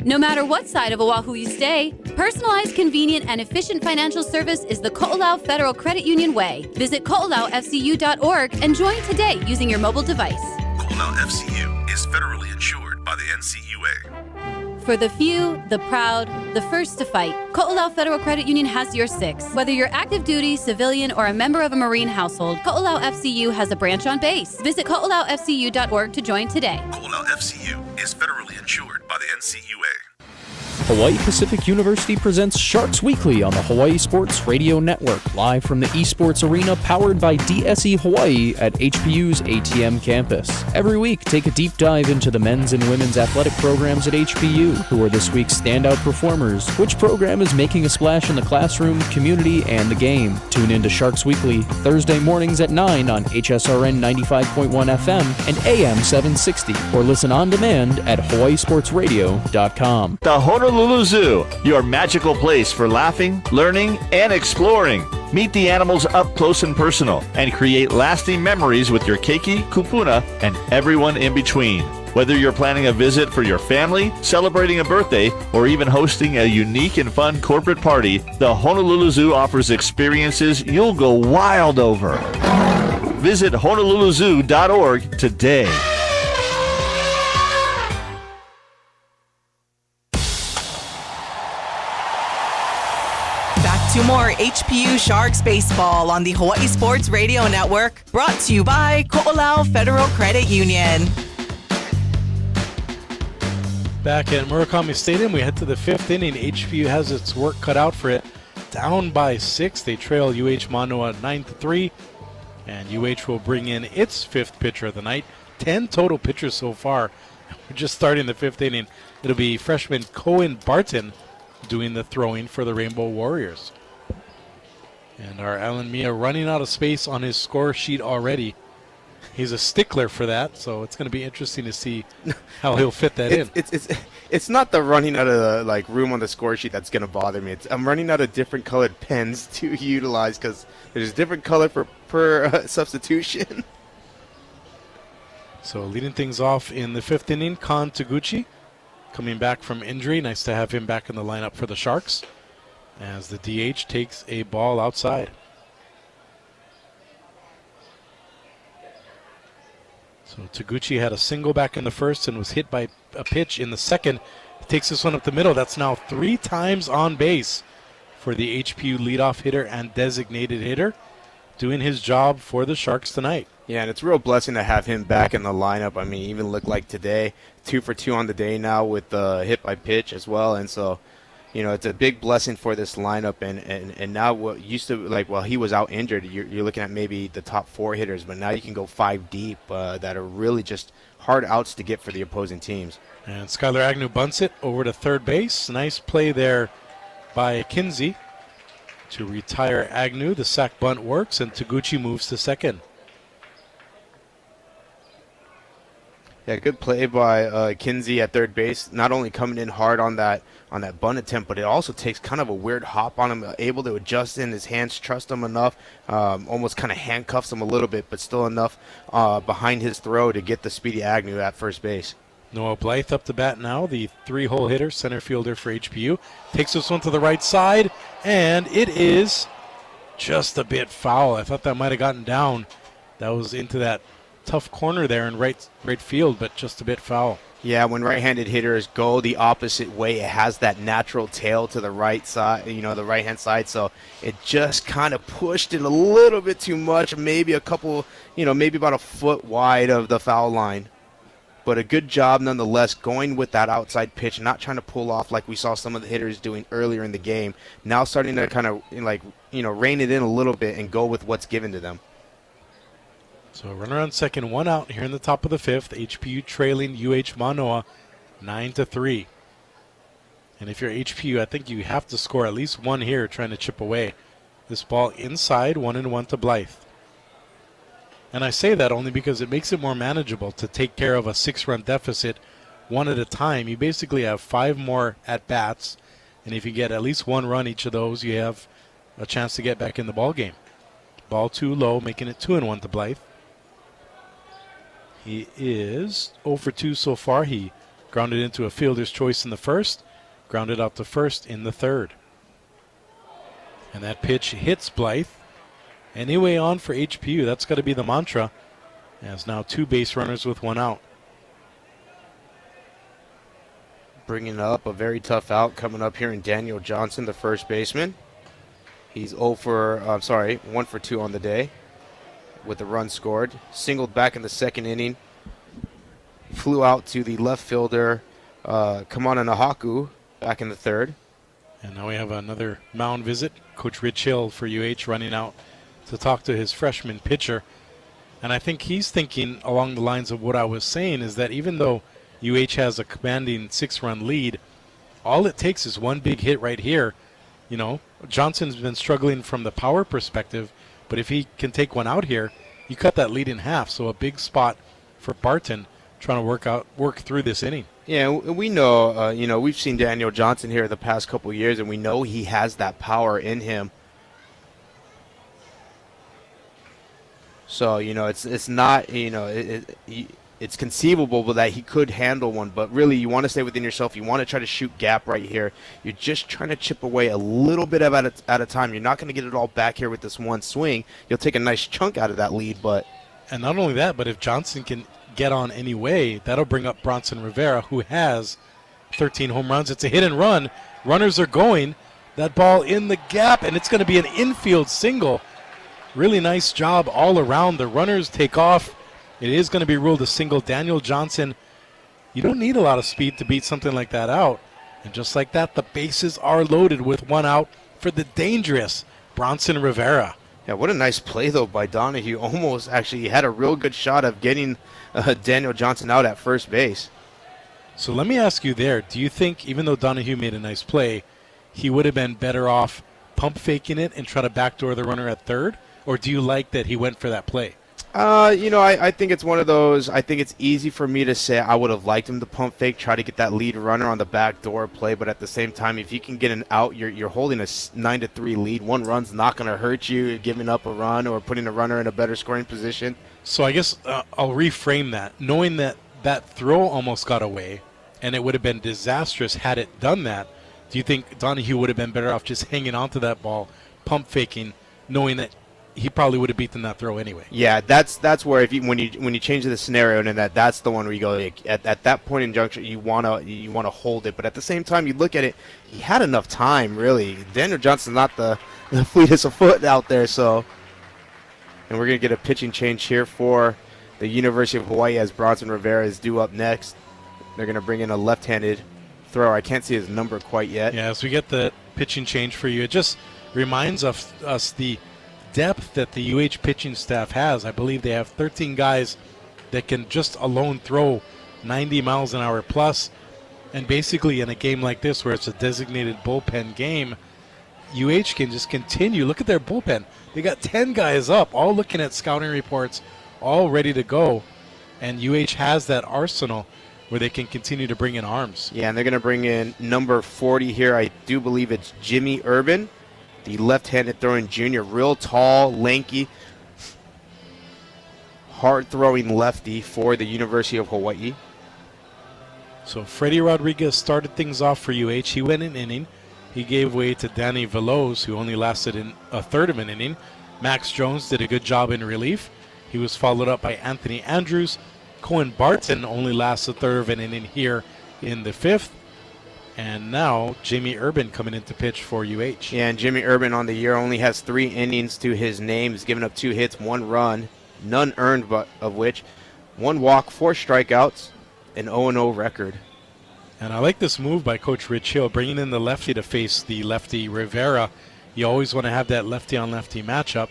Speaker 5: No matter what side of Oahu you stay, personalized, convenient, and efficient financial service is the Ko'olau Federal Credit Union way. Visit ko'olaufcu.org and join today using your mobile device.
Speaker 6: Ko'olau FCU is federally insured by the NCUA.
Speaker 5: For the few, the proud, the first to fight, Ko'olau Federal Credit Union has your 6. Whether you're active duty, civilian, or a member of a Marine household, Ko'olau FCU has a branch on base. Visit ko'olaufcu.org to join today.
Speaker 6: Ko'olau FCU is federally insured by the NCUA.
Speaker 7: Hawaii Pacific University presents Sharks Weekly on the Hawaii Sports Radio Network, live from the eSports Arena powered by DSE Hawaii at HPU's ATM campus. Every week, take a deep dive into the men's and women's athletic programs at HPU, who are this week's standout performers, which program is making a splash in the classroom, community, and the game. Tune in to Sharks Weekly, Thursday mornings at 9 on HSRN 95.1 FM and AM 760, or listen on demand at hawaiisportsradio.com.
Speaker 18: The Honolulu Zoo, your magical place for laughing, learning, and exploring. Meet the animals up close and personal and create lasting memories with your keiki, kupuna, and everyone in between. Whether you're planning a visit for your family, celebrating a birthday, or even hosting a unique and fun corporate party, the Honolulu Zoo offers experiences you'll go wild over. Visit honoluluzoo.org today.
Speaker 1: Back to more HPU Sharks baseball on the Hawaii Sports Radio Network, brought to you by Ko'olau Federal Credit Union.
Speaker 2: Back at Murakami Stadium, we head to the fifth inning. HPU has its work cut out for it. Down by 6, they trail UH-Mānoa 9-3, and UH will bring in its fifth pitcher of the night. 10 total pitchers so far. We're just starting the fifth inning. It'll be freshman Cohen Barton doing the throwing for the Rainbow Warriors. And our Alan Mia running out of space on his score sheet already. He's a stickler for that, so it's going to be interesting to see how he'll fit that in.
Speaker 3: It's not the running out of the room on the score sheet that's going to bother me. I'm running out of different colored pens to utilize because there's different color per substitution.
Speaker 2: So leading things off in the fifth inning, Kan Taguchi coming back from injury. Nice to have him back in the lineup for the Sharks as the DH takes a ball outside. So Taguchi had a single back in the first and was hit by a pitch in the second. He takes this one up the middle. That's now 3 times on base for the HPU leadoff hitter and designated hitter, doing his job for the Sharks tonight.
Speaker 3: Yeah, and it's a real blessing to have him back in the lineup. I mean, even look like today, 2 for 2 on the day now with the hit by pitch as well. And so, it's a big blessing for this lineup. And now what used to, while he was out injured, you're looking at maybe the top 4 hitters, but now you can go 5 deep that are really just hard outs to get for the opposing teams.
Speaker 2: And Skylar Agnew bunts it over to third base. Nice play there by Kinsey to retire Agnew. The sac bunt works, and Taguchi moves to second.
Speaker 3: Yeah, good play by Kinsey at third base. Not only coming in hard on that bunt attempt, but it also takes kind of a weird hop on him, able to adjust in his hands, trust him enough, almost kind of handcuffs him a little bit, but still enough behind his throw to get the speedy Agnew at first base.
Speaker 2: Noah Blythe up to bat now, the 3-hole hitter, center fielder for HPU. Takes this one to the right side, and it is just a bit foul. I thought that might have gotten down. That was into that tough corner there in right field, but just a bit foul.
Speaker 3: Yeah, when right-handed hitters go the opposite way, it has that natural tail to the right side, the right-hand side, so it just kind of pushed it a little bit too much, maybe a couple, maybe about a foot wide of the foul line. But a good job nonetheless going with that outside pitch, not trying to pull off like we saw some of the hitters doing earlier in the game. Now starting to kind of rein it in a little bit and go with what's given to them.
Speaker 2: So runner on second, 1 out here in the top of the fifth. HPU trailing UH-Mānoa 9-3. And if you're HPU, I think you have to score at least 1 here trying to chip away. This ball inside, 1-1 to Blythe. And I say that only because it makes it more manageable to take care of a 6-run deficit 1 at a time. You basically have 5 more at-bats, and if you get at least 1 run each of those, you have a chance to get back in the ball game. Ball too low, making it 2-1 to Blythe. He is 0 for 2 so far. He grounded into a fielder's choice in the first, grounded out to first in the third. And that pitch hits Blythe. Anyway, on for HPU. That's got to be the mantra, as now 2 base runners with 1 out.
Speaker 3: Bringing up a very tough out coming up here in Daniel Johnson, the first baseman. He's 1 for 2 on the day with the run scored. Singled back in the second inning. Flew out to the left fielder, Kamana Nahaku, back in the third.
Speaker 2: And now we have another mound visit. Coach Rich Hill for UH running out to talk to his freshman pitcher. And I think he's thinking along the lines of what I was saying, is that even though UH has a commanding 6-run lead, all it takes is 1 big hit right here. Johnson's been struggling from the power perspective, but if he can take 1 out here, you cut that lead in half. So a big spot for Barton trying to work through this inning.
Speaker 3: Yeah, we know, we've seen Daniel Johnson here the past couple years, and we know he has that power in him. So, it's not, it's conceivable that he could handle one, but really you want to stay within yourself. You want to try to shoot gap right here. You're just trying to chip away a little bit at a time. You're not going to get it all back here with this one swing. You'll take a nice chunk out of that lead, but...
Speaker 2: And not only that, but if Johnson can get on any way, that'll bring up Bronson Rivera, who has 13 home runs. It's a hit and run. Runners are going. That ball in the gap, and it's going to be an infield single. Really nice job all around. The runners take off. It is going to be ruled a single. Daniel Johnson, you don't need a lot of speed to beat something like that out. And just like that, the bases are loaded with one out for the dangerous Bronson Rivera.
Speaker 3: Yeah, what a nice play, though, by Donahue. Almost actually had a real good shot of getting Daniel Johnson out at first base.
Speaker 2: So let me ask you there, do you think, even though Donahue made a nice play, he would have been better off pump faking it and try to backdoor the runner at third? Or do you like that he went for that play?
Speaker 3: I think it's one of those. I think it's easy for me to say I would have liked him to pump fake, try to get that lead runner on the back door play. But at the same time, if you can get an out, you're holding a 9-3 lead. One run's not going to hurt you, giving up a run or putting a runner in a better scoring position.
Speaker 2: So I guess I'll reframe that. Knowing that that throw almost got away, and it would have been disastrous had it done that, do you think Donahue would have been better off just hanging on to that ball, pump faking, knowing that he probably would have beaten that throw anyway?
Speaker 3: Yeah, that's where when you change the scenario, and that's the one where you go at that point in juncture you wanna hold it, but at the same time you look at it, he had enough time really. Daniel Johnson's not the fleetest of foot out there, so. And we're gonna get a pitching change here for the University of Hawaii as Bronson Rivera is due up next. They're gonna bring in a left-handed thrower. I can't see his number quite yet.
Speaker 2: Yeah, as we get the pitching change for you, it just reminds us the depth that the UH pitching staff has. I believe they have 13 guys that can just alone throw 90 miles an hour plus. And basically in a game like this where it's a designated bullpen game, UH can just continue. Look at their bullpen. They got 10 guys up, all looking at scouting reports, all ready to go. And UH has that arsenal where they can continue to bring in arms.
Speaker 3: Yeah, and they're going to bring in number 40 here. I do believe it's Jimmy Urban, the left-handed throwing junior, real tall, lanky, hard-throwing lefty for the University of Hawaii.
Speaker 2: So Freddie Rodriguez started things off for UH. He went an inning. He gave way to Danny Veloz, who only lasted in a third of an inning. Max Jones did a good job in relief. He was followed up by Anthony Andrews. Cohen Barton only lasts a third of an inning here in the fifth. And now Jimmy Urban coming in to pitch for UH.
Speaker 3: Yeah, and Jimmy Urban on the year only has 3 innings to his name. He's given up 2 hits, 1 run, none earned, but of which 1 walk, 4 strikeouts, an 0-0 record.
Speaker 2: And I like this move by Coach Rich Hill, bringing in the lefty to face the lefty Rivera. You always want to have that lefty-on-lefty matchup.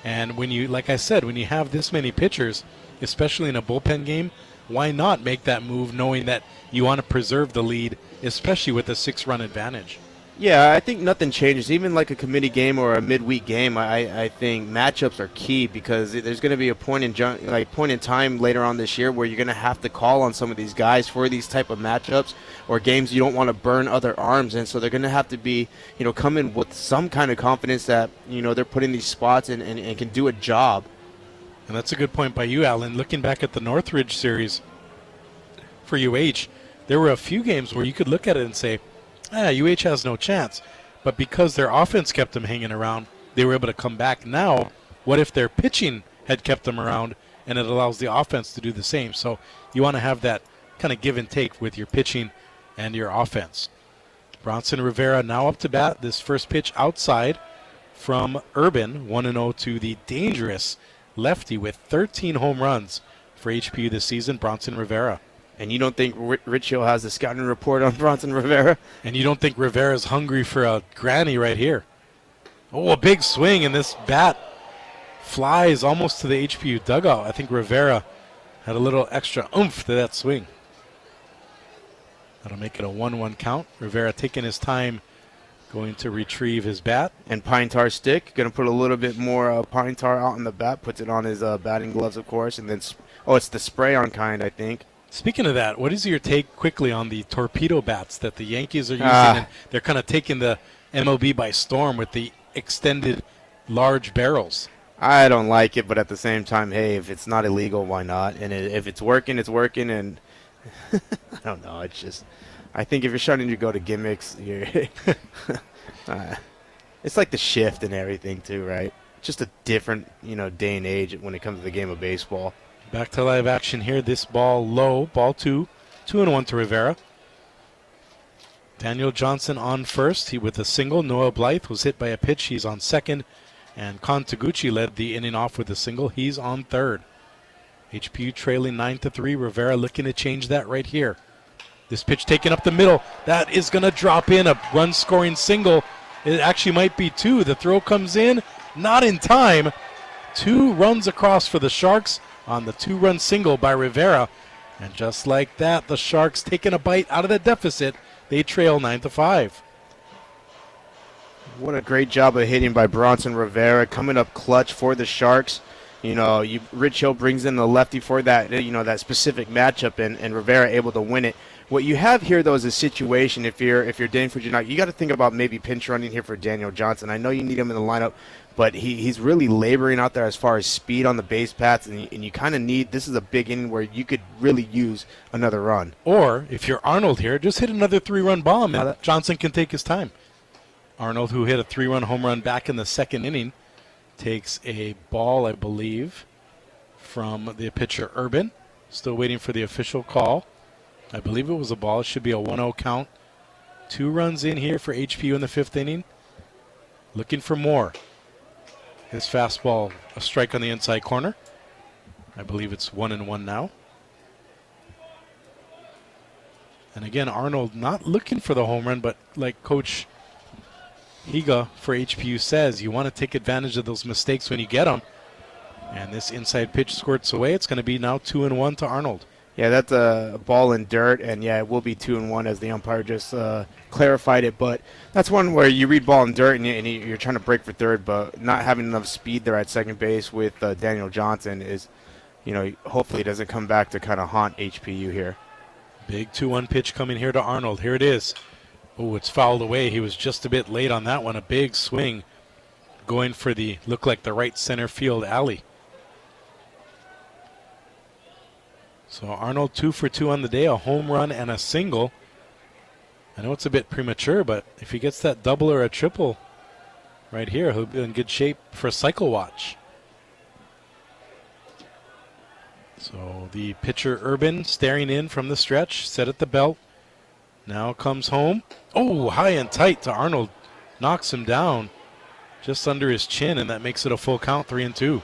Speaker 2: And when you, like I said, when you have this many pitchers, especially in a bullpen game, why not make that move knowing that you want to preserve the lead, especially with a 6-run advantage?
Speaker 3: Yeah, I think nothing changes. Even like a committee game or a midweek game, I think matchups are key because there's going to be a point in time later on this year where you're going to have to call on some of these guys for these type of matchups or games you don't want to burn other arms in. So they're going to have to be, come in with some kind of confidence that, they're putting these spots and can do a job.
Speaker 2: And that's a good point by you, Alan. Looking back at the Northridge series for UH, there were a few games where you could look at it and say, UH has no chance. But because their offense kept them hanging around, they were able to come back. Now, what if their pitching had kept them around and it allows the offense to do the same? So you want to have that kind of give and take with your pitching and your offense. Bronson Rivera now up to bat. This first pitch outside from Urban, 1-0 to the dangerous lefty with 13 home runs for HPU this season, Bronson Rivera.
Speaker 3: And you don't think Rich Hill has the scouting report on Bronson Rivera?
Speaker 2: And you don't think Rivera's hungry for a granny right here? Oh, a big swing, and this bat flies almost to the HPU dugout. I think Rivera had a little extra oomph to that swing. That'll make it a 1-1 count. Rivera taking his time, going to retrieve his bat.
Speaker 3: And pine tar stick, going to put a little bit more pine tar out on the bat, puts it on his batting gloves, of course, and then, it's the spray-on kind, I think.
Speaker 2: Speaking of that, what is your take quickly on the torpedo bats that the Yankees are using? And they're kind of taking the MLB by storm with the extended large barrels.
Speaker 3: I don't like it, but at the same time, hey, if it's not illegal, why not? And if it's working, it's working. And I don't know. It's just, I think if you're starting to go to gimmicks, you're it's like the shift and everything too, right? Just a different, day and age when it comes to the game of baseball.
Speaker 2: Back to live action here. This ball low, ball 2, 2-1 to Rivera. Daniel Johnson on first. He with a single. Noah Blythe was hit by a pitch. He's on second. And Kon Taguchi led the inning off with a single. He's on third. HPU trailing 9-3. Rivera looking to change that right here. This pitch taken up the middle. That is going to drop in a run-scoring single. It actually might be 2. The throw comes in. Not in time. 2 runs across for the Sharks on the 2-run single by Rivera. And just like that, the Sharks taking a bite out of the deficit. They trail 9-5.
Speaker 3: What a great job of hitting by Bronson Rivera, coming up clutch for the Sharks. Rich Hill brings in the lefty for that, that specific matchup, and Rivera able to win it. What you have here, though, is a situation. If you're Dane Fujinaki, you got to think about maybe pinch running here for Daniel Johnson. I know you need him in the lineup, but he's really laboring out there as far as speed on the base paths, and you kind of need. This is a big inning where you could really use another run.
Speaker 2: Or if you're Arnold here, just hit another 3-run bomb, and Johnson can take his time. Arnold, who hit a 3-run home run back in the second inning, takes a ball, I believe, from the pitcher Urban. Still waiting for the official call. I believe it was a ball. It should be a 1-0 count. 2 runs in here for HPU in the 5th inning. Looking for more. His fastball, a strike on the inside corner. I believe it's 1-1 now. And again, Arnold not looking for the home run, but like Coach Higa for HPU says, you want to take advantage of those mistakes when you get them. And this inside pitch squirts away. It's going to be now 2-1 to Arnold.
Speaker 3: Yeah, that's a ball in dirt, and yeah, it will be 2-1 as the umpire just clarified it. But that's one where you read ball in dirt and you're trying to break for third, but not having enough speed there at second base with Daniel Johnson is, hopefully it doesn't come back to kind of haunt HPU here.
Speaker 2: Big 2-1 pitch coming here to Arnold. Here it is. Oh, it's fouled away. He was just a bit late on that one. A big swing going for look like the right center field alley. So Arnold 2 for 2 on the day, a home run and a single. I know it's a bit premature, but if he gets that double or a triple right here, he'll be in good shape for a cycle watch. So the pitcher Urban staring in from the stretch, set at the belt. Now comes home. Oh, high and tight to Arnold. Knocks him down just under his chin, and that makes it a full count, 3-2.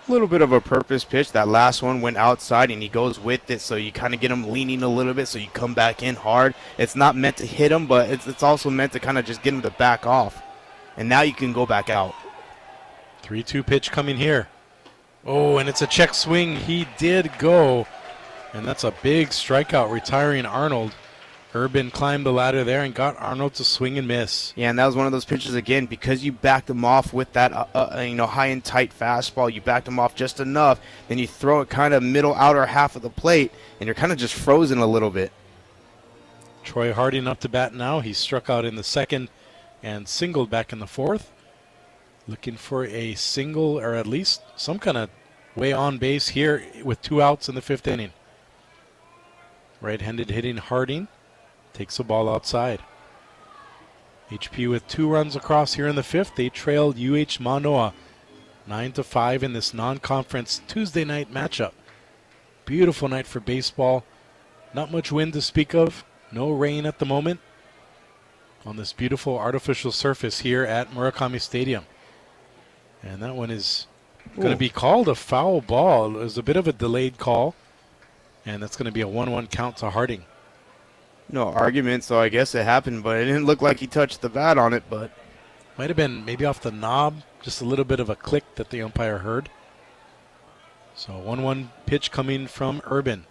Speaker 3: A little bit of a purpose pitch. That last one went outside, and he goes with it, so you kind of get him leaning a little bit, so you come back in hard. It's not meant to hit him, but it's also meant to kind of just get him to back off. And now you can go back out.
Speaker 2: 3-2 pitch coming here. Oh, and it's a check swing. He did go. And that's a big strikeout, retiring Arnold. Urban climbed the ladder there and got Arnold to swing and miss.
Speaker 3: Yeah, and that was one of those pitches again, because you backed him off with that high and tight fastball. You backed him off just enough, then you throw it kind of middle outer half of the plate, and you're kind of just frozen a little bit.
Speaker 2: Troy Harding up to bat now. He struck out in the second and singled back in the fourth. Looking for a single or at least some kind of way on base here with 2 outs in the 5th inning. Right-handed hitting Harding takes the ball outside. HP with 2 runs across here in the 5th. They trailed UH-Mānoa 9-5 in this non-conference Tuesday night matchup. Beautiful night for baseball. Not much wind to speak of. No rain at the moment on this beautiful artificial surface here at Murakami Stadium. And that one is going to be called a foul ball. It was a bit of a delayed call. And that's going to be a 1-1 count to Harding.
Speaker 3: No argument, so I guess it happened, but it didn't look like he touched the bat on it, but
Speaker 2: might have been maybe off the knob, just a little bit of a click that the umpire heard. So 1-1 pitch coming from Urban.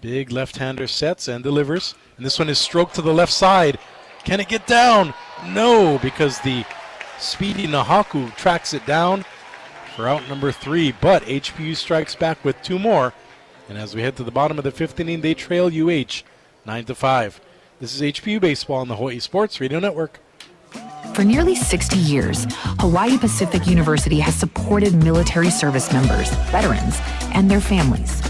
Speaker 2: Big left-hander sets and delivers. And this one is stroked to the left side. Can it get down? No, because the speedy Nahaku tracks it down for out number 3. But HPU strikes back with 2 more. And as we head to the bottom of the 5th inning, they trail UH 9-5. This is HPU Baseball on the Hawai'i Sports Radio Network.
Speaker 13: For nearly 60 years, Hawaii Pacific University has supported military service members, veterans, and their families.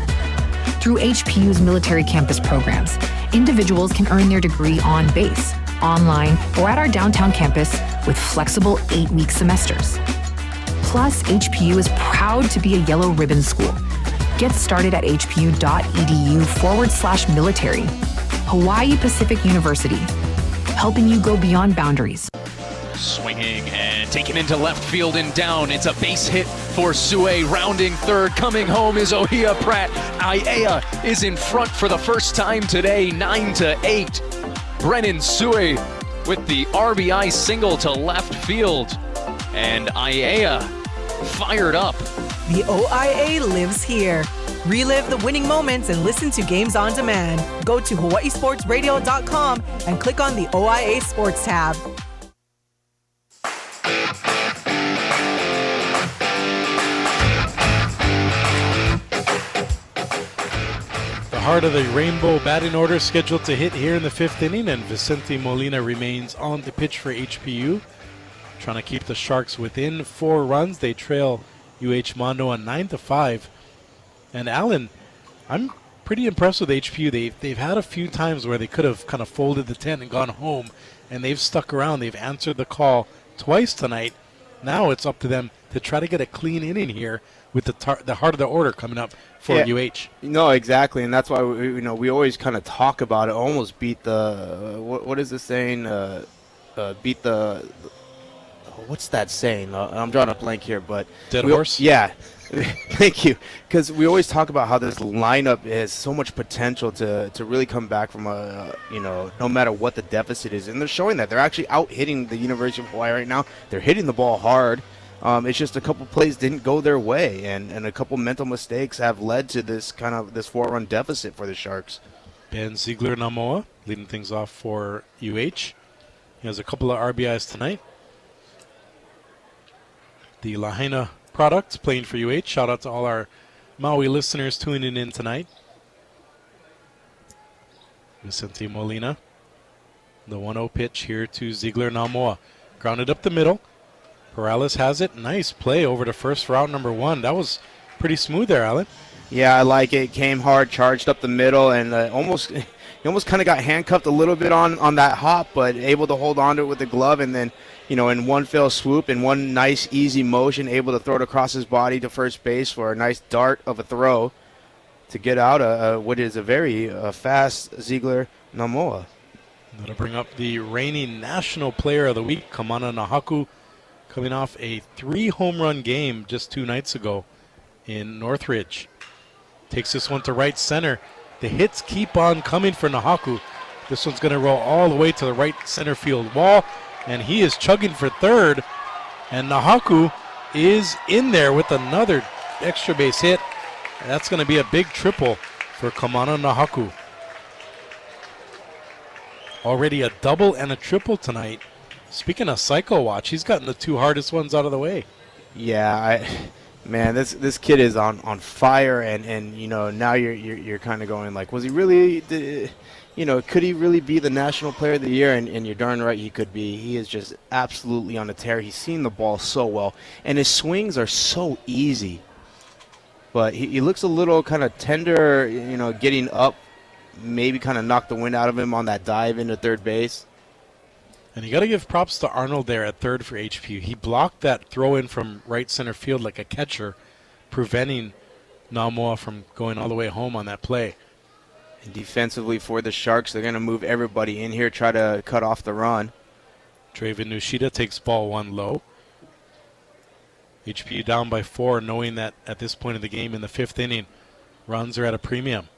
Speaker 13: Through HPU's military campus programs, individuals can earn their degree on base, online, or at our downtown campus with flexible 8-week semesters. Plus, HPU is proud to be a yellow ribbon school. Get started at hpu.edu/military. Hawaii Pacific University, helping you go beyond boundaries.
Speaker 7: Swinging and taken into left field and down. It's a base hit for Sue. Rounding third, coming home is Ohia Pratt. Aiea is in front for the first time today, 9-8. Brennan Sue with the RBI single to left field. And Aiea fired up.
Speaker 1: The OIA lives here. Relive the winning moments and listen to games on demand. Go to hawaiisportsradio.com and click on the OIA Sports tab.
Speaker 2: The heart of the rainbow batting order scheduled to hit here in the 5th inning, and Vicente Molina remains on the pitch for HPU, trying to keep the Sharks within 4 runs. They trail UH-Mānoa 9-5. And Alan, I'm pretty impressed with HPU. They've had a few times where they could have kind of folded the tent and gone home, and they've stuck around. They've answered the call twice tonight. Now it's up to them to try to get a clean inning here with the heart of the order coming up for UH.
Speaker 3: No, exactly, and that's why we always kind of talk about it. Almost beat the what is the saying? Beat the what's that saying? I'm drawing a blank here, but
Speaker 2: dead horse.
Speaker 3: Yeah. Thank you, because we always talk about how this lineup has so much potential to really come back from no matter what the deficit is, and they're showing that. They're actually out hitting the University of Hawaii right now. They're hitting the ball hard. It's just a couple plays didn't go their way, and a couple mental mistakes have led to this 4-run deficit for the Sharks.
Speaker 2: Ben Ziegler-Namoa leading things off for UH. He has a couple of RBIs tonight. The Lahaina products playing for UH. Shout out to all our Maui listeners tuning in tonight. Vicente Molina. The 1-0 pitch here to Ziegler-Namoa. Grounded up the middle. Perales has it. Nice play over to first for out number 1. That was pretty smooth there, Alan.
Speaker 3: Yeah, I like it. Came hard, charged up the middle, and he almost kind of got handcuffed a little bit on that hop, but able to hold on to it with the glove, and then, in one fell swoop and one nice easy motion, able to throw it across his body to first base for a nice dart of a throw to get out what is a very fast Ziegler-Namoa.
Speaker 2: That'll bring up the reigning National Player of the Week, Kamana Nahaku, coming off a 3-home-run game just 2 nights ago in Northridge. Takes this one to right center. The hits keep on coming for Nahaku. This one's going to roll all the way to the right center field wall, and he is chugging for third. And Nahaku is in there with another extra base hit. That's going to be a big triple for Kamana Nahaku. Already a double and a triple tonight. Speaking of Psycho Watch, he's gotten the 2 hardest ones out of the way.
Speaker 3: Yeah, man, this kid is on fire, and now you're kind of going like, was he really, could he really be the National Player of the Year? And you're darn right he could be. He is just absolutely on a tear. He's seen the ball so well, and his swings are so easy. But he looks a little kind of tender, getting up, maybe kind of knocked the wind out of him on that dive into third base.
Speaker 2: And you got to give props to Arnold there at third for HPU. He blocked that throw in from right center field like a catcher, preventing Namoa from going all the way home on that play.
Speaker 3: And defensively for the Sharks, they're going to move everybody in here, try to cut off the run.
Speaker 2: Draven Nushida takes ball 1 low. HPU down by 4, knowing that at this point of the game in the 5th inning, runs are at a premium.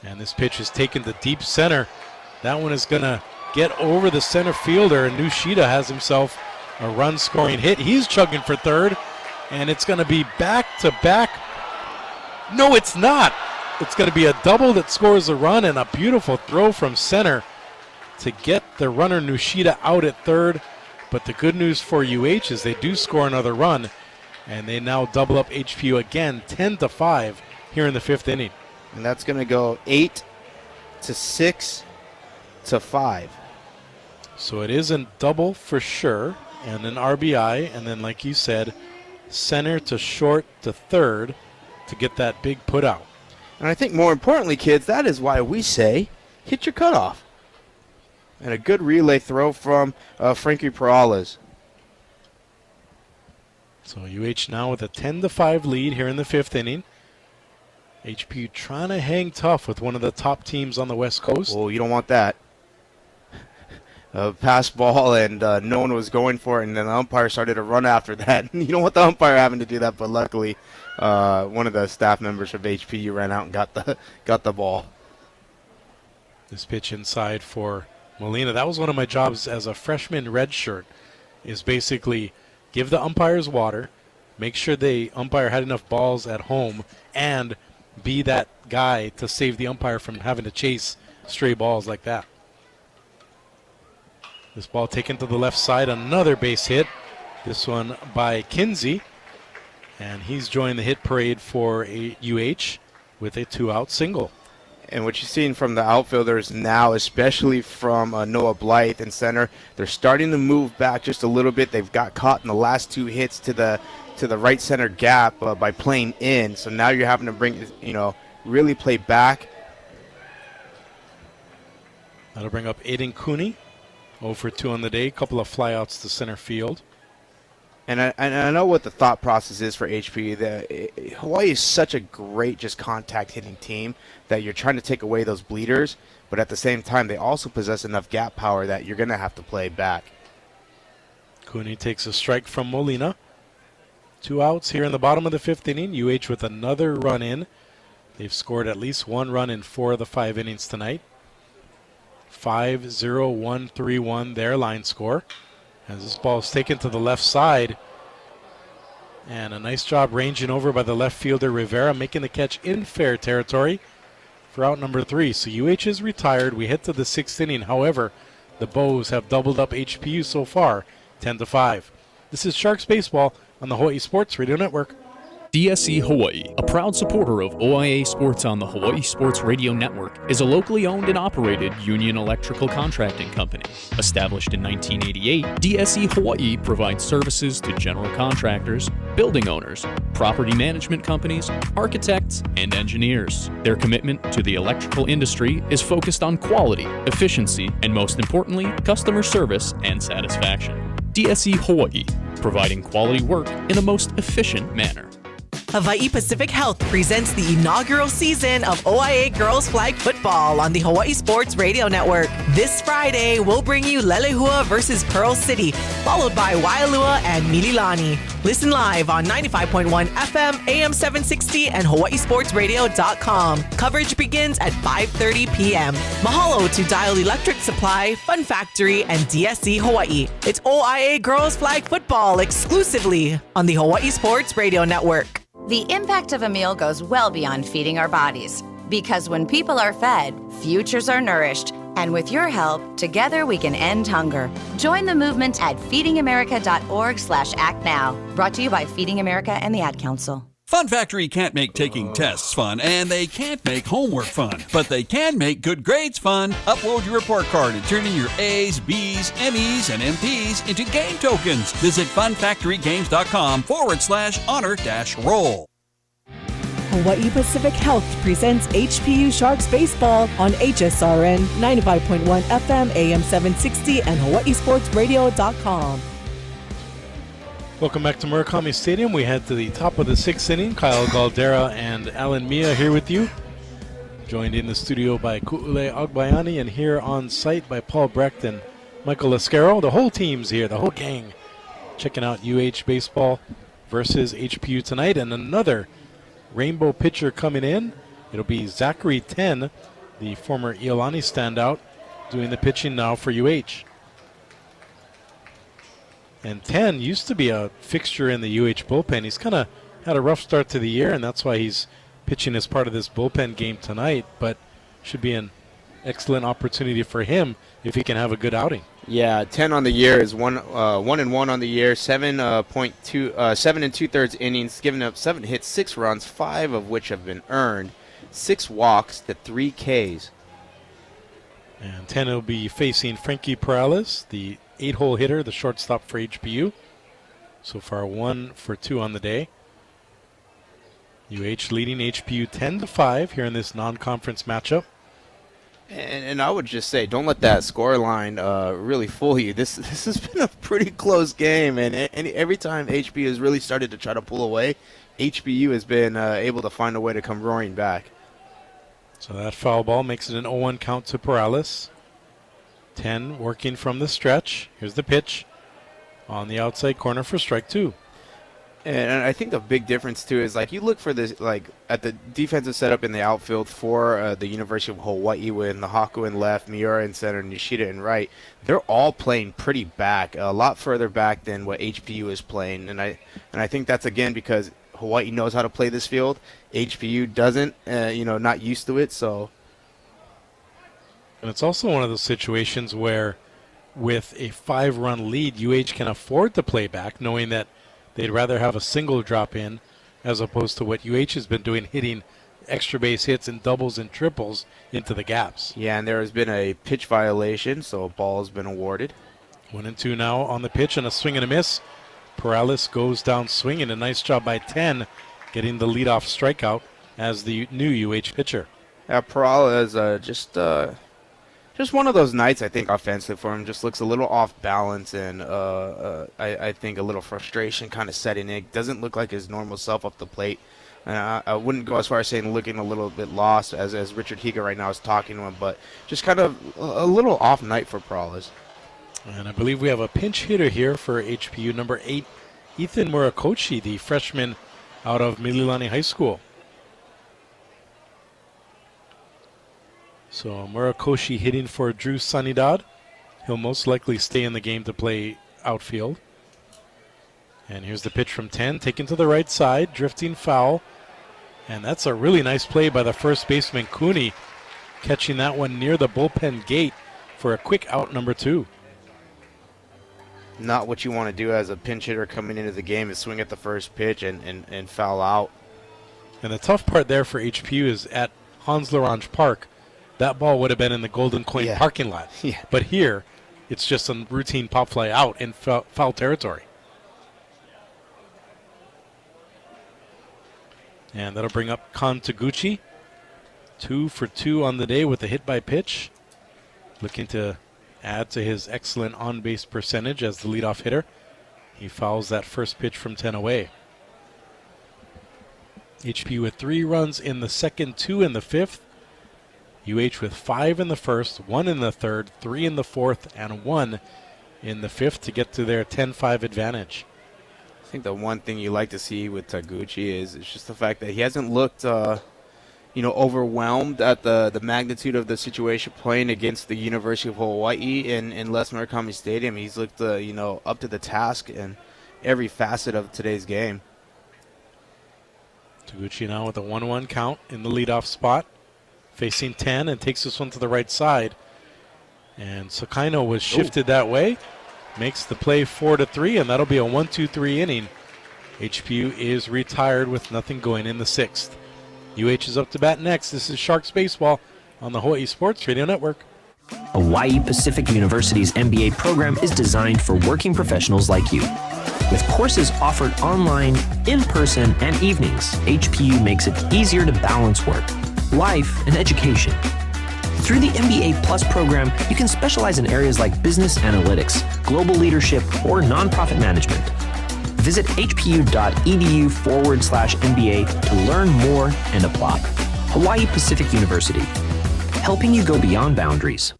Speaker 2: And this pitch is taken to deep center. That one is going to get over the center fielder, and Nushida has himself a run-scoring hit. He's chugging for third, and it's going to be back-to-back. No, it's not. It's going to be a double that scores a run, and a beautiful throw from center to get the runner Nushida out at third. But the good news for UH is they do score another run, and they now double up HPU again, 10-5 here in the 5th inning.
Speaker 3: And that's going to go 8-6-5.
Speaker 2: So it is a double for sure, and an RBI, and then like you said, center to short to third to get that big put out.
Speaker 3: And I think more importantly, kids, that is why we say hit your cutoff. And a good relay throw from Frankie Perales.
Speaker 2: So UH now with a 10-5 lead here in the 5th inning. HPU trying to hang tough with one of the top teams on the West Coast.
Speaker 3: Oh, you don't want that. Pass ball, and no one was going for it, and then the umpire started to run after that. You don't want the umpire having to do that, but luckily one of the staff members of HPU ran out and got the ball.
Speaker 2: This pitch inside for Molina. That was one of my jobs as a freshman redshirt, is basically give the umpires water, make sure the umpire had enough balls at home, and be that guy to save the umpire from having to chase stray balls like that. This ball taken to the left side, another base hit. This one by Kinsey, and he's joined the hit parade for UH with a 2-out single.
Speaker 3: And what you're seeing from the outfielders now, especially from Noah Blythe in center, they're starting to move back just a little bit. They've got caught in the last 2 hits to the right center gap by playing in. So now you're having to bring, really play back.
Speaker 2: That'll bring up Aiden Cooney, 0 for 2 on the day, couple of flyouts to center field.
Speaker 3: And I know what the thought process is for HP. Hawaii is such a great just contact hitting team that you're trying to take away those bleeders, but at the same time they also possess enough gap power that you're going to have to play back.
Speaker 2: Cooney takes a strike from Molina. 2 outs here in the bottom of the 5th inning. UH with another run in. They've scored at least 1 run in 4 of the 5 innings tonight. 5-0-1-3-1 their line score. As this ball is taken to the left side. And a nice job ranging over by the left fielder Rivera, making the catch in fair territory for out number 3. So UH is retired. We head to the 6th inning. However, the Bows have doubled up HPU so far, 10-5. This is Sharks Baseball on the Hawaii Sports Radio Network.
Speaker 7: DSE Hawaii, a proud supporter of OIA Sports on the Hawaii Sports Radio Network, is a locally owned and operated union electrical contracting company. Established in 1988, DSE Hawaii provides services to general contractors, building owners, property management companies, architects, and engineers. Their commitment to the electrical industry is focused on quality, efficiency, and most importantly, customer service and satisfaction. DSE Hawaii, providing quality work in the most efficient manner.
Speaker 1: Hawaii Pacific Health presents the inaugural season of OIA Girls Flag Football on the Hawaii Sports Radio Network. This Friday, we'll bring you Lelehua versus Pearl City, followed by Waialua and Mililani. Listen live on 95.1 FM, AM 760, and hawaiisportsradio.com. Coverage begins at 5:30 p.m. Mahalo to Dial Electric Supply, Fun Factory, and DSE Hawaii. It's OIA Girls Flag Football exclusively on the Hawaii Sports Radio Network.
Speaker 19: The impact of a meal goes well beyond feeding our bodies. Because when people are fed, futures are nourished. And with your help, together we can end hunger. Join the movement at feedingamerica.org/act now. Brought to you by Feeding America and the Ad Council.
Speaker 20: Fun Factory can't make taking tests fun, and they can't make homework fun, but they can make good grades fun. Upload your report card and turn in your A's, B's, M's, and MP's into game tokens. Visit funfactorygames.com/honor-roll.
Speaker 10: Hawaii Pacific Health presents HPU Sharks Baseball on HSRN 95.1 FM, AM 760, and hawaiisportsradio.com.
Speaker 2: Welcome back to Murakami Stadium. We head to the top of the 6th inning. Kyle Galdera and Alan Mia here with you. Joined in the studio by Ku'ule Agbayani and here on site by Paul Brecht and Michael Lascaro. The whole team's here, the whole gang, checking out UH baseball versus HPU tonight. And another rainbow pitcher coming in. It'll be Zachary 10, the former Iolani standout, doing the pitching now for UH. And 10 used to be a fixture in the UH bullpen. He's kind of had a rough start to the year, and that's why he's pitching as part of this bullpen game tonight. But should be an excellent opportunity for him if he can have a good outing.
Speaker 3: Yeah, 10 on the year is 1-1 on the year, 7 2/3 innings, giving up 7 hits, 6 runs, 5 of which have been earned, 6 walks to 3 Ks.
Speaker 2: And 10 will be facing Frankie Perales, the 8-hole hitter, the shortstop for HPU. So far 1 for 2 on the day. UH leading HPU 10-5 here in this non-conference matchup.
Speaker 3: And I would just say, don't let that scoreline really fool you. This has been a pretty close game, and every time HPU has really started to try to pull away, HPU has been able to find a way to come roaring back.
Speaker 2: So that foul ball makes it an 0-1 count to Perales. 10 working from the stretch. Here's the pitch on the outside corner for strike 2.
Speaker 3: And I think the big difference, too, is, like, you look for this, like, at the defensive setup in the outfield for the University of Hawaii with Nahaku in left, Miura in center, Nishida in right. They're all playing pretty back, a lot further back than what HPU is playing. And I think that's, again, because Hawaii knows how to play this field. HPU doesn't, not used to it, so.
Speaker 2: And it's also one of those situations where with a 5-run lead, UH can afford to play back, knowing that they'd rather have a single drop in as opposed to what UH has been doing, hitting extra base hits and doubles and triples into the gaps.
Speaker 3: Yeah, and there has been a pitch violation, so a ball has been awarded.
Speaker 2: 1-2 now on the pitch and a swing and a miss. Perales goes down swinging. A nice job by 10 getting the leadoff strikeout as the new UH pitcher.
Speaker 3: Yeah, Perales just one of those nights, I think, offensively for him. Just looks a little off balance, and I think a little frustration kind of setting in. Doesn't look like his normal self up the plate. I wouldn't go as far as saying looking a little bit lost as Richard Higa right now is talking to him, but just kind of a little off night for Perales.
Speaker 2: And I believe we have a pinch hitter here for HPU, number 8, Ethan Murakoshi, the freshman out of Mililani High School. So Murakoshi hitting for Drew Sanidad. He'll most likely stay in the game to play outfield. And here's the pitch from 10, taken to the right side, drifting foul. And that's a really nice play by the first baseman, Cooney, catching that one near the bullpen gate for a quick out, number 2.
Speaker 3: Not what you want to do as a pinch hitter coming into the game is swing at the first pitch and foul out.
Speaker 2: And the tough part there for HPU is at Hans Larange Park, that ball would have been in the Golden Coin parking lot.
Speaker 3: Yeah.
Speaker 2: But here, it's just a routine pop fly out in foul territory. And that'll bring up Kan Taguchi. 2 for 2 on the day with a hit by pitch. Looking to add to his excellent on-base percentage as the leadoff hitter. He fouls that first pitch from 10 away. HPU with 3 runs in the second, 2 in the 5th. UH with 5 in the first, 1 in the third, 3 in the fourth, and 1 in the 5th to get to their 10-5 advantage.
Speaker 3: I think the one thing you like to see with Taguchi is just the fact that he hasn't looked, overwhelmed at the magnitude of the situation playing against the University of Hawaii in Les Murakami Stadium. He's looked, up to the task in every facet of today's game.
Speaker 2: Taguchi now with a 1-1 count in the leadoff spot. Facing 10 and takes this one to the right side. And Sakaino was shifted that way. Makes the play 4-3, and that'll be a 1-2-3 inning. HPU is retired with nothing going in the 6th. UH is up to bat next. This is Sharks Baseball on the Hawaii Sports Radio Network.
Speaker 21: Hawaii Pacific University's MBA program is designed for working professionals like you. With courses offered online, in person, and evenings, HPU makes it easier to balance work, life, and education. Through the MBA Plus program, you can specialize in areas like business analytics, global leadership, or nonprofit management. Visit hpu.edu/MBA to learn more and apply. Hawaii Pacific University, helping you go beyond boundaries.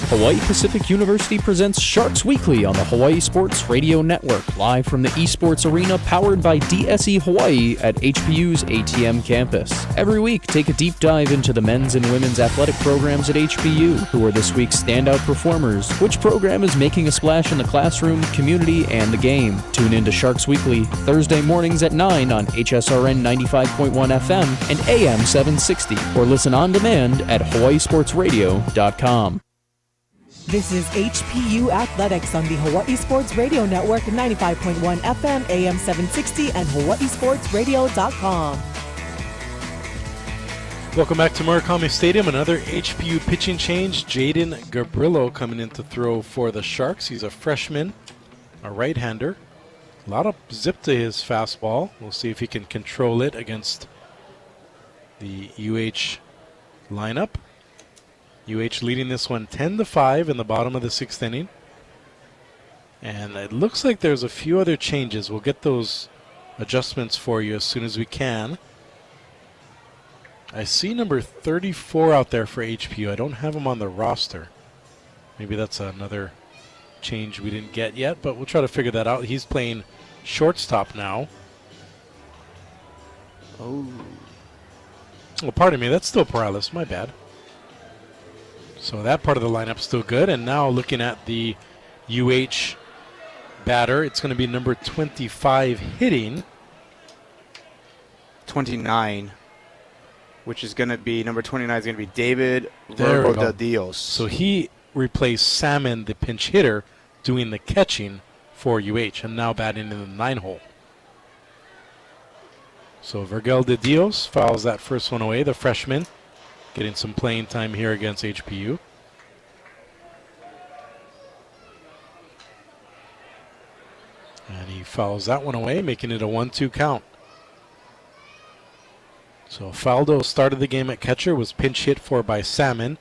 Speaker 7: Hawaii Pacific University presents Sharks Weekly on the Hawaii Sports Radio Network, live from the eSports Arena powered by DSE Hawaii at HPU's ATM campus. Every week, take a deep dive into the men's and women's athletic programs at HPU. Who are this week's standout performers? Which program is making a splash in the classroom, community, and the game? Tune in to Sharks Weekly, Thursday mornings at 9 on HSRN 95.1 FM and AM 760, or listen on demand at hawaiisportsradio.com.
Speaker 10: This is HPU Athletics on the Hawaii Sports Radio Network, 95.1 FM, AM 760, and hawaiisportsradio.com.
Speaker 2: Welcome back to Murakami Stadium. Another HPU pitching change. Jaden Gabrillo coming in to throw for the Sharks. He's a freshman, a right-hander. A lot of zip to his fastball. We'll see if he can control it against the UH lineup. UH leading this one 10-5 in the bottom of the 6th inning. And it looks like there's a few other changes. We'll get those adjustments for you as soon as we can. I see number 34 out there for HPU. I don't have him on the roster. Maybe that's another change we didn't get yet, but we'll try to figure that out. He's playing shortstop now. Oh, pardon me. That's still Perales. My bad. So that part of the lineup's still good. And now looking at the UH batter, it's going to be number 25 hitting.
Speaker 3: 29. Which is going to be, number 29 is going to be David Verbo de Dios.
Speaker 2: So he replaced Salmon, the pinch hitter, doing the catching for UH, and now batting in the 9-hole. So Vergel de Dios fouls that first one away, the freshman, getting some playing time here against HPU. And he fouls that one away, making it a 1-2 count. So Faldo started the game at catcher, was pinch hit for by Salmon,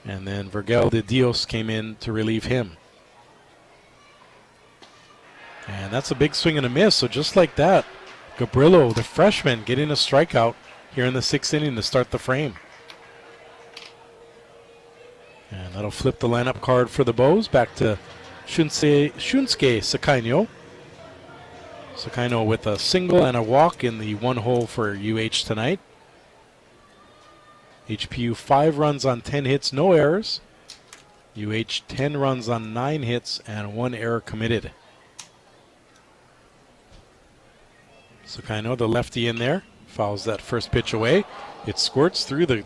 Speaker 2: and then Vergel de Dios came in to relieve him. And that's a big swing and a miss, so just like that, Gabrillo, the freshman, getting a strikeout here in the 6th inning to start the frame. And that'll flip the lineup card for the Bows back to Shunsuke Sakaino. Sakaino with a single and a walk in the 1-hole for UH tonight. HPU 5 runs on 10 hits, no errors. UH 10 runs on 9 hits and 1 error committed. Sakaino, the lefty in there, fouls that first pitch away. It squirts through the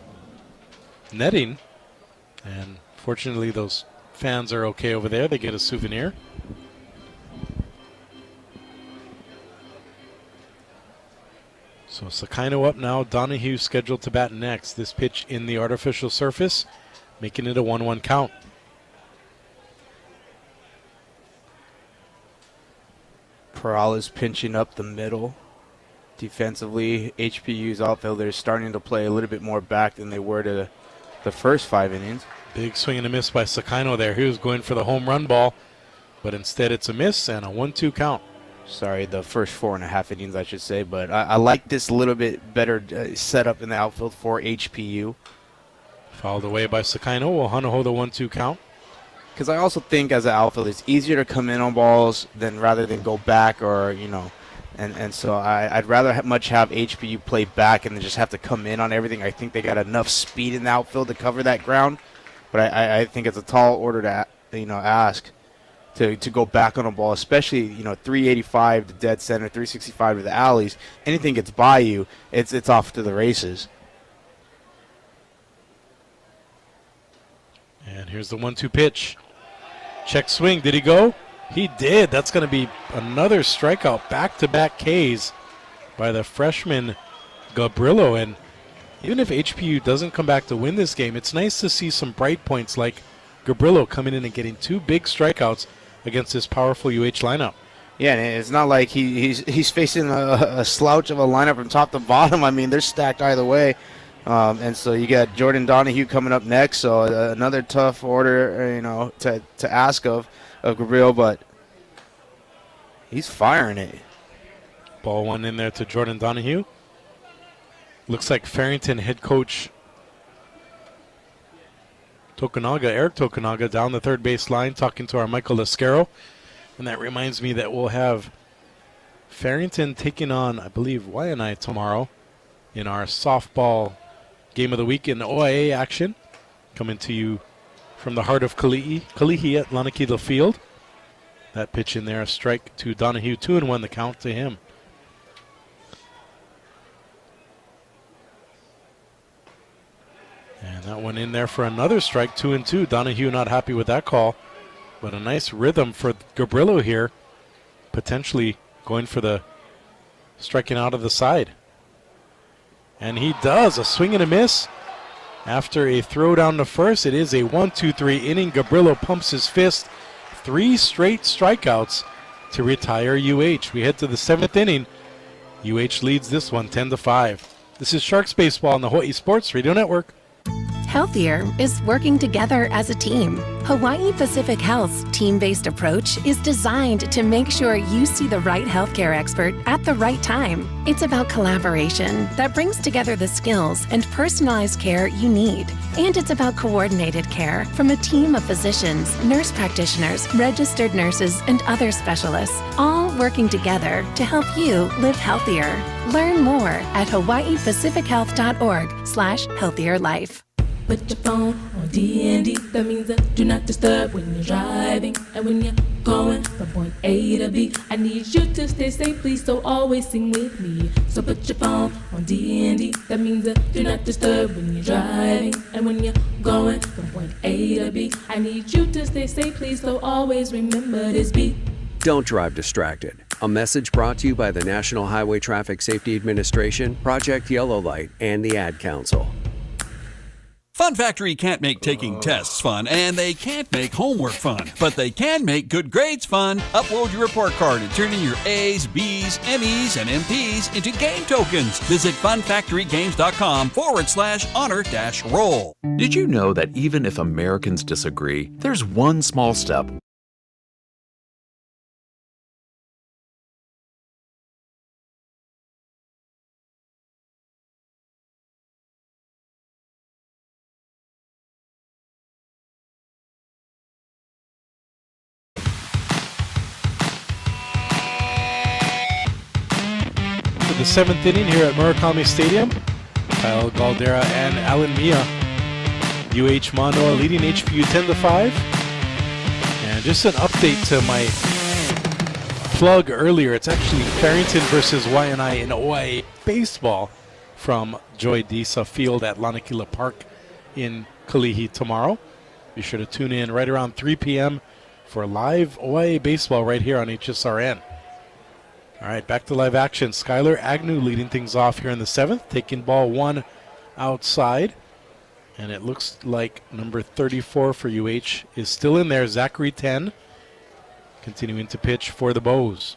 Speaker 2: netting, and fortunately those fans are okay over there. They get a souvenir. So Sakaino up now. Donahue scheduled to bat next. This pitch in the artificial surface, making it a 1-1 count.
Speaker 3: Perales pinching up the middle. Defensively, HPU's outfielders starting to play a little bit more back than they were to the first 5 innings.
Speaker 2: Big swing and a miss by Sakaino there. He was going for the home run ball, but instead it's a miss and a 1-2 count.
Speaker 3: Sorry, the first 4.5 innings, I should say, but I like this a little bit better setup in the outfield for HPU.
Speaker 2: Fouled away by Sakaino. Will Hanaho the 1-2 count?
Speaker 3: Because I also think as an outfield, it's easier to come in on balls than rather than go back or, you know, and so I'd rather much have HPU play back and then just have to come in on everything. I think they got enough speed in the outfield to cover that ground, but I think it's a tall order to, you know, ask. To go back on a ball, especially, you know, 385 to dead center, 365 to the alleys. Anything gets by you, it's off to the races.
Speaker 2: And here's the 1-2 pitch. Check swing. Did he go? He did. That's going to be another strikeout. Back-to-back Ks by the freshman Gabrillo. And even if HPU doesn't come back to win this game, it's nice to see some bright points like Gabrillo coming in and getting 2 big strikeouts against this powerful UH lineup.
Speaker 3: Yeah, and it's not like he's facing a slouch of a lineup from top to bottom. I mean, they're stacked either way. And so you got Jordan Donahue coming up next, so another tough order, you know, to ask of Gabriel, but he's firing it.
Speaker 2: Ball one in there to Jordan Donahue. Looks like Farrington head coach Eric Tokunaga down the third base line talking to our Michael Lascaro. And that reminds me that we'll have Farrington taking on, I believe, Waianae tomorrow in our softball game of the week in the OIA action. Coming to you from the heart of Kalihi at Lanakila Field. That pitch in there, a strike to Donahue, 2-1 the count to him. And that one in there for another strike, 2-2. Donahue not happy with that call, but a nice rhythm for Gabrillo here, potentially going for the striking out of the side. And he does. A swing and a miss. After a throw down to first, it is a 1-2-3 inning. Gabrillo pumps his fist. 3 straight strikeouts to retire UH. We head to the 7th inning. UH leads this one 10-5. This is Sharks Baseball on the Hawai'i Sports Radio Network.
Speaker 4: Healthier is working together as a team. Hawaii Pacific Health's team-based approach is designed to make sure you see the right healthcare expert at the right time. It's about collaboration that brings together the skills and personalized care you need. And it's about coordinated care from a team of physicians, nurse practitioners, registered nurses, and other specialists, all working together to help you live healthier. Learn more at hawaiipacifichealth.org/healthierlife.
Speaker 8: Put your phone on D&D, that means do not disturb when you're driving. And when you're going from point A to B, I need you to stay safe, please, so always sing with me. So put your phone on D&D, that means do not disturb when you're driving. And when you're going from point A to B, I need you to stay safe, please, so always remember this beat.
Speaker 15: Don't drive distracted. A message brought to you by the National Highway Traffic Safety Administration, Project Yellow Light, and the Ad Council.
Speaker 20: Fun Factory can't make taking tests fun, and they can't make homework fun, but they can make good grades fun. Upload your report card and turn in your A's, B's, M's, and MP's into game tokens. Visit funfactorygames.com/honor-roll.
Speaker 22: Did you know that even if Americans disagree, there's one small step
Speaker 2: the 7th inning here at Murakami Stadium. Kyle Galdera and Alan Mia. UH-Mānoa leading HPU 10-5. And just an update to my plug earlier. It's actually Farrington versus Waianae in Hawaii baseball from Joy Disa Field at Lanakila Park in Kalihi tomorrow. Be sure to tune in right around 3 p.m. for live Hawaii baseball right here on HSRN. All right, back to live action. Skylar Agnew leading things off here in the 7th, taking ball 1 outside. And it looks like number 34 for UH is still in there, Zachary 10, continuing to pitch for the Bows.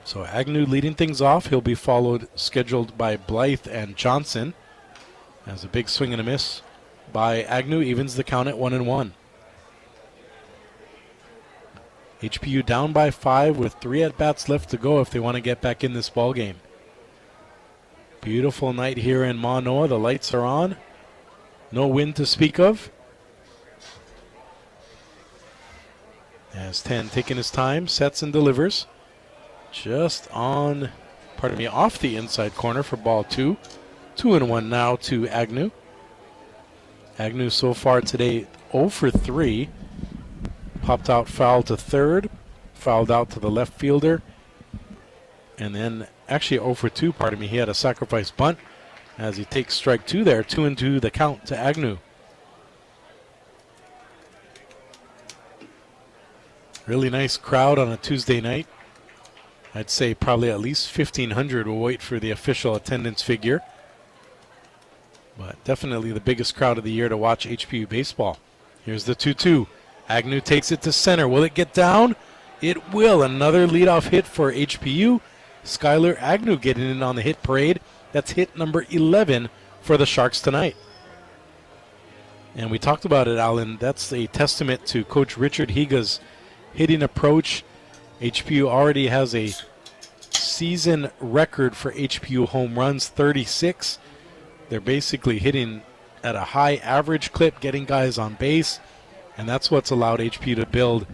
Speaker 2: So Agnew leading things off. He'll be scheduled by Blythe and Johnson. As a big swing and a miss by Agnew evens the count at 1-1. HPU down by 5 with 3 at-bats left to go if they want to get back in this ball game. Beautiful night here in Mānoa. The lights are on. No wind to speak of. As 10 taking his time, sets and delivers. Just off the inside corner for ball 2. 2-1 now to Agnew. Agnew so far today 0 for 3. Popped out foul to third, fouled out to the left fielder, and then actually 0 for 2, he had a sacrifice bunt as he takes strike 2 there, 2-2 the count to Agnew. Really nice crowd on a Tuesday night. I'd say probably at least 1,500 will wait for the official attendance figure. But definitely the biggest crowd of the year to watch HPU baseball. Here's the 2-2. Agnew takes it to center. Will it get down? It will. Another leadoff hit for HPU. Skylar Agnew getting in on the hit parade. That's hit number 11 for the Sharks tonight. And we talked about it, Alan. That's a testament to Coach Richard Higa's hitting approach. HPU already has a season record for HPU home runs, 36. They're basically hitting at a high average clip, getting guys on base. And that's what's allowed HPU to build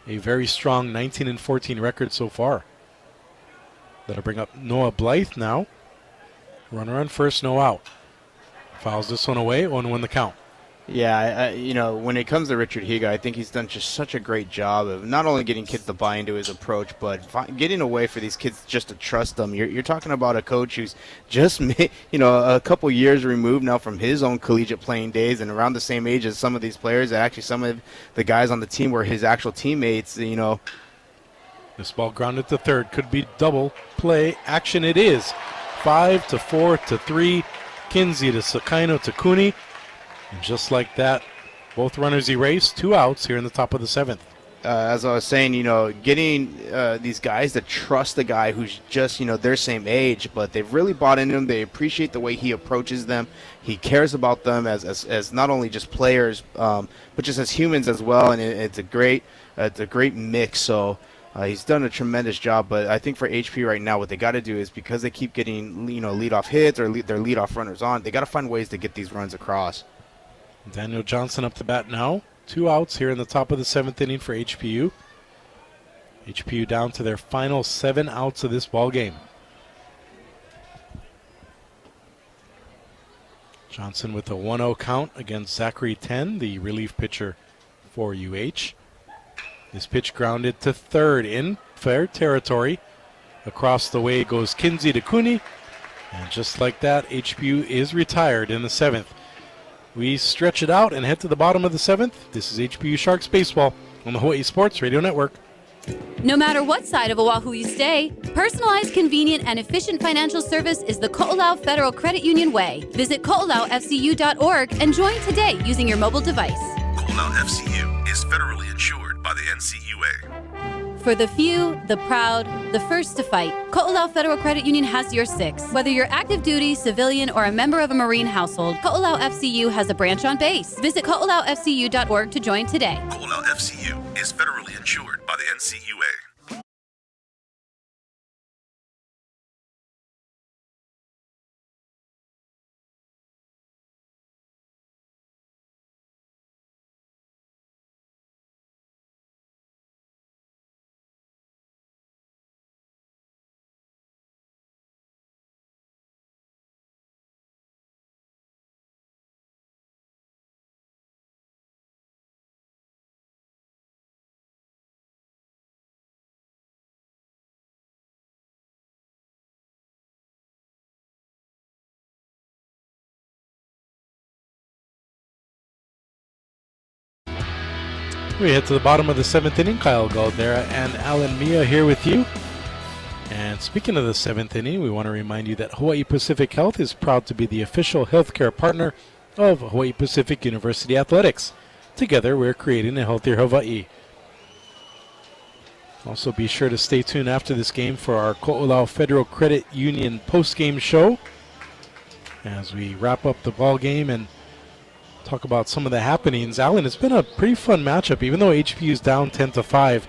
Speaker 2: a very strong 19-14 record so far. That'll bring up Noah Blythe now. Runner on first, no out. Fouls this one away, 1-1 the count.
Speaker 3: Yeah, when it comes to Richard Higa, I think he's done just such a great job of not only getting kids to buy into his approach, but getting a way for these kids just to trust them. You're talking about a coach who's just made, a couple years removed now from his own collegiate playing days and around the same age as some of these players. Actually, some of the guys on the team were his actual teammates,
Speaker 2: This ball grounded to third. Could be double play action. It is. 5-4 to 3. Kinsey to Sakaino to Cooney. And just like that, both runners erased. 2 outs here in the top of the 7th.
Speaker 3: As I was saying, getting these guys to trust the guy who's just, their same age, but they've really bought into him. They appreciate the way he approaches them. He cares about them as not only just players, but just as humans as well. And it's a great mix. So he's done a tremendous job. But I think for HP right now, what they got to do is, because they keep getting leadoff hits or their leadoff runners on, they got to find ways to get these runs across.
Speaker 2: Daniel Johnson up to bat now. 2 outs here in the top of the 7th inning for HPU. HPU down to their final 7 outs of this ball game. Johnson with a 1-0 count against Zachary 10, the relief pitcher for UH. This pitch grounded to third in fair territory. Across the way goes Kinsey to Cooney. And just like that, HPU is retired in the 7th. We stretch it out and head to the bottom of the 7th. This is HPU Sharks Baseball on the Hawaii Sports Radio Network.
Speaker 5: No matter what side of Oahu you stay, personalized, convenient, and efficient financial service is the Ko'olau Federal Credit Union way. Visit ko'olaufcu.org and join today using your mobile device.
Speaker 6: Ko'olau FCU is federally insured by the NCUA.
Speaker 5: For the few, the proud, the first to fight, Ko'olau Federal Credit Union has your 6. Whether you're active duty, civilian, or a member of a Marine household, Ko'olau FCU has a branch on base. Visit ko'olaufcu.org to join today.
Speaker 6: Ko'olau FCU is federally insured by the NCUA.
Speaker 2: We head to the bottom of the 7th inning. Kyle Galdera and Alan Mia here with you. And speaking of the 7th inning, we want to remind you that Hawaii Pacific Health is proud to be the official healthcare partner of Hawaii Pacific University Athletics. Together, we're creating a healthier Hawaii. Also, be sure to stay tuned after this game for our Ko'olau Federal Credit Union post-game show as we wrap up the ball game and talk about some of the happenings. Alan, it's been a pretty fun matchup. Even though HPU is down 10-5,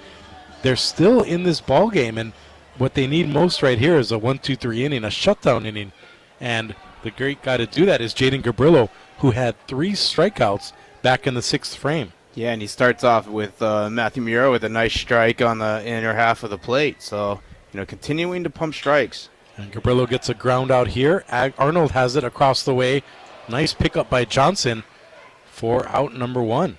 Speaker 2: they're still in this ball game, and what they need most right here is a 1-2-3 inning, a shutdown inning. And the great guy to do that is Jaden Gabrillo, who had 3 strikeouts back in the 6th frame.
Speaker 3: Yeah, and he starts off with Matthew Mura with a nice strike on the inner half of the plate. So, continuing to pump strikes.
Speaker 2: And Gabrillo gets a ground out here. Arnold has it across the way. Nice pickup by Johnson for out number 1.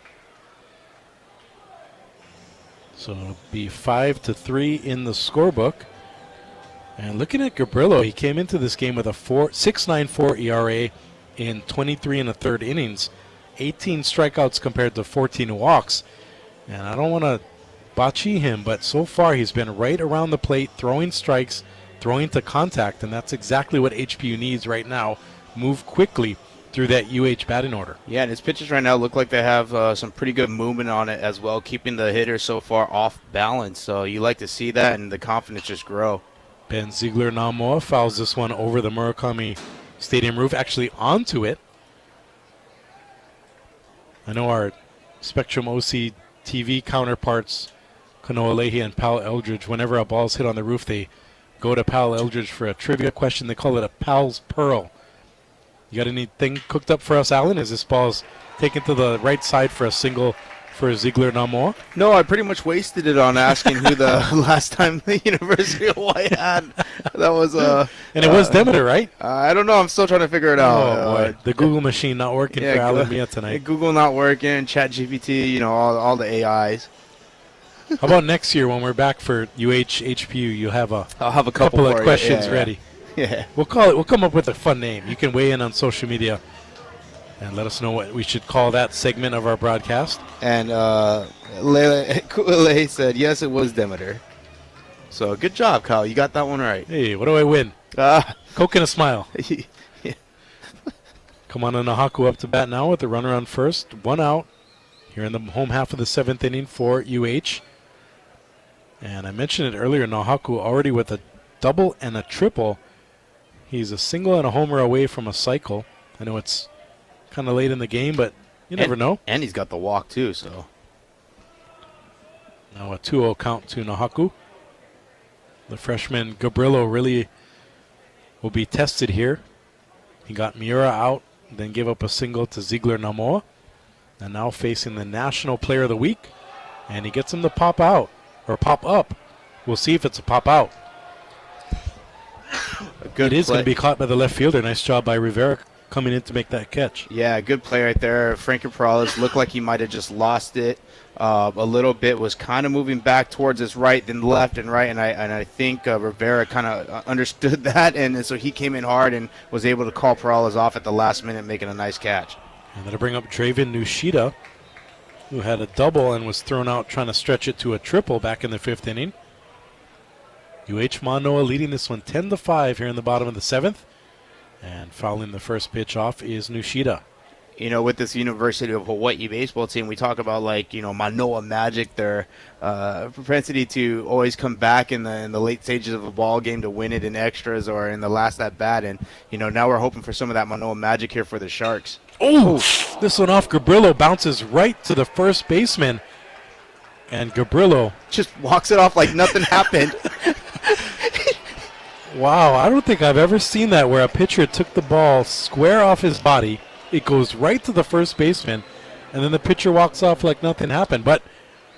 Speaker 2: So it'll be 5-3 in the scorebook. And looking at Gabrillo, he came into this game with a 6.94 ERA in 23 1/3 innings, 18 strikeouts compared to 14 walks. And I don't want to botchy him, but so far he's been right around the plate, throwing strikes, throwing to contact, and that's exactly what HPU needs right now. Move quickly through that UH batting order.
Speaker 3: Yeah, and his pitches right now look like they have some pretty good movement on it as well, keeping the hitter so far off balance. So you like to see that, and the confidence just grow.
Speaker 2: Ben Ziegler-Namoa fouls this one over the Murakami Stadium roof, actually onto it. I know our Spectrum OC TV counterparts, Kanoa Leahy and Pal Eldridge, whenever a ball's hit on the roof, they go to Pal Eldridge for a trivia question. They call it a Pal's Pearl. You got anything cooked up for us, Alan? Is this ball's taken to the right side for a single for Ziegler-Namoa?
Speaker 3: No, I pretty much wasted it on asking who the last time the University of Hawaii had. That was
Speaker 2: and it was Demeter, right?
Speaker 3: I don't know. I'm still trying to figure it out.
Speaker 2: Oh boy, the Google machine not working for Alan Mia tonight.
Speaker 3: Google not working. ChatGPT, all the AIs.
Speaker 2: How about next year when we're back for HPU? You'll have
Speaker 3: I'll have a couple
Speaker 2: of questions ready.
Speaker 3: Yeah.
Speaker 2: We'll call it. We'll come up with a fun name. You can weigh in on social media and let us know what we should call that segment of our broadcast.
Speaker 3: And Ku'ele said, yes, it was Demeter. So good job, Kyle. You got that one right.
Speaker 2: Hey, what do I win? Coke and a smile. Kamana Nahaku up to bat now with the runner on first. 1 out here in the home half of the 7th inning for UH. And I mentioned it earlier, Nahaku already with a double and a triple. He's a single and a homer away from a cycle. I know it's kind of late in the game, but you never know.
Speaker 3: And he's got the walk, too, so.
Speaker 2: Now a 2-0 count to Nahaku. The freshman Gabrillo really will be tested here. He got Miura out, then gave up a single to Ziegler Namoa. And now facing the National Player of the Week. And he gets him to pop out, or pop up. We'll see if it's a pop out. It is going to be caught by the left fielder. Nice job by Rivera coming in to make that catch.
Speaker 3: Yeah, good play right there. Frankie Perales looked like he might have just lost it a little bit, was kind of moving back towards his right, then left and right, and I think Rivera kind of understood that, and so he came in hard and was able to call Perales off at the last minute, making a nice catch.
Speaker 2: And that'll bring up Draven Nushida, who had a double and was thrown out trying to stretch it to a triple back in the 5th inning. UH-Mānoa leading this one 10-5 here in the bottom of the 7th. And fouling the first pitch off is Nushida.
Speaker 3: You know, with this University of Hawaii baseball team, we talk about, like, you know, Manoa Magic, their propensity to always come back in the late stages of a ball game to win it in extras or in the last at bat. And, you know, now we're hoping for some of that Manoa Magic here for the Sharks.
Speaker 2: Oh, this one off Gabrillo bounces right to the first baseman. And Gabrillo
Speaker 3: just walks it off like nothing happened.
Speaker 2: Wow, I don't think I've ever seen that where a pitcher took the ball square off his body. It goes right to the first baseman, and then the pitcher walks off like nothing happened. But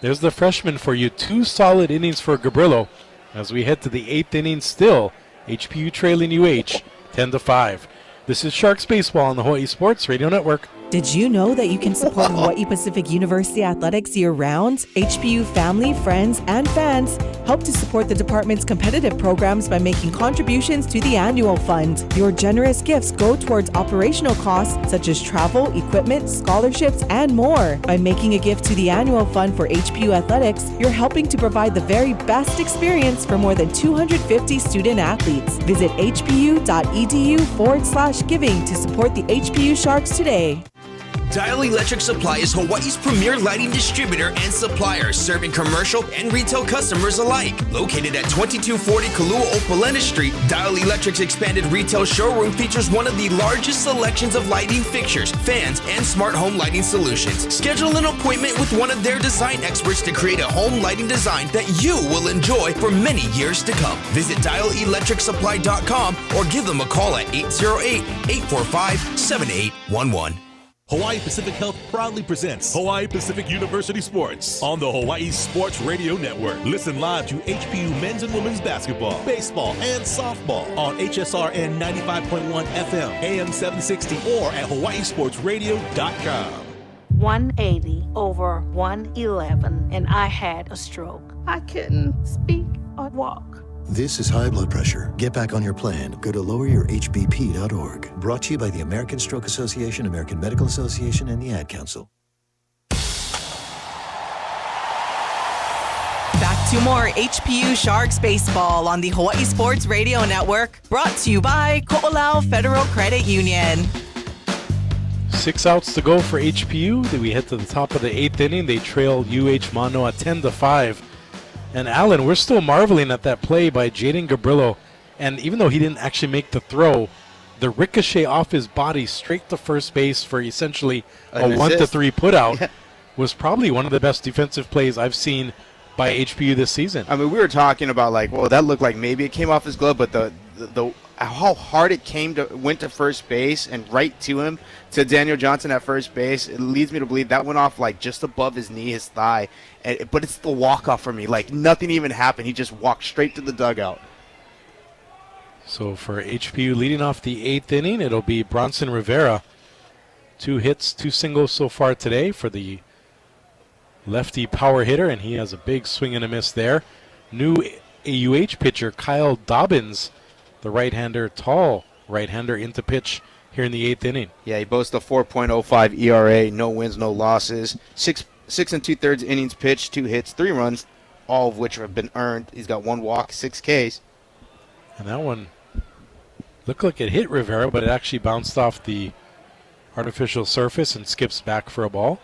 Speaker 2: there's the freshman for you. 2 solid innings for Gabrillo as we head to the 8th inning still. HPU trailing UH 10-5. This is Sharks Baseball on the Hawaii Sports Radio Network.
Speaker 10: Did you know that you can support Hawaii Pacific University athletics year-round? HPU family, friends, and fans help to support the department's competitive programs by making contributions to the annual fund. Your generous gifts go towards operational costs such as travel, equipment, scholarships, and more. By making a gift to the annual fund for HPU athletics, you're helping to provide the very best experience for more than 250 student athletes. Visit hpu.edu/giving to support the HPU Sharks today.
Speaker 11: DII Electric Supply is Hawaii's premier lighting distributor and supplier, serving commercial and retail customers alike. Located at 2240 Kalua-Opalena Street, DII Electric's expanded retail showroom features one of the largest selections of lighting fixtures, fans, and smart home lighting solutions. Schedule an appointment with one of their design experts to create a home lighting design that you will enjoy for many years to come. Visit DIIElectricSupply.com or give them a call at 808-845-7811.
Speaker 6: Hawaii Pacific Health proudly presents Hawaii Pacific University Sports on the Hawaii Sports Radio Network. Listen live to HPU men's and women's basketball, baseball, and softball on HSRN 95.1 FM, AM 760, or at hawaiisportsradio.com.
Speaker 9: 180 over 111, and I had a stroke. I couldn't speak or walk.
Speaker 12: This is high blood pressure. Get back on your plan. Go to loweryourhbp.org. Brought to you by the American Stroke Association, American Medical Association, and the Ad Council.
Speaker 1: Back to more HPU Sharks baseball on the Hawaii Sports Radio Network. Brought to you by Ko'olau Federal Credit Union.
Speaker 2: 6 outs to go for HPU. Then we head to the top of the 8th inning. They trail UH-Mānoa 10-5. And Alan, we're still marveling at that play by Jaden Gabrillo. And even though he didn't actually make the throw, the ricochet off his body straight to first base for essentially a 1-3 putout was probably one of the best defensive plays I've seen by HPU this season.
Speaker 3: I mean, we were talking about, like, well, that looked like maybe it came off his glove, but the how hard it went to first base and right to him, to Daniel Johnson at first base, it leads me to believe that went off like just above his knee, his thigh. But it's the walk-off for me. Like, nothing even happened. He just walked straight to the dugout.
Speaker 2: So for HPU leading off the 8th inning, it'll be Bronson Rivera. 2 hits, 2 singles so far today for the lefty power hitter, and he has a big swing and a miss there. New AUH pitcher Kyle Dobbins, the right-hander, tall right-hander, into pitch here in the 8th inning.
Speaker 3: Yeah, he boasts a 4.05 ERA, no wins, no losses. 6 2/3 innings pitched, 2 hits, 3 runs, all of which have been earned. He's got 1 walk, 6 Ks.
Speaker 2: And that one Looked like it hit Rivera, but it actually bounced off the artificial surface and skips back for a ball.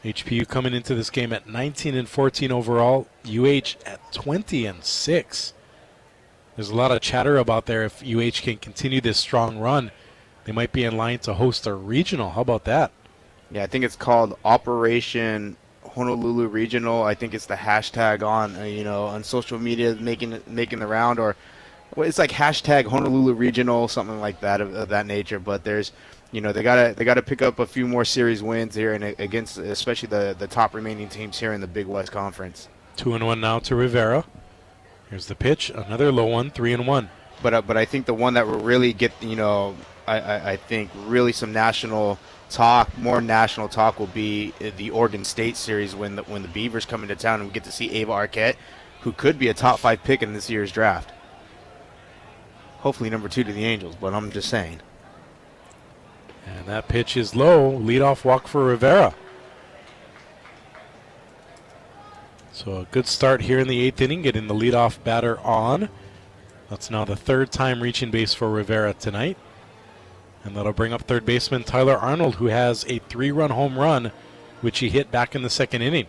Speaker 2: HPU coming into this game at 19-14 overall. UH at 20-6. There's a lot of chatter about there. If UH can continue this strong run, they might be in line to host a regional. How about that?
Speaker 3: Yeah, I think it's called Operation Honolulu Regional. I think it's the hashtag on on social media making the round, or it's like hashtag Honolulu Regional, something like that of that nature. But there's they gotta pick up a few more series wins here, and against especially the top remaining teams here in the Big West Conference.
Speaker 2: 2-1 now to Rivera. Here's the pitch, another low one, 3-1.
Speaker 3: But I think the one that will really get I think really some national talk, more national talk, will be the Oregon State series when the Beavers come into town and we get to see Ava Arquette, who could be a top 5 pick in this year's draft. Hopefully number 2 to the Angels, but I'm just saying.
Speaker 2: And that pitch is low. Leadoff walk for Rivera. So a good start here in the 8th inning, getting the leadoff batter on. That's now the 3rd time reaching base for Rivera tonight. And that'll bring up third baseman Tyler Arnold, who has a 3-run home run, which he hit back in the 2nd inning.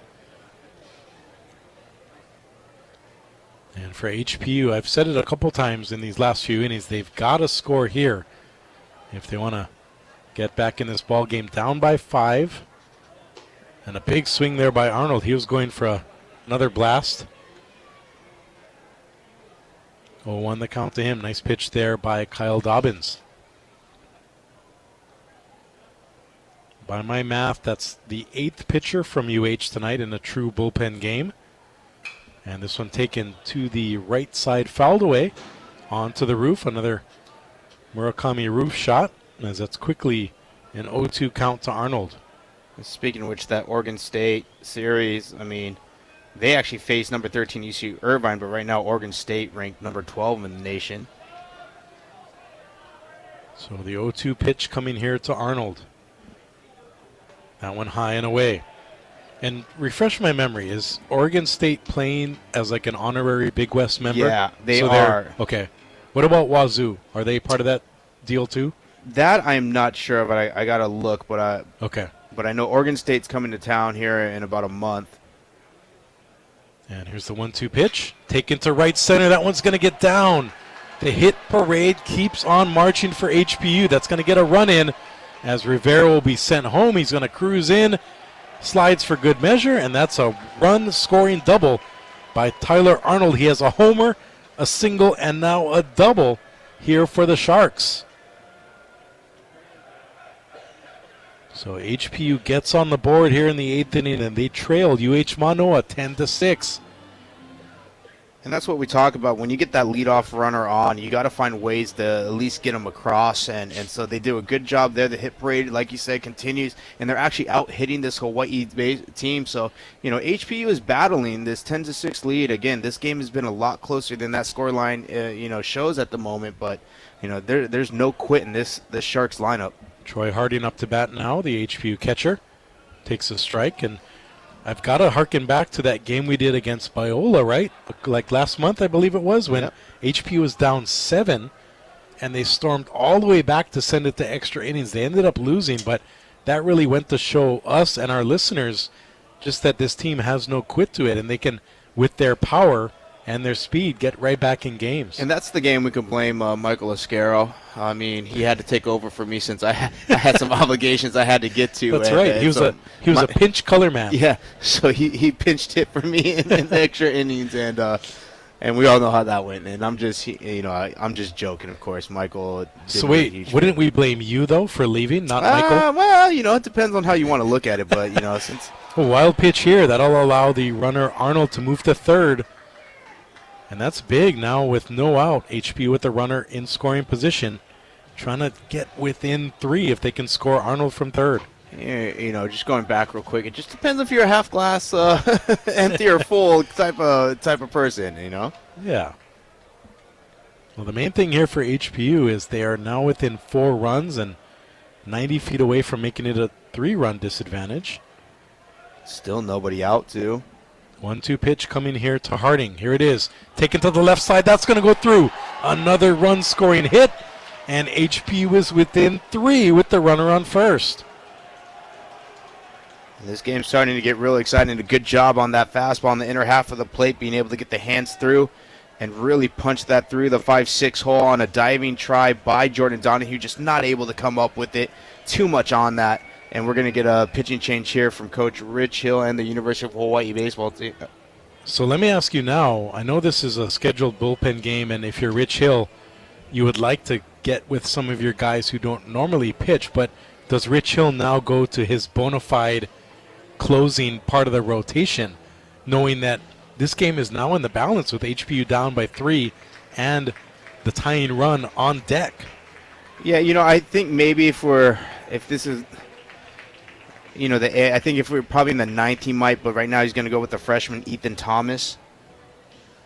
Speaker 2: And for HPU, I've said it a couple times in these last few innings, they've got to score here if they want to get back in this ball game. Down by 5. And a big swing there by Arnold. He was going for another blast. 0-1 the count to him. Nice pitch there by Kyle Dobbins. By my math, that's the 8th pitcher from UH tonight in a true bullpen game. And this one taken to the right side, fouled away onto the roof. Another Murakami roof shot, as that's quickly an 0-2 count to Arnold.
Speaker 3: Speaking of which, that Oregon State series, they actually faced number 13 UC Irvine, but right now Oregon State ranked number 12 in the nation.
Speaker 2: So the 0-2 pitch coming here to Arnold. That one high and away. And refresh my memory, is Oregon State playing as like an honorary Big West member?
Speaker 3: Yeah, they are.
Speaker 2: Okay. What about Wazoo? Are they part of that deal too?
Speaker 3: That I'm not sure, but I got to look. But
Speaker 2: okay.
Speaker 3: But I know Oregon State's coming to town here in about a month.
Speaker 2: And here's the 1-2 pitch. Taken to right center. That one's going to get down. The hit parade keeps on marching for HPU. That's going to get a run in as Rivera will be sent home. He's going to cruise in, slides for good measure, and that's a run-scoring double by Tyler Arnold. He has a homer, a single, and now a double here for the Sharks. So HPU gets on the board here in the 8th inning, and they trailed UH-Mānoa 10-6.
Speaker 3: And that's what we talk about. When you get that leadoff runner on, you got to find ways to at least get them across. And so they do a good job there. The hit parade, like you said, continues. And they're actually out hitting this Hawaii team. So, HPU is battling this 10-6 lead. Again, this game has been a lot closer than that scoreline, shows at the moment. But, there's no quit in this Sharks lineup.
Speaker 2: Troy Harding up to bat now, the HPU catcher. Takes a strike, and I've got to harken back to that game we did against Biola, right? Like last month, I believe it was, when HPU was down 7, and they stormed all the way back to send it to extra innings. They ended up losing, but that really went to show us and our listeners just that this team has no quit to it, and they can, with their power and their speed, get right back in games.
Speaker 3: And that's the game we can blame Michael Oscaro. He had to take over for me since I had some obligations I had to get to.
Speaker 2: That's right. He was a pinch color man.
Speaker 3: Yeah, so he pinched hit for me in the extra innings, and we all know how that went. And I'm just I'm just joking, of course. Michael.
Speaker 2: So wait, wouldn't we blame you though for leaving, not Michael?
Speaker 3: Well, it depends on how you want to look at it, but since
Speaker 2: a wild pitch here that'll allow the runner Arnold to move to third. And that's big now with no out. HPU with the runner in scoring position, trying to get within 3 if they can score Arnold from third.
Speaker 3: Yeah, just going back real quick, it just depends if you're a half glass empty or full type of person,
Speaker 2: Yeah. Well, the main thing here for HPU is they are now within 4 runs and 90 feet away from making it a 3-run disadvantage.
Speaker 3: Still nobody out, too.
Speaker 2: 1-2 pitch coming here to Harding. Here it is. Taken to the left side. That's going to go through. Another run-scoring hit. And HPU is within 3 with the runner on first.
Speaker 3: This game's starting to get really exciting. A good job on that fastball on the inner half of the plate, being able to get the hands through and really punch that through the 5-6 hole on a diving try by Jordan Donahue. Just not able to come up with it. Too much on that. And we're going to get a pitching change here from Coach Rich Hill and the University of Hawaii baseball team.
Speaker 2: So let me ask you now, I know this is a scheduled bullpen game, and if you're Rich Hill, you would like to get with some of your guys who don't normally pitch, but does Rich Hill now go to his bona fide closing part of the rotation, knowing that this game is now in the balance with HPU down by 3 and the tying run on deck?
Speaker 3: Yeah, I think maybe if this is, I think if we're probably in the 9th, he might, but right now he's going to go with the freshman Ethan Thomas.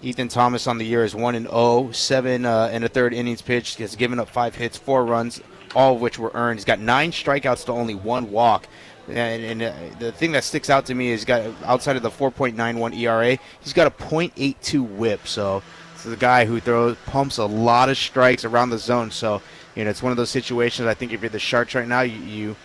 Speaker 3: Ethan Thomas on the year is 1-0, 7 and a third innings pitched. He has given up 5 hits, 4 runs, all of which were earned. He's got 9 strikeouts to only 1 walk. And the thing that sticks out to me is he's got, outside of the 4.91 ERA, he's got a .82 whip. So this is a guy who pumps a lot of strikes around the zone. So, it's one of those situations. I think if you're the Sharks right now, you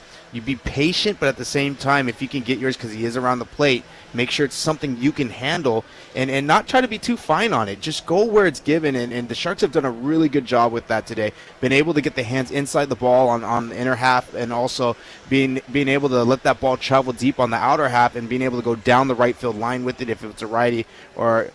Speaker 3: be patient, but at the same time, if you can get yours because he is around the plate, make sure it's something you can handle and not try to be too fine on it. Just go where it's given, and the Sharks have done a really good job with that today. Been able to get the hands inside the ball on the inner half, and also being able to let that ball travel deep on the outer half and being able to go down the right field line with it if it's a righty, or,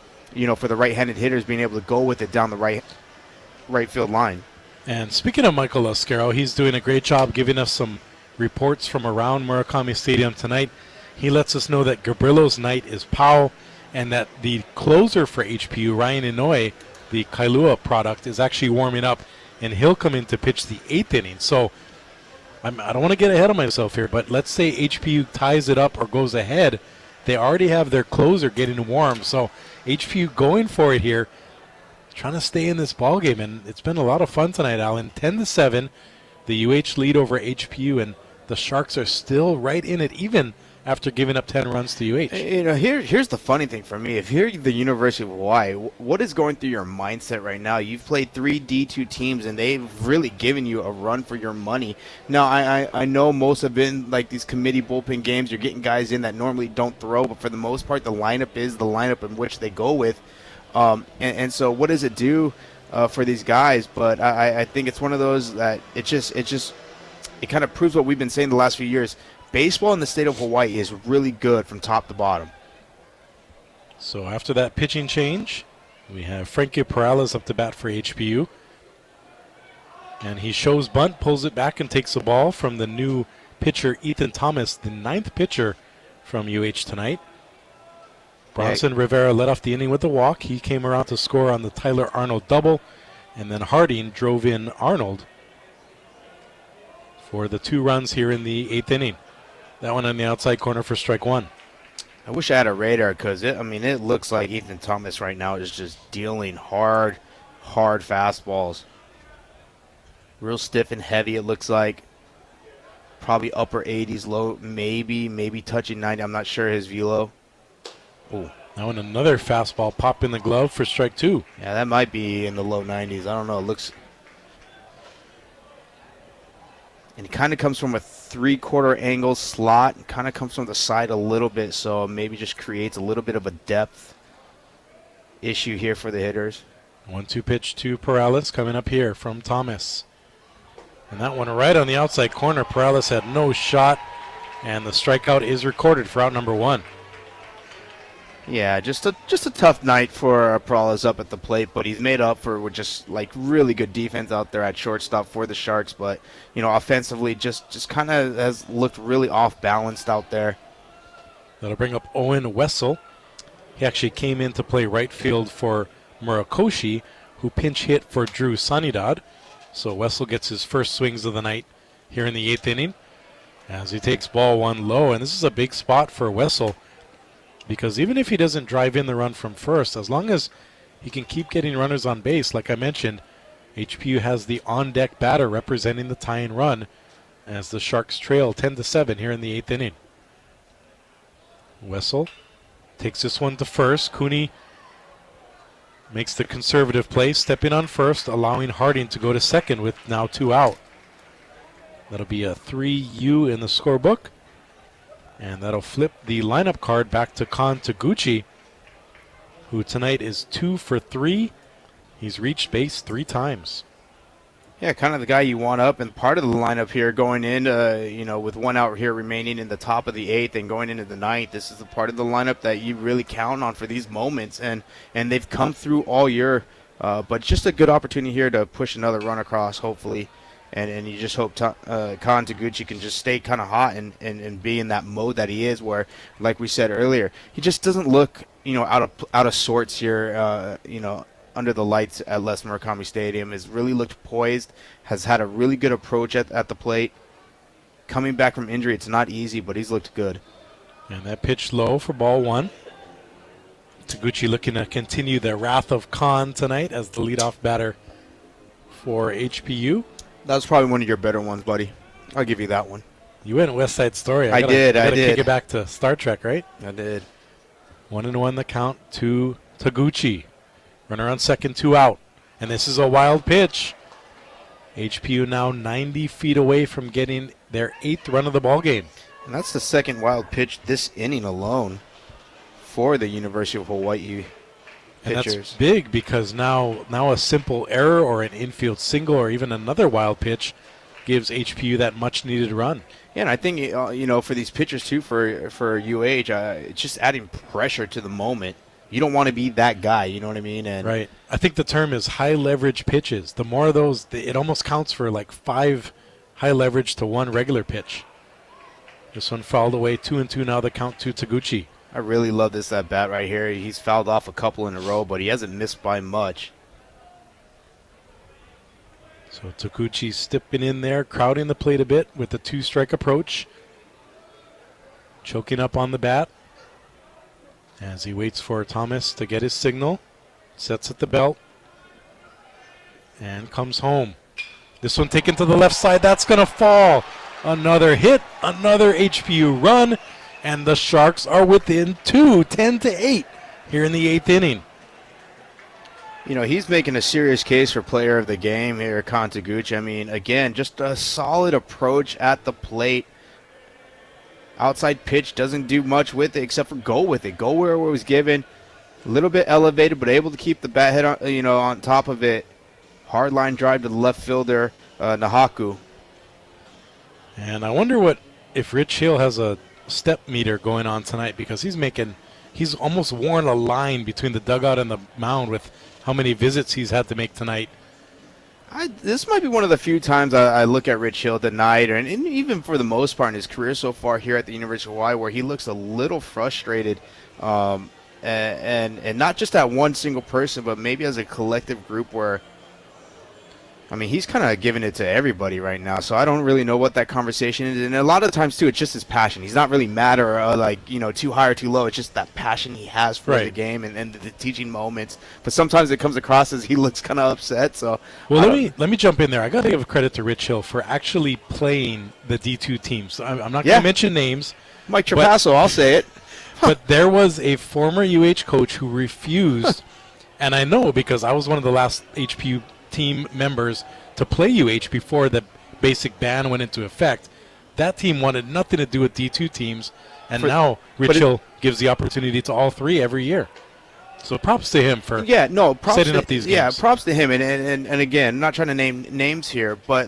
Speaker 3: for the right-handed hitters, being able to go with it down the right field line.
Speaker 2: And speaking of Michael Lascaro, he's doing a great job giving us some reports from around Murakami Stadium tonight. He lets us know that Gabrillo's night is pow, and that the closer for HPU, Ryan Inouye, the Kailua product, is actually warming up, and he'll come in to pitch the 8th inning. So I don't want to get ahead of myself here, but let's say HPU ties it up or goes ahead. They already have their closer getting warm, so HPU going for it here, trying to stay in this ball game, and it's been a lot of fun tonight, Alan. 10-7, the UH lead over HPU, and the Sharks are still right in it, even after giving up 10 runs to UH.
Speaker 3: Here's the funny thing for me. If you're the University of Hawaii, what is going through your mindset right now? You've played 3 D2 teams, and they've really given you a run for your money. Now, I know most have been like these committee bullpen games. You're getting guys in that normally don't throw, but for the most part, the lineup is the lineup in which they go with. And so what does it do for these guys? But I think it's one of those that it kind of proves what we've been saying the last few years. Baseball in the state of Hawaii is really good from top to bottom.
Speaker 2: So after that pitching change, we have Frankie Perales up to bat for HPU. And he shows bunt, pulls it back, and takes the ball from the new pitcher, Ethan Thomas, the 9th pitcher from UH tonight. Bronson Rivera led off the inning with a walk. He came around to score on the Tyler Arnold double. And then Harding drove in Arnold for the 2 runs here in the 8th inning. That one on the outside corner for strike 1.
Speaker 3: I wish I had a radar because it looks like Ethan Thomas right now is just dealing hard fastballs. Real stiff and heavy, it looks like. Probably upper 80s, low, maybe touching 90. I'm not sure his velo.
Speaker 2: Oh, that one another fastball pop in the glove for strike 2.
Speaker 3: Yeah, that might be in the low 90s. I don't know. It looks. And it kind of comes from a 3/4 angle slot. It kind of comes from the side a little bit, so maybe just creates a little bit of a depth issue here for the hitters.
Speaker 2: 1-2 pitch to Perales coming up here from Thomas. And that one right on the outside corner. Perales had no shot, and the strikeout is recorded for out number 1.
Speaker 3: Yeah, just a tough night for Perales up at the plate, but he's made up for with just like really good defense out there at shortstop for the Sharks. But offensively, just kind of has looked really off balanced out there.
Speaker 2: That'll bring up Owen Wessel. He actually came in to play right field for Murakoshi, who pinch hit for Drew Sanidad. So Wessel gets his first swings of the night here in the 8th inning as he takes ball 1 low, and this is a big spot for Wessel. Because even if he doesn't drive in the run from first, as long as he can keep getting runners on base, like I mentioned, HPU has the on-deck batter representing the tying run as the Sharks trail 10-7 here in the 8th inning. Wessel takes this one to first. Cooney makes the conservative play, stepping on first, allowing Harding to go to second with now 2 out. That'll be a 3U in the scorebook. And that'll flip the lineup card back to Kon Taguchi, who tonight is 2 for 3. He's reached base 3 times.
Speaker 3: Yeah, kind of the guy you want up and part of the lineup here going in, with 1 out here remaining in the top of the 8th and going into the 9th. This is the part of the lineup that you really count on for these moments, and they've come through all year. But just a good opportunity here to push another run across, hopefully. And you just hope Kon Taguchi can just stay kind of hot and be in that mode that he is where, like we said earlier, he just doesn't look, out of sorts here, under the lights at Les Murakami Stadium. Has really looked poised, has had a really good approach at the plate. Coming back from injury, it's not easy, but he's looked good.
Speaker 2: And that pitch low for ball 1. Taguchi looking to continue the wrath of Kon tonight as the leadoff batter for HPU.
Speaker 3: That was probably one of your better ones, buddy. I'll give you that one.
Speaker 2: You went West Side Story.
Speaker 3: I did.
Speaker 2: Kick it back to Star Trek, right?
Speaker 3: I did.
Speaker 2: 1-1 the count to Taguchi. Runner on second, 2 out. And this is a wild pitch. HPU now 90 feet away from getting their 8th run of the ball game.
Speaker 3: And that's the second wild pitch this inning alone for the University of Hawaii pitchers.
Speaker 2: And that's big because now a simple error or an infield single or even another wild pitch gives HPU that much-needed run.
Speaker 3: Yeah, and I think, for these pitchers, too, for UH, it's just adding pressure to the moment. You don't want to be that guy, you know what I mean? And
Speaker 2: right. I think the term is high-leverage pitches. The more of those, it almost counts for like 5 high-leverage to 1 regular pitch. This one fouled away, 2-2 now, the count to Taguchi.
Speaker 3: I really love this at-bat right here. He's fouled off a couple in a row, but he hasn't missed by much.
Speaker 2: So Taguchi stepping in there, crowding the plate a bit with the 2-strike approach. Choking up on the bat as he waits for Thomas to get his signal. Sets at the belt and comes home. This one taken to the left side. That's going to fall. Another hit, another HPU run, and the Sharks are within 2, 10-8 here in the 8th inning.
Speaker 3: He's making a serious case for player of the game here, Kon Taguchi. I mean, again, just a solid approach at the plate. Outside pitch doesn't do much with it except for go with it. Go where it was given. A little bit elevated, but able to keep the bat head on top of it. Hard line drive to the left fielder, Nahaku.
Speaker 2: And I wonder if Rich Hill has a step meter going on tonight, because he's almost worn a line between the dugout and the mound with how many visits he's had to make tonight.
Speaker 3: This might be one of the few times I look at Rich Hill tonight, and even for the most part in his career so far here at the University of Hawaii, where he looks a little frustrated, and not just at one single person, but maybe as a collective group where, he's kind of giving it to everybody right now, so I don't really know what that conversation is. And a lot of times, too, it's just his passion. He's not really mad or, too high or too low. It's just that passion he has for the game and the teaching moments. But sometimes it comes across as he looks kind of upset. So,
Speaker 2: well, let me jump in there. I got to give credit to Rich Hill for actually playing the D2 teams. I'm not going to mention names.
Speaker 3: Mike Trapasso, I'll say it.
Speaker 2: But there was a former UH coach who refused, and I know because I was one of the last HPU team members to play UH before the basic ban went into effect. That team wanted nothing to do with D2 teams, and now Rich Hill gives the opportunity to all 3 every year. So props to him for setting up these games.
Speaker 3: Yeah, props to him. And again, I'm not trying to name names here, but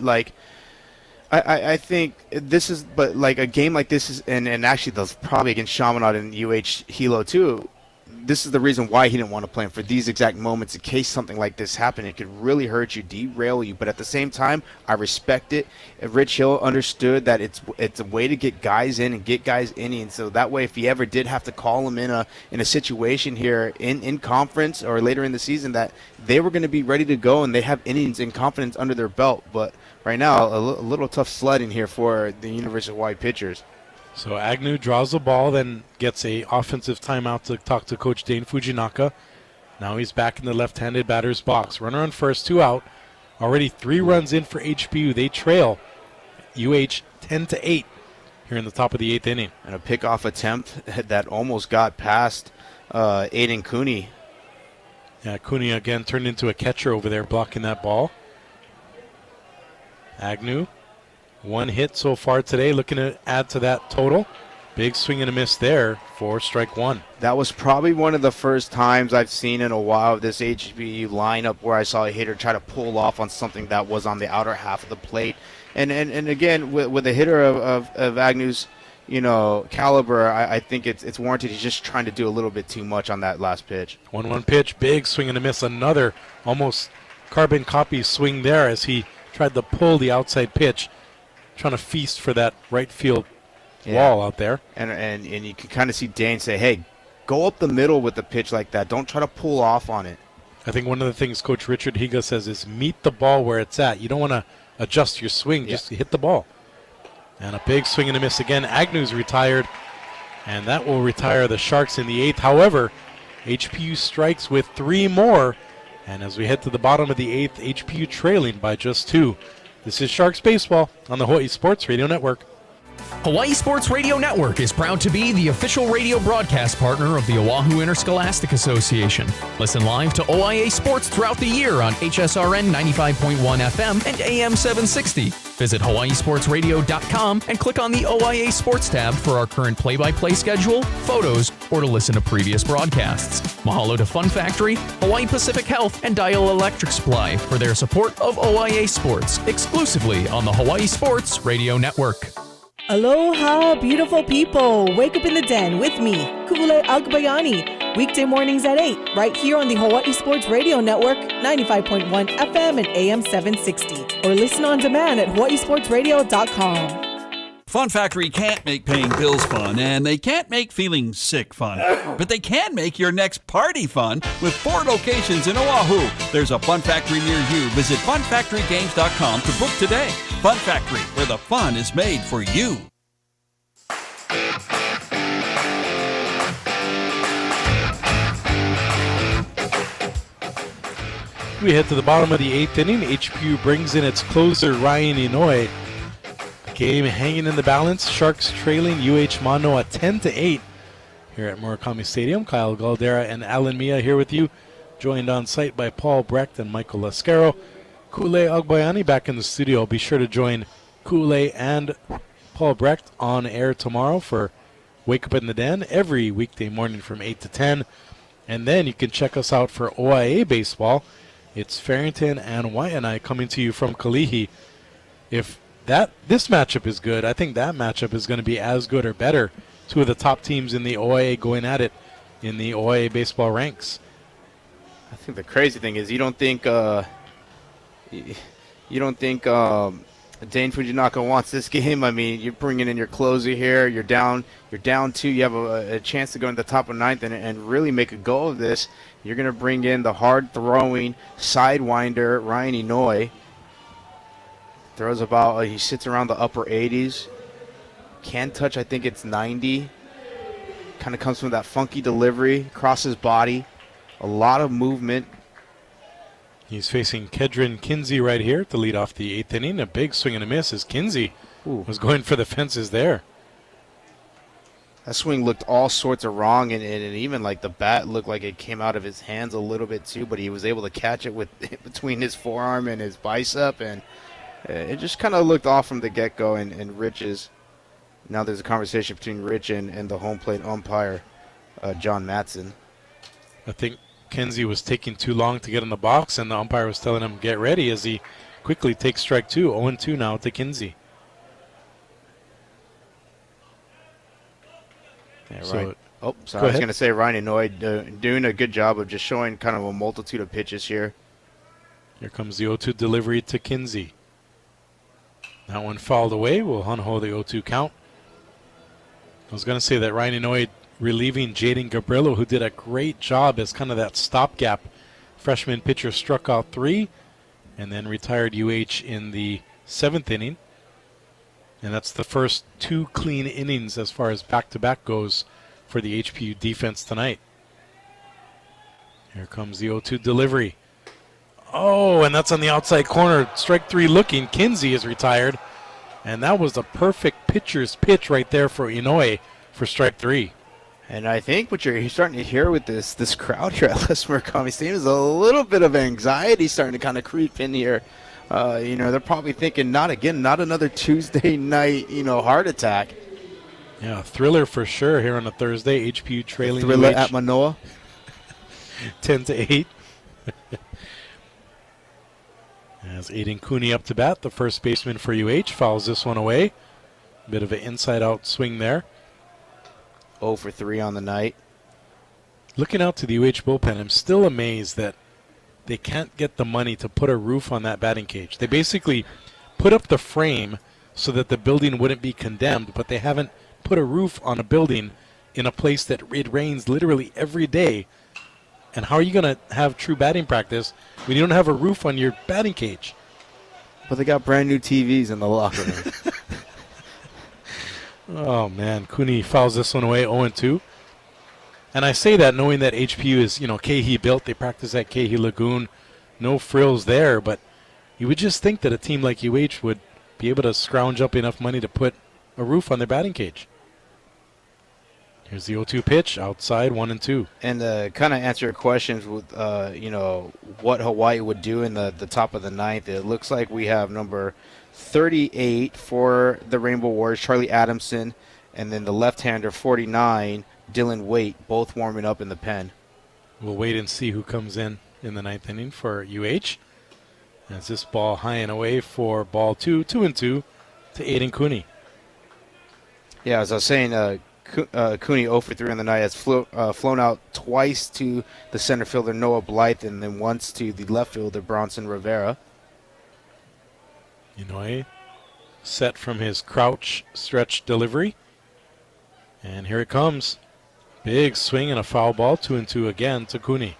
Speaker 3: I think this is, but a game like this is, and actually that's probably against Chaminade and UH Hilo too. This is the reason why he didn't want to play him, for these exact moments, in case something like this happened. It could really hurt you, derail you. But at the same time, I respect it. Rich Hill understood that it's a way to get guys in and get guys innings. So that way, if he ever did have to call him in a situation here in conference or later in the season, that they were going to be ready to go and they have innings and confidence under their belt. But right now, a little tough sledding here for the University of Hawaii pitchers.
Speaker 2: So Agnew draws the ball, then gets a offensive timeout to talk to Coach Dane Fujinaka. Now he's back in the left-handed batter's box. Runner on first, 2 out. Already 3 runs in for HPU. They trail UH 10-8 here in the top of the 8th inning.
Speaker 3: And a pickoff attempt that almost got past Aiden Cooney.
Speaker 2: Yeah, Cooney again turned into a catcher over there blocking that ball. Agnew, 1 hit so far today, looking to add to that total. Big swing and a miss there for strike 1.
Speaker 3: That was probably one of the first times I've seen in a while of this HBU lineup where I saw a hitter try to pull off on something that was on the outer half of the plate. And again, with a hitter of Agnew's, caliber, I think it's warranted. He's just trying to do a little bit too much on that last pitch.
Speaker 2: 1-1 pitch, big swing and a miss. Another almost carbon copy swing there as he tried to pull the outside pitch, trying to feast for that right field wall out there.
Speaker 3: And you can kind of see Dane say, hey, go up the middle with the pitch like that. Don't try to pull off on it.
Speaker 2: I think one of the things Coach Richard Higa says is meet the ball where it's at. You don't want to adjust your swing, just hit the ball. And a big swing and a miss again. Agnew's retired, and that will retire the Sharks in the 8th. However, HPU strikes with 3 more, and as we head to the bottom of the 8th, HPU trailing by just 2. This is Sharks Baseball on the Hawai'i Sports Radio Network.
Speaker 7: Hawai'i Sports Radio Network is proud to be the official radio broadcast partner of the Oahu Interscholastic Association. Listen live to OIA Sports throughout the year on HSRN 95.1 FM and AM 760. Visit hawaiisportsradio.com and click on the OIA Sports tab for our current play-by-play schedule, photos, or to listen to previous broadcasts. Mahalo to Fun Factory, Hawaii Pacific Health, and Dial Electric Supply for their support of OIA Sports, exclusively on the Hawai'i Sports Radio Network.
Speaker 10: Aloha, beautiful people. Wake up in the den with me, Ku'ule Agbayani. Weekday mornings at 8, right here on the Hawai'i Sports Radio Network, 95.1 FM and AM 760. Or listen on demand at hawaiisportsradio.com.
Speaker 20: Fun Factory can't make paying bills fun, and they can't make feeling sick fun. But they can make your next party fun with 4 locations in Oahu. There's a Fun Factory near you. Visit funfactorygames.com to book today. Fun Factory, where the fun is made for you.
Speaker 2: We head to the bottom of the 8th inning. HPU brings in its closer, Ryan Inoue. Game hanging in the balance. Sharks trailing UH-Mānoa 10-8 here at Murakami Stadium. Kyle Galdera and Alan Mia here with you, joined on site by Paul Brecht and Michael Lascaro. Ku'ule Agbayani back in the studio. Be sure to join Ku'ule and Paul Brecht on air tomorrow for Wake Up in the Den every weekday morning from 8 to 10. And then you can check us out for OIA baseball. It's Farrington and Waianae coming to you from Kalihi. If this matchup is good, I think that matchup is going to be as good or better. 2 of the top teams in the OIA going at it in the OIA baseball ranks.
Speaker 3: I think the crazy thing is you don't think Dane Fujinaka wants this game. I mean, you're bringing in your closer here. You're down 2. You have a chance to go in the top of 9th and really make a go of this. You're going to bring in the hard-throwing sidewinder Ryan Inoue. Throws about, he sits around the upper 80s. Can touch, I think it's 90. Kind of comes from that funky delivery, across his body. A lot of movement.
Speaker 2: He's facing Kedron Kinsey right here to lead off the 8th inning. A big swing and a miss as Kinsey was going for the fences there.
Speaker 3: That swing looked all sorts of wrong, and even like the bat looked like it came out of his hands a little bit too, but he was able to catch it with between his forearm and his bicep, and it just kind of looked off from the get-go, and Rich's. Now there's a conversation between Rich and the home plate umpire, John Matson.
Speaker 2: I think Kinsey was taking too long to get in the box, and the umpire was telling him get ready as he quickly takes strike 2. 0-2 now to Kinsey.
Speaker 3: Yeah, so, I was going to say Ryan Inoue doing a good job of just showing kind of a multitude of pitches here.
Speaker 2: Here comes the 0-2 delivery to Kinsey. That one fouled away. We'll hunho the 0-2 count. I was going to say that Ryan Inoue relieving Jaden Gabriello, who did a great job as kind of that stopgap freshman pitcher, struck out 3 and then retired UH in the 7th inning. And that's the first 2 clean innings as far as back-to-back goes for the HPU defense tonight. Here comes the 0-2 delivery. Oh, and that's on the outside corner. Strike 3 looking. Kinsey is retired. And that was the perfect pitcher's pitch right there for Inoue for strike 3.
Speaker 3: And I think what you're starting to hear with this crowd here at Les Murakami Stadium is a little bit of anxiety starting to kind of creep in here. They're probably thinking, not another Tuesday night, heart attack.
Speaker 2: Yeah, thriller for sure here on a Thursday. HPU trailing
Speaker 3: Thriller
Speaker 2: UH
Speaker 3: at Manoa.
Speaker 2: 10-8. As Aiden Cooney up to bat, the first baseman for UH, fouls this one away. Bit of an inside-out swing there.
Speaker 3: 0 for 3 on the night.
Speaker 2: Looking out to the UH bullpen, I'm still amazed that they can't get the money to put a roof on that batting cage. They basically put up the frame so that the building wouldn't be condemned, but they haven't put a roof on a building in a place that it rains literally every day. And how are you going to have true batting practice when you don't have a roof on your batting cage?
Speaker 3: But they got brand new TVs in the locker room.
Speaker 2: Oh, man. Cooney fouls this one away, 0-2. And I say that knowing that HPU is, Kehi built. They practice at Kehi Lagoon. No frills there, but you would just think that a team like UH would be able to scrounge up enough money to put a roof on their batting cage. Here's the 0-2 pitch, outside, 1-2.
Speaker 3: And kind of answer your questions with, what Hawaii would do in the top of the ninth. It looks like we have number 38 for the Rainbow Warriors, Charlie Adamson, and then the left-hander, 49, Dylan Waite, both warming up in the pen.
Speaker 2: We'll wait and see who comes in the ninth inning for UH. As this ball high and away for ball 2-2 to Aiden Cooney.
Speaker 3: Yeah, as I was saying, Cooney 0 for 3 on the night has flown out twice to the center fielder Noah Blythe and then once to the left fielder Bronson Rivera.
Speaker 2: Inoue set from his crouch stretch delivery. And here it comes. Big swing and a foul ball, 2-2 again to Cooney.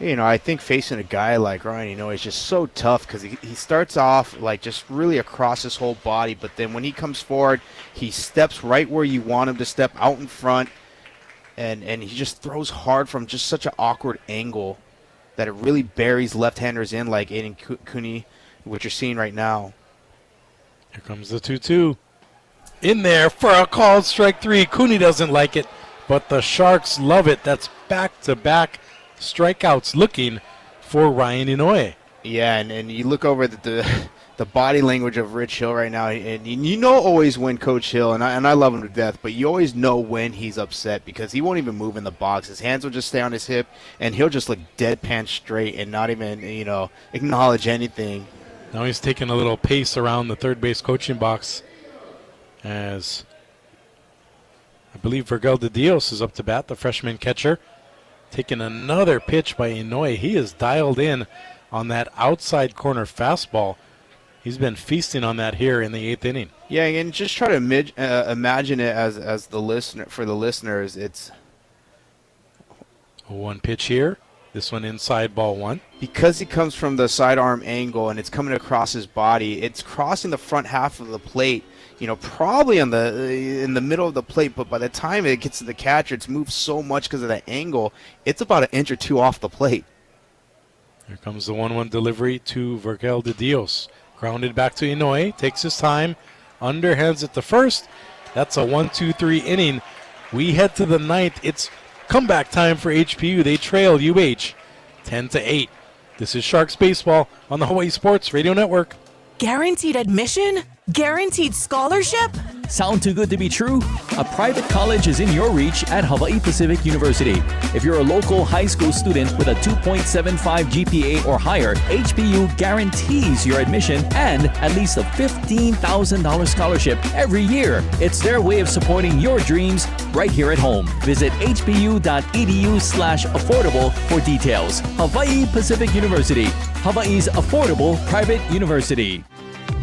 Speaker 3: I think facing a guy like Ryan Inoue is just so tough because he starts off like just really across his whole body, but then when he comes forward, he steps right where you want him to step, out in front, and he just throws hard from just such an awkward angle that it really buries left-handers in like Aiden Cooney, what you're seeing right now.
Speaker 2: Here comes the 2-2. In there for a called strike 3. Cooney doesn't like it, but the Sharks love it. That's back-to-back strikeouts looking for Ryan Inoue.
Speaker 3: Yeah, and you look over the body language of Rich Hill right now, and you know always when Coach Hill, and I love him to death, but you always know when he's upset because he won't even move in the box. His hands will just stay on his hip, and he'll just look deadpan straight and not even, acknowledge anything.
Speaker 2: Now he's taking a little pace around the third base coaching box as I believe Vergel de Dios is up to bat, the freshman catcher. Taking another pitch by Inoue. He is dialed in on that outside corner fastball. He's been feasting on that here in the 8th inning.
Speaker 3: Yeah, and just try to imagine it as the listener for the listeners. It's
Speaker 2: a 1 pitch here. This one inside, ball 1.
Speaker 3: Because he comes from the sidearm angle and it's coming across his body, it's crossing the front half of the plate. Probably in the middle of the plate, but by the time it gets to the catcher, it's moved so much because of that angle, it's about an inch or two off the plate.
Speaker 2: Here comes the 1-1 delivery to Vergel de Dios. Grounded back to Inoue, takes his time, underhands it to first. That's a 1-2-3 inning. We head to the 9th. It's comeback time for HPU. They trail UH 10-8. This is Sharks Baseball on the Hawaii Sports Radio Network.
Speaker 1: Guaranteed admission? Guaranteed scholarship?
Speaker 7: Sound too good to be true? A private college is in your reach at Hawaii Pacific University. If you're a local high school student with a 2.75 GPA or higher, HPU guarantees your admission and at least a $15,000 scholarship every year. It's their way of supporting your dreams right here at home. Visit hpu.edu/affordable for details. Hawaii Pacific University, Hawaii's affordable private university.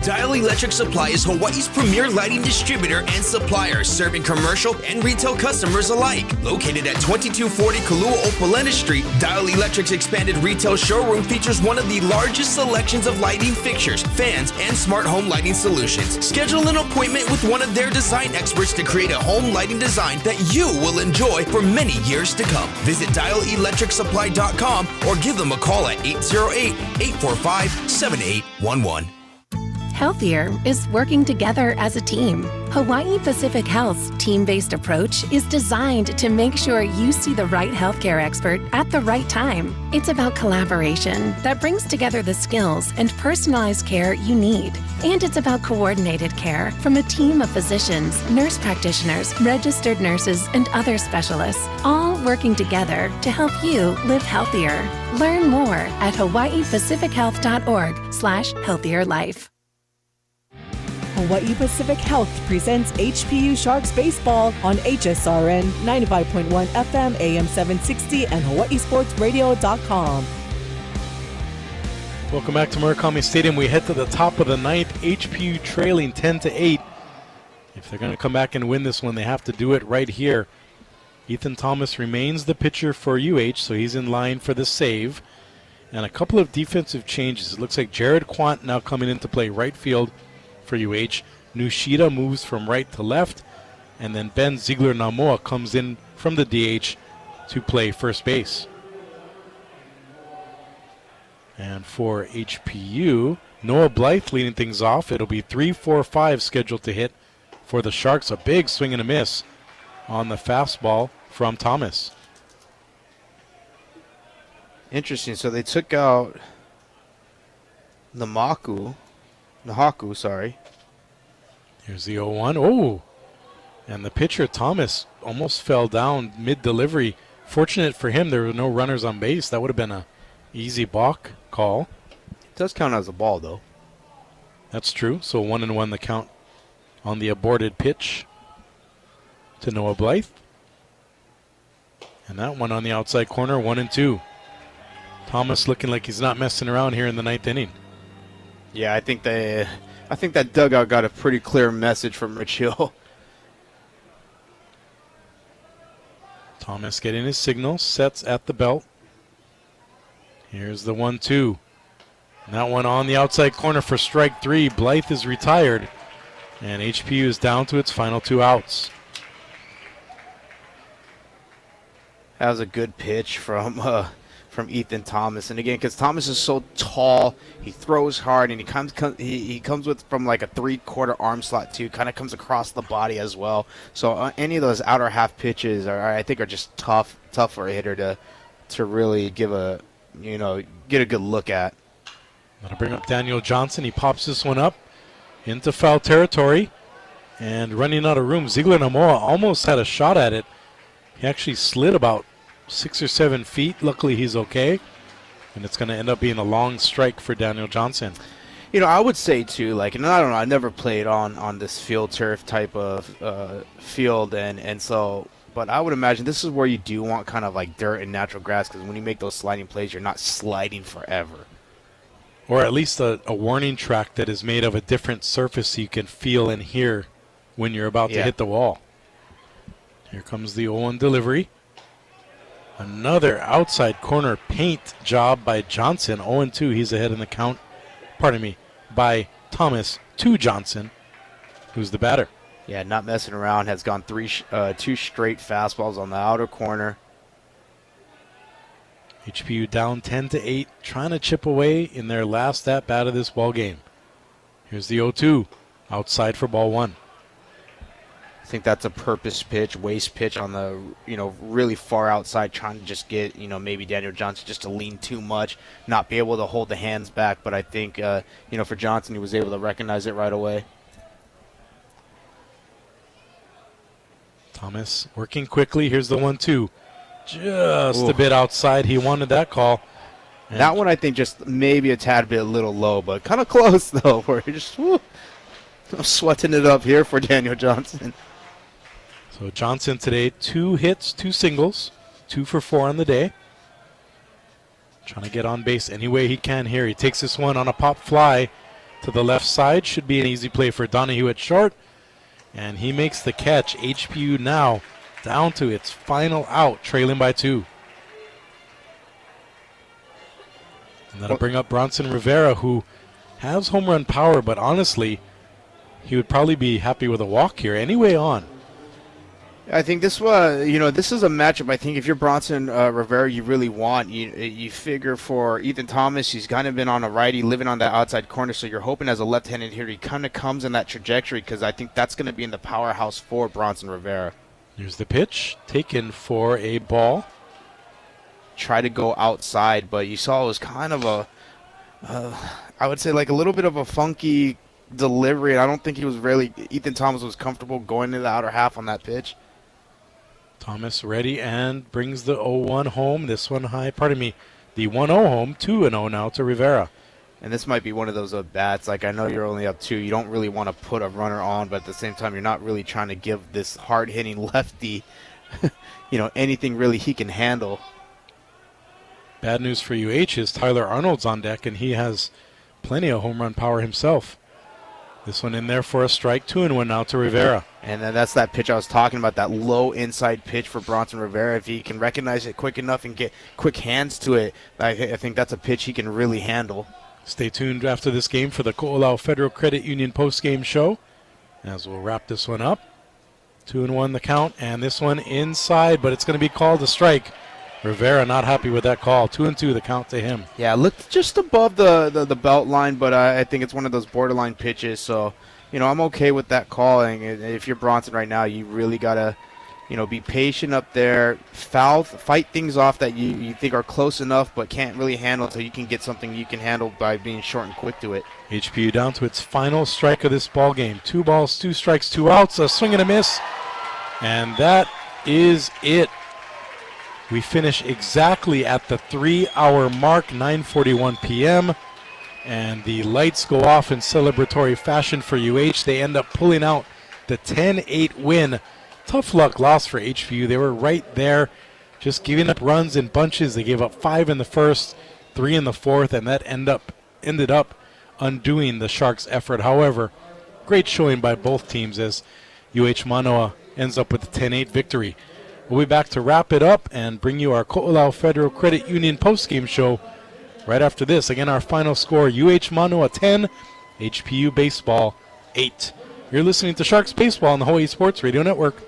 Speaker 11: DII Electric Supply is Hawaii's premier lighting distributor and supplier, serving commercial and retail customers alike. Located at 2240 Kalua-Opalena Street, DII Electric's expanded retail showroom features one of the largest selections of lighting fixtures, fans, and smart home lighting solutions. Schedule an appointment with one of their design experts to create a home lighting design that you will enjoy for many years to come. Visit DIIElectricSupply.com or give them a call at 808-845-7811.
Speaker 4: Healthier is working together as a team. Hawaii Pacific Health's team-based approach is designed to make sure you see the right healthcare expert at the right time. It's about collaboration that brings together the skills and personalized care you need. And it's about coordinated care from a team of physicians, nurse practitioners, registered nurses, and other specialists, all working together to help you live healthier. Learn more at hawaiipacifichealth.org/healthierlife.
Speaker 10: Hawaii Pacific Health presents HPU Sharks Baseball on HSRN 95.1 FM, AM 760, and hawaiisportsradio.com.
Speaker 2: Welcome back to Murakami Stadium. We head to the top of the ninth. HPU trailing 10-8. If they're going to come back and win this one, they have to do it right here. Ethan Thomas remains the pitcher for UH, so he's in line for the save. And a couple of defensive changes. It looks like Jared Quant now coming into play right field for UH. Nushida moves from right to left, and then Ben Ziegler-Namoa comes in from the DH to play first base. And for HPU, Noah Blythe leading things off. It'll be 3-4-5 scheduled to hit for the Sharks. A big swing and a miss on the fastball from Thomas.
Speaker 3: Interesting. So they took out Nahaku, sorry.
Speaker 2: Here's the 0-1. Oh, and the pitcher, Thomas, almost fell down mid-delivery. Fortunate for him, there were no runners on base. That would have been a easy balk call.
Speaker 3: It does count as a ball, though.
Speaker 2: That's true. So 1-1 the count on the aborted pitch to Noah Blythe. And that one on the outside corner, 1-2. Thomas looking like he's not messing around here in the ninth inning.
Speaker 3: Yeah, I think that dugout got a pretty clear message from Rich Hill.
Speaker 2: Thomas getting his signal, sets at the belt. Here's the 1-2. And that one on the outside corner for strike 3. Blythe is retired, and HPU is down to its final 2 outs.
Speaker 3: That was a good pitch from Ethan Thomas, and again, because Thomas is so tall, he throws hard, and he comes with from like a 3/4 arm slot too. Kind of comes across the body as well. So any of those outer half pitches I think are just tough for a hitter to really get a good look at.
Speaker 2: That'll bring up Daniel Johnson. He pops this one up into foul territory, and running out of room. Ziegler-Namoa almost had a shot at it. He actually slid about 6 or 7 feet. Luckily, he's okay. And it's going to end up being a long strike for Daniel Johnson.
Speaker 3: You know, I would say, too, like, and I don't know, I never played on this field turf type of field. And so, but I would imagine this is where you do want kind of like dirt and natural grass, because when you make those sliding plays, you're not sliding forever.
Speaker 2: Or at least a warning track that is made of a different surface so you can feel and hear when you're about to hit the wall. Here comes the 0-1 delivery. Another outside corner paint job by Johnson. 0-2, he's ahead in the count. Pardon me, by Thomas to Johnson, who's the batter.
Speaker 3: Yeah, not messing around. Has gone 2 straight fastballs on the outer corner.
Speaker 2: HPU down 10-8, trying to chip away in their last at-bat of this ball game. Here's the 0-2, outside for ball 1.
Speaker 3: I think that's a purpose pitch, waste pitch on the, really far outside, trying to just get, maybe Daniel Johnson just to lean too much, not be able to hold the hands back. But I think, for Johnson, he was able to recognize it right away.
Speaker 2: Thomas working quickly. Here's the 1-2. Just a bit outside. He wanted that call.
Speaker 3: And that one, I think, just maybe a tad bit a little low, but kind of close, though, where you're just sweating it up here for Daniel Johnson.
Speaker 2: So Johnson today, 2 hits, 2 singles, 2 for 4 on the day. Trying to get on base any way he can here. He takes this one on a pop fly to the left side. Should be an easy play for Donahue at short. And he makes the catch. HPU now down to its final out, trailing by 2. And that'll bring up Bronson Rivera, who has home run power, but honestly, he would probably be happy with a walk here. Anyway on.
Speaker 3: I think this was, this is a matchup. I think if you're Bronson Rivera, you really want. You figure for Ethan Thomas, he's kind of been on a righty, living on that outside corner. So you're hoping as a left-handed hitter, he kind of comes in that trajectory because I think that's going to be in the powerhouse for Bronson Rivera.
Speaker 2: Here's the pitch taken for a ball.
Speaker 3: Try to go outside, but you saw it was kind of I would say like a little bit of a funky delivery. I don't think Ethan Thomas was comfortable going to the outer half on that pitch.
Speaker 2: Thomas ready and brings the 0-1 home. This one high, the 1-0 home, 2-0 now to Rivera.
Speaker 3: And this might be one of those bats. Like, I know you're only up 2. You don't really want to put a runner on, but at the same time, you're not really trying to give this hard-hitting lefty, anything really he can handle.
Speaker 2: Bad news for UH is Tyler Arnold's on deck, and he has plenty of home run power himself. This one in there for a strike, 2-1 now to Rivera.
Speaker 3: And then that's that pitch I was talking about, that low inside pitch for Bronson Rivera. If he can recognize it quick enough and get quick hands to it, I think that's a pitch he can really handle.
Speaker 2: Stay tuned after this game for the Ko'olau Federal Credit Union post-game show, as we'll wrap this one up. 2-1 the count, and this one inside, but it's going to be called a strike. Rivera not happy with that call. 2-2 the count to him.
Speaker 3: Yeah, looked just above the belt line, but I think it's one of those borderline pitches. So, I'm okay with that calling. If you're Bronson right now, you really got to, be patient up there, fight things off that you think are close enough but can't really handle until you can get something you can handle by being short and quick to it.
Speaker 2: HPU down to its final strike of this ball game. 2 balls, 2 strikes, 2 outs, a swing and a miss. And that is it. We finish exactly at the 3-hour mark, 9:41 p.m., and the lights go off in celebratory fashion for UH. They end up pulling out the 10-8 win. Tough luck loss for HPU. They were right there, just giving up runs in bunches. They gave up 5 in the first, 3 in the fourth, and that ended up undoing the Sharks' effort. However, great showing by both teams as UH-Mānoa ends up with a 10-8 victory. We'll be back to wrap it up and bring you our Ko'olau Federal Credit Union postgame show right after this. Again, our final score, UH-Mānoa 10, HPU Baseball 8. You're listening to Sharks Baseball on the Hawaii Sports Radio Network.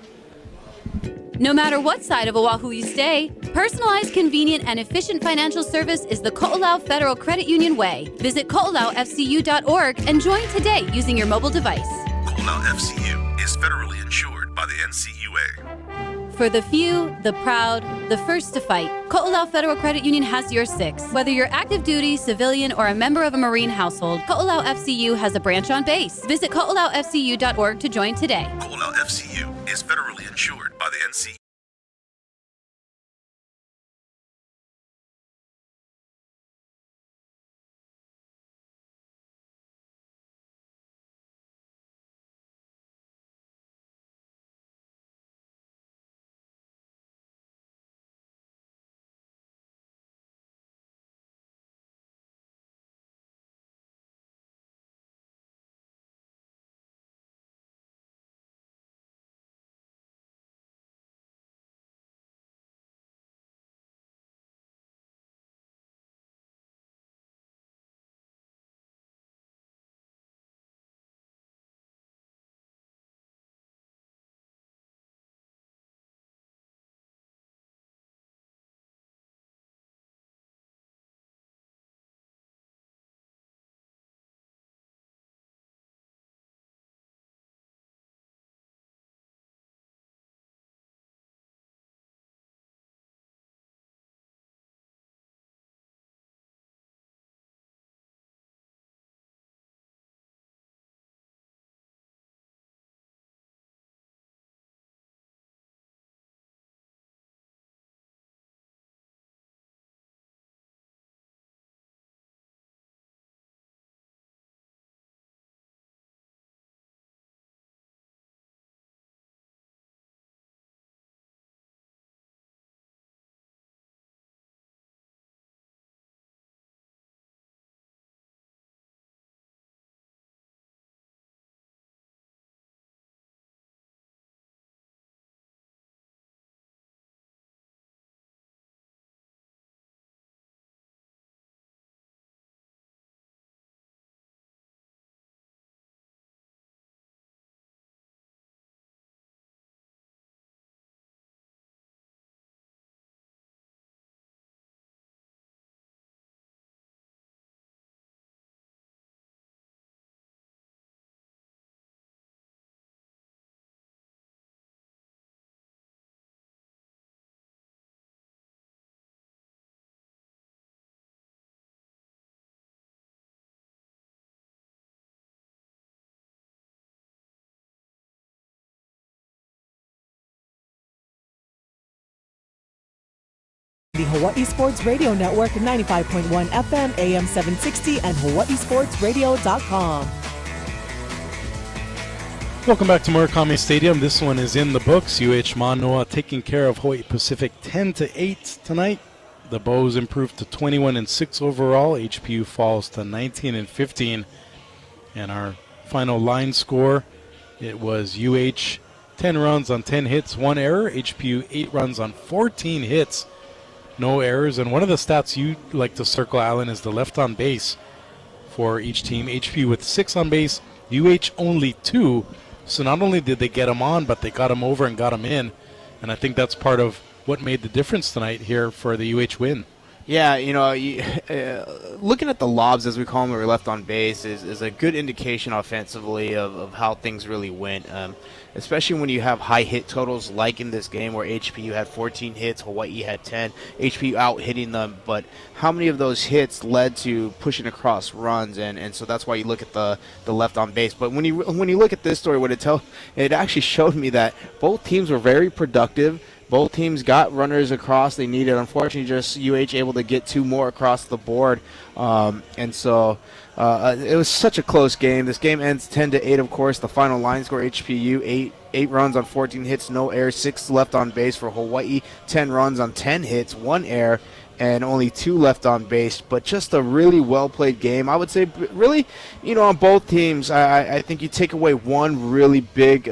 Speaker 5: No matter what side of Oahu you stay, personalized, convenient, and efficient financial service is the Ko'olau Federal Credit Union way. Visit ko'olaufcu.org and join today using your mobile device.
Speaker 14: Ko'olau FCU is federally insured by the NCUA.
Speaker 5: For the few, the proud, the first to fight, Ko'olau Federal Credit Union has your 6. Whether you're active duty, civilian, or a member of a Marine household, Ko'olau FCU has a branch on base. Visit ko'olaufcu.org to join today.
Speaker 14: Ko'olau FCU is federally insured by the NCUA.
Speaker 10: The Hawaii Sports Radio Network, 95.1 FM, AM 760, and hawaiisportsradio.com.
Speaker 2: Welcome back to Murakami Stadium. This one is in the books. UH-Mānoa taking care of Hawaii Pacific 10-8 tonight. The Bows improved to 21-6 overall. HPU falls to 19-15. And our final line score, it was UH 10 runs on 10 hits, 1 error. HPU 8 runs on 14 hits, no errors. And one of the stats you like to circle, Alan, is the left on base for each team. HPU with 6 on base, UH only 2. So not only did they get him on, but they got him over and got him in. And I think that's part of what made the difference tonight here for the UH win.
Speaker 3: Yeah, looking at the lobs, as we call them, that were left on base, is a good indication offensively of how things really went, especially when you have high hit totals like in this game where HPU had 14 hits, Hawaii had 10, HPU out hitting them, but how many of those hits led to pushing across runs, and so that's why you look at the left on base. But when you look at this story, it actually showed me that both teams were very productive. Both teams got runners across they needed. Unfortunately, just UH able to get 2 more across the board. And so it was such a close game. This game ends 10-8, of course. The final line score, HPU, 8 runs on 14 hits, no error, 6 left on base for Hawaii, 10 runs on 10 hits, 1 error, and only 2 left on base. But just a really well-played game. I would say really, on both teams, I think you take away one really big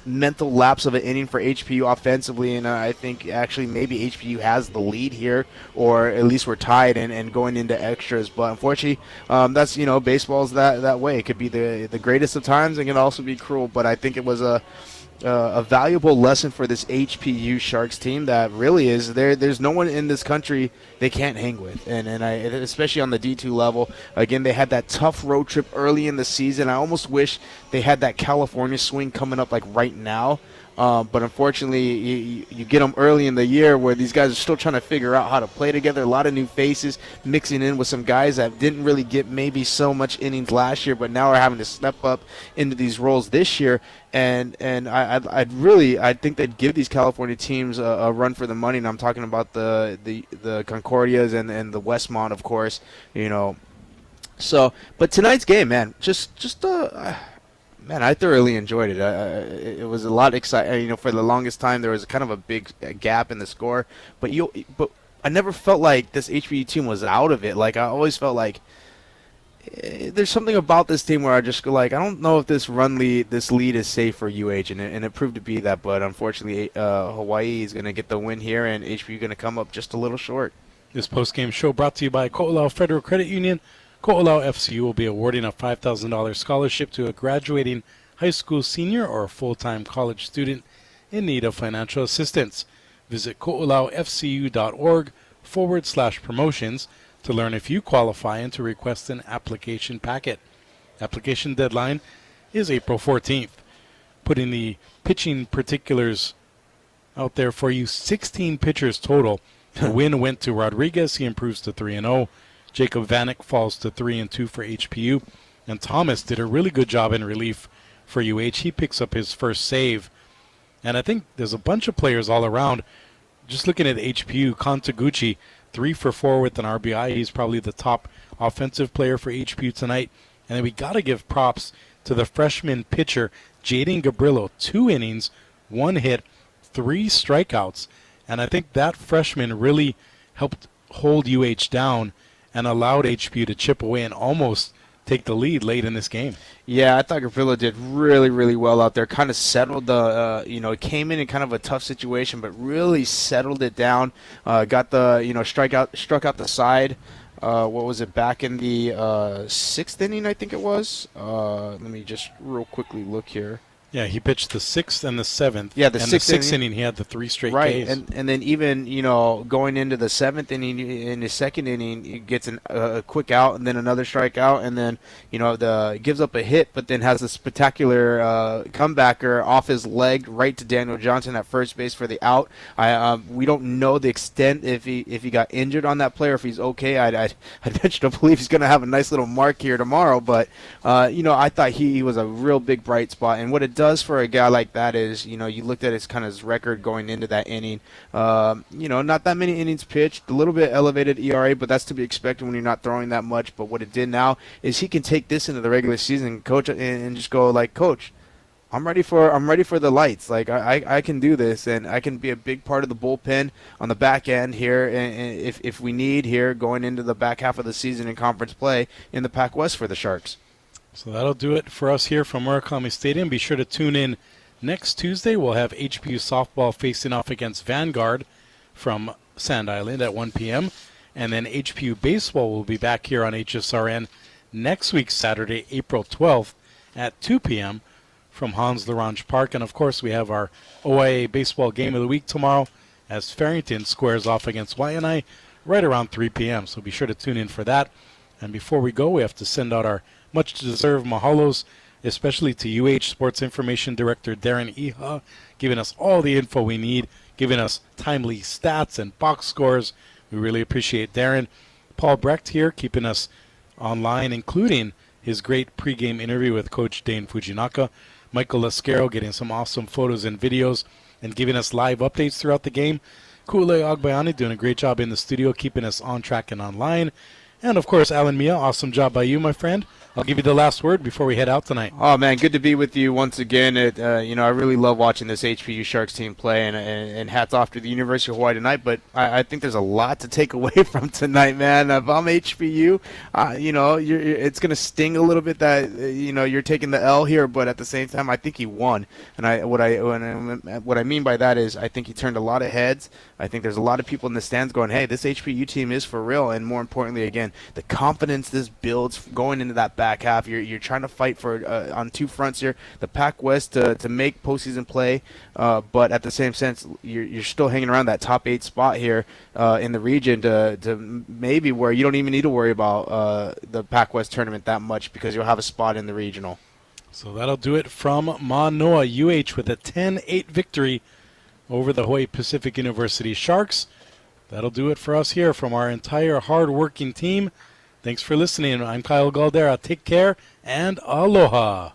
Speaker 3: mental lapse of an inning for HPU offensively, and I think actually maybe HPU has the lead here, or at least we're tied and going into extras. But unfortunately, that's baseball's that way. It could be the greatest of times and can also be cruel. But I think it was a valuable lesson for this HPU Sharks team that really is there's no one in this country they can't hang with, and especially on the D2 level. Again, they had that tough road trip early in the season. I almost wish they had that California swing coming up like right now. But unfortunately, you get them early in the year where these guys are still trying to figure out how to play together. A lot of new faces mixing in with some guys that didn't really get maybe so much innings last year, but now are having to step up into these roles this year. And I think they'd give these California teams a run for the money. And I'm talking about the Concordias and the Westmont, of course. So, but tonight's game, man, man, I thoroughly enjoyed it. It was a lot exciting. For the longest time, there was kind of a big gap in the score. But I never felt like this HPU team was out of it. Like, I always felt like there's something about this team where I just go like, I don't know if this lead is safe for UH, and it proved to be that. But unfortunately, Hawaii is going to get the win here, and HPU going to come up just a little short.
Speaker 2: This post-game show brought to you by Ko'olau Federal Credit Union. Ko'olau FCU will be awarding a $5,000 scholarship to a graduating high school senior or a full-time college student in need of financial assistance. Visit ko'olaufcu.org/promotions to learn if you qualify and to request an application packet. Application deadline is April 14th. Putting the pitching particulars out there for you, 16 pitchers total. The win went to Rodriguez. He improves to 3-0. Jacob Vanek falls to 3-2 for HPU. And Thomas did a really good job in relief for UH. He picks up his first save. And I think there's a bunch of players all around. Just looking at HPU, Kontaguchi, 3 for 4 with an RBI. He's probably the top offensive player for HPU tonight. And then we got to give props to the freshman pitcher, Jaden Gabrillo. 2 innings, 1 hit, 3 strikeouts. And I think that freshman really helped hold UH down and allowed HPU to chip away and almost take the lead late in this game.
Speaker 3: Yeah, I thought Gabrillo did really, really well out there. Kind of settled it came in kind of a tough situation, but really settled it down. Got the, struck out the side. What was it, back in the 6th inning, I think it was? Let me just real quickly look here.
Speaker 2: Yeah, he pitched the 6th and the 7th.
Speaker 3: Yeah, the 6th
Speaker 2: inning, he had the 3 straight
Speaker 3: right,
Speaker 2: Ks.
Speaker 3: and then even going into the 7th inning, in the 2nd inning, he gets a quick out and then another strikeout, and then gives up a hit, but then has a spectacular comebacker off his leg right to Daniel Johnson at first base for the out. We don't know the extent if he got injured on that play or if he's okay. I'd venture to believe he's going to have a nice little mark here tomorrow, but I thought he was a real big bright spot, and what it does does for a guy like that is, you looked at his record going into that inning. Not that many innings pitched, a little bit elevated ERA, but that's to be expected when you're not throwing that much. But what it did now is he can take this into the regular season, coach, and just go like, Coach, I'm ready for the lights. Like I can do this, and I can be a big part of the bullpen on the back end here, and if we need here going into the back half of the season in conference play in the Pac West for the Sharks.
Speaker 2: So that'll do it for us here from Murakami Stadium. Be sure to tune in next Tuesday. We'll have HPU softball facing off against Vanguard from Sand Island at 1 p.m. And then HPU baseball will be back here on HSRN next week, Saturday, April 12th at 2 p.m. from Hans Larange Park. And, of course, we have our OIA baseball game of the week tomorrow as Farrington squares off against Waianae right around 3 p.m. So be sure to tune in for that. And before we go, we have to send out our much-deserved mahalos, especially to UH Sports Information Director Darren Iha, giving us all the info we need, giving us timely stats and box scores. We really appreciate Darren. Paul Brecht here, keeping us online, including his great pregame interview with Coach Dane Fujinaka. Michael Lascaro getting some awesome photos and videos and giving us live updates throughout the game. Kule Agbayani doing a great job in the studio, keeping us on track and online. And, of course, Alan Mia, awesome job by you, my friend. I'll give you the last word before we head out tonight.
Speaker 3: Oh, man, good to be with you once again. I really love watching this HPU Sharks team play, and hats off to the University of Hawaii tonight. But I think there's a lot to take away from tonight, man. If I'm HPU, it's going to sting a little bit that, you're taking the L here. But at the same time, I think he won. And what I mean by that is I think he turned a lot of heads. I think there's a lot of people in the stands going, hey, this HPU team is for real. And more importantly, again, the confidence this builds going into that back half. You're trying to fight for on two fronts here, the Pac West to make postseason play, but at the same sense, you're still hanging around that top 8 spot here in the region to maybe where you don't even need to worry about the Pac West tournament that much because you'll have a spot in the regional.
Speaker 2: So that'll do it from Manoa. UH with a 10-8 victory over the Hawaii Pacific University Sharks. That'll do it for us here from our entire hard-working team. Thanks for listening. I'm Kyle Galdera. Take care and aloha.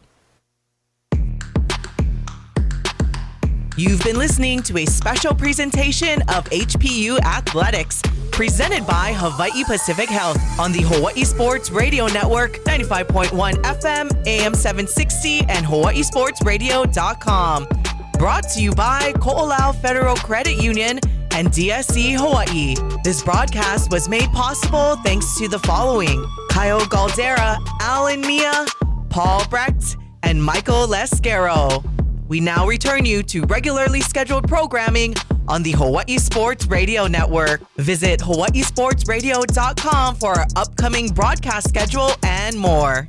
Speaker 1: You've been listening to a special presentation of HPU Athletics, presented by Hawaii Pacific Health on the Hawaii Sports Radio Network, 95.1 FM, AM 760, and hawaiisportsradio.com. Brought to you by Ko'olau Federal Credit Union and DSC Hawaii. This broadcast was made possible thanks to the following: Kyle Galdera, Alan Mia, Paul Brecht, and Michael Lascaro. We now return you to regularly scheduled programming on the Hawaii Sports Radio Network. Visit hawaiisportsradio.com for our upcoming broadcast schedule and more.